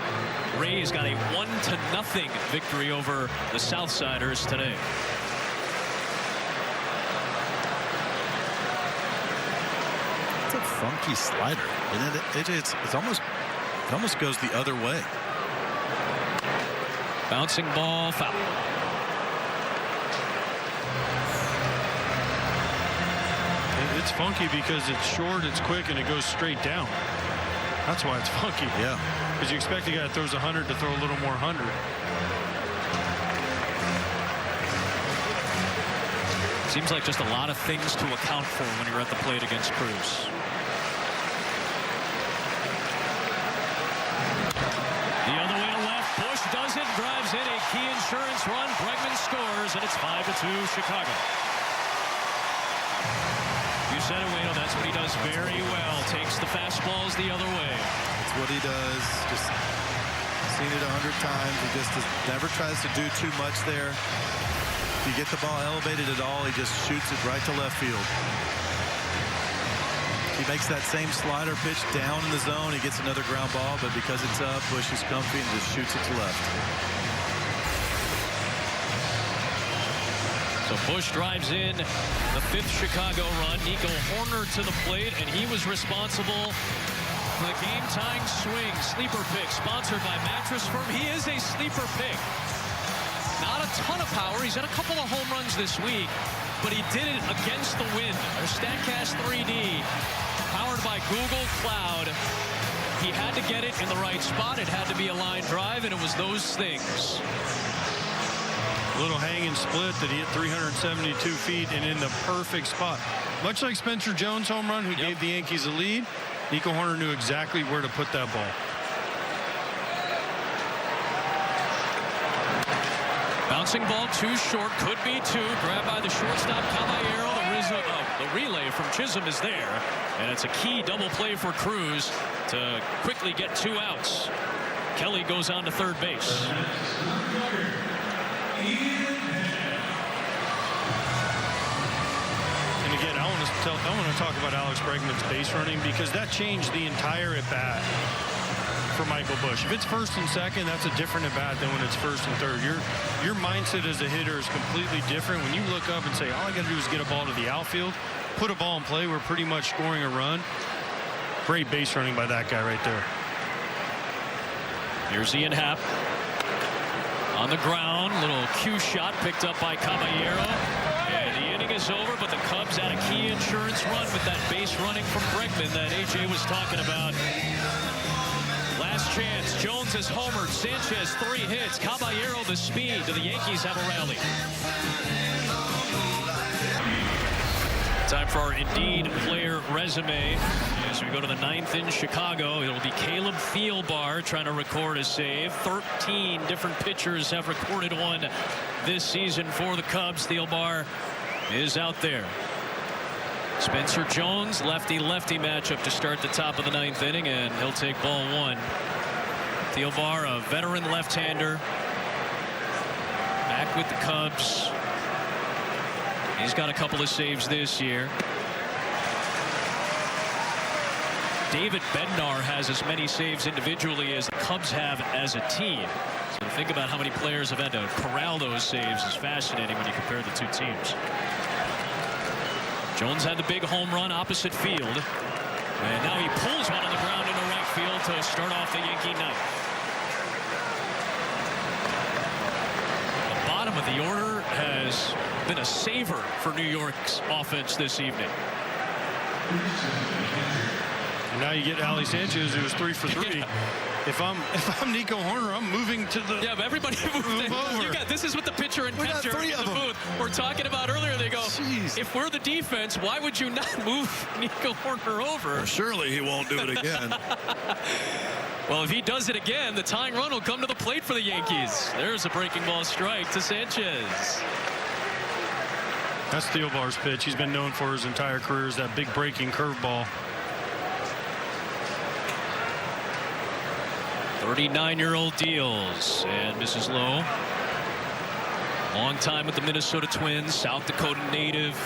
Rays got a 1-0 victory over the Southsiders today. It's a funky slider, isn't it? It almost goes the other way. Bouncing ball, foul. It's funky because it's short, it's quick, and it goes straight down. That's why it's funky. Yeah. Because you expect a guy that throws 100 to throw a little more 100. Seems like just a lot of things to account for when you're at the plate against Cruz. The other way to left. Bush does it, drives in a key insurance run. Bregman scores, and it's 5-2 Chicago. You Zeduino, that's what he does very well. Takes the fastballs the other way. That's what he does. Just seen it 100 times. He just never tries to do too much there. If you get the ball elevated at all, he just shoots it right to left field. He makes that same slider pitch down in the zone. He gets another ground ball, but because it's up, Bush is comfy and just shoots it to left. So Bush drives in the 5th Chicago run. Nico Hoerner to the plate, and he was responsible for the game-tying swing. Sleeper pick sponsored by Mattress Firm. He is a sleeper pick. Not a ton of power. He's had a couple of home runs this week, but he did it against the wind. Our StatCast 3D, powered by Google Cloud. He had to get it in the right spot. It had to be a line drive, and it was those things. Little hanging split that he hit 372 feet and in the perfect spot. Much like Spencer Jones' home run, who gave the Yankees a lead, Nico Hoerner knew exactly where to put that ball. Bouncing ball too short, could be two. Grabbed by the shortstop Caballero. The relay from Chisholm is there, and it's a key double play for Cruz to quickly get 2 outs. Kelly goes on to third base. And again, I want to talk about Alex Bregman's base running, because that changed the entire at bat for Michael Bush. If it's first and second, that's a different at bat than when it's first and third. Your mindset as a hitter is completely different. When you look up and say, all I got to do is get a ball to the outfield, put a ball in play, we're pretty much scoring a run. Great base running by that guy right there. Here's Ian Happ on the ground. Little cue shot picked up by Caballero. And the inning is over, but the Cubs had a key insurance run with that base running from Bregman that AJ was talking about. Last chance. Jones has homered. Sanchez 3 hits. Caballero the speed. Do the Yankees have a rally? Time for our Indeed player resume. As we go to the 9th in Chicago, it'll be Caleb Thielbar trying to record a save. 13 different pitchers have recorded one this season for the Cubs. Thielbar is out there. Spencer Jones, lefty-lefty matchup to start the top of the 9th inning, and he'll take ball 1. Thielbar, a veteran left-hander, back with the Cubs. He's got a couple of saves this year. David Bednar has as many saves individually as the Cubs have as a team. So to think about how many players have had to corral those saves is fascinating when you compare the two teams. Jones had the big home run opposite field. And now he pulls one on the ground into right field to start off the Yankee night. The bottom of the order has been a saver for New York's offense this evening. And now you get Ali Sanchez, who was 3 for 3. Yeah. If I'm Nico Hoerner, I'm moving to the. Yeah, but everybody move over. This is what the pitcher and catcher in the booth were talking about earlier. They go, jeez, if we're the defense, why would you not move Nico Hoerner over? Well, surely he won't do it again. Well, if he does it again, the tying run will come to the plate for the Yankees. There's a breaking ball strike to Sanchez. That's Thielbar's pitch. He's been known for his entire career, is that big breaking curveball. 39-year-old deals, and Mrs. Lowe, long time with the Minnesota Twins, South Dakota native.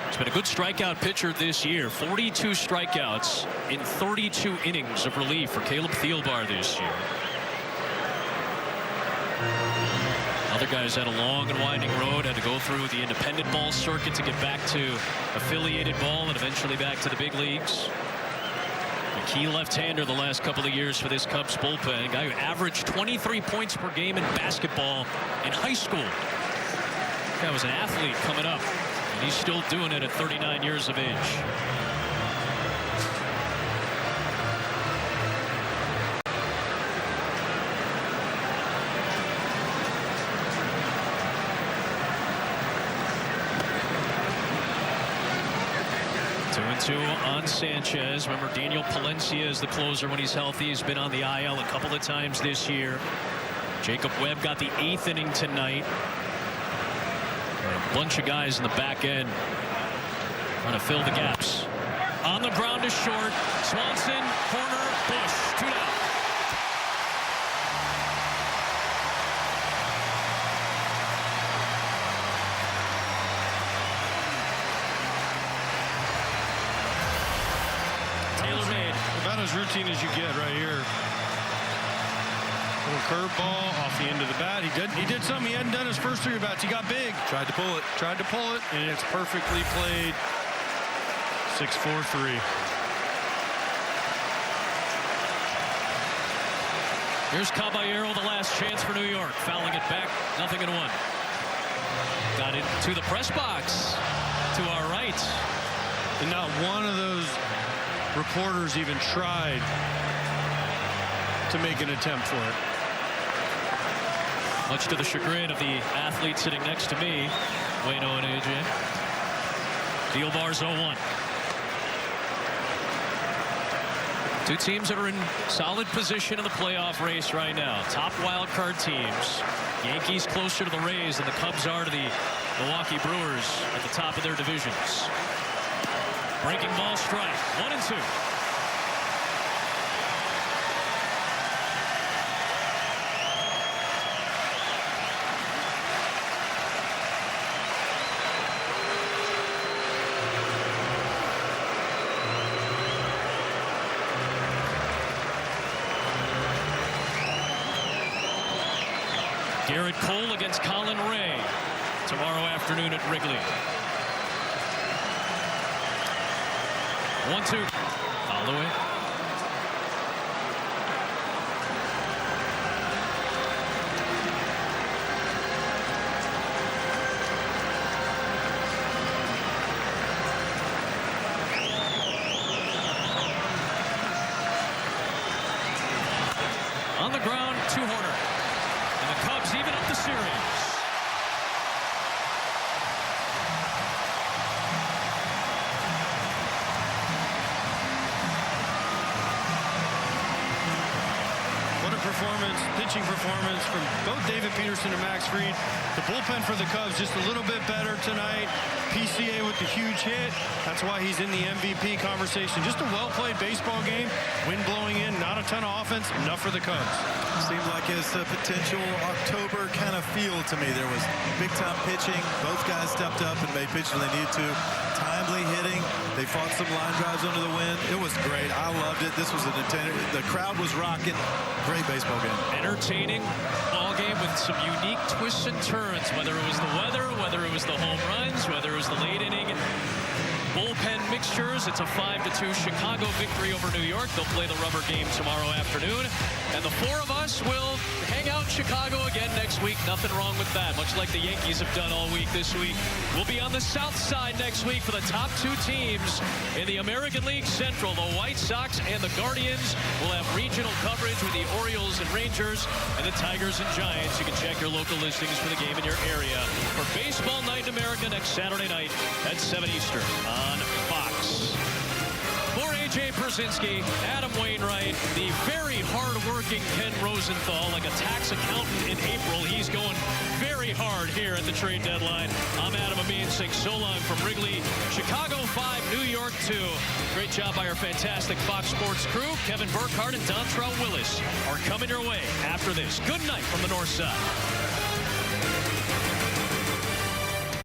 He's been a good strikeout pitcher this year. 42 strikeouts in 32 innings of relief for Caleb Thielbar this year. Other guys had a long and winding road, had to go through the independent ball circuit to get back to affiliated ball and eventually back to the big leagues. A key left-hander the last couple of years for this Cubs bullpen. A guy who averaged 23 points per game in basketball in high school. That was an athlete coming up, and he's still doing it at 39 years of age. On Sanchez. Remember, Daniel Palencia is the closer when he's healthy. He's been on the IL a couple of times this year. Jacob Webb got the 8th inning tonight. A bunch of guys in the back end Trying to fill the gaps. On the ground is short. Swanson, corner, Bush, 2 down. Taylor-made. About as routine as you get right here. Little curveball off the end of the bat. He did something he hadn't done his first 3 at-bats. He got big. Tried to pull it, and it's perfectly played. 6-4-3. Here's Caballero, the last chance for New York. Fouling it back, 0-1. Got into the press box to our right. And not one of those reporters even tried to make an attempt for it. Much to the chagrin of the athlete sitting next to me, Waino and AJ. Deal bars 0-1. 2 teams that are in solid position in the playoff race right now. Top wild card teams. Yankees closer to the Rays than the Cubs are to the Milwaukee Brewers at the top of their divisions. Breaking ball strike. 1-2. Garrett Cole against Colin Ray tomorrow afternoon at Wrigley. 1-2. Holloway. On the ground, 2-horner. And the Cubs even up the series. What a performance, pitching performance from both David Peterson and Max Fried. The bullpen for the Cubs just a little bit better tonight. PCA with the huge hit. That's why he's in the MVP conversation. Just a well-played baseball game. Wind blowing in, not a ton of offense, enough for the Cubs. Seemed like it's a potential October kind of feel to me. There was big-time pitching. Both guys stepped up and made pitches when they needed to. Timely hitting. They fought some line drives under the wind. It was great. I loved it. This was an the crowd was rocking. Great baseball game. Entertaining ball game with some unique twists and turns, whether it was the weather, whether it was the home runs, whether it was the late inning bullpen mixtures. It's a 5-2 Chicago victory over New York. They'll play the rubber game tomorrow afternoon. And the 4 of us will hang out in Chicago again next week. Nothing wrong with that, much like the Yankees have done all week this week. We'll be on the south side next week for the top 2 teams in the American League Central. The White Sox and the Guardians will have regional coverage with the Orioles and Rangers and the Tigers and Giants. You can check your local listings for the game in your area for Baseball Night in America next Saturday night at 7 Eastern on Fox. For AJ Brzezinski, Adam Wainwright, the very hard-working Ken Rosenthal, like a tax accountant in April. He's going very hard here at the trade deadline. I'm Adam Amin saying so long from Wrigley. Chicago 5, New York 2. Great job by our fantastic Fox Sports crew. Kevin Burkhardt and Dontrell Willis are coming your way after this. Good night from the north side.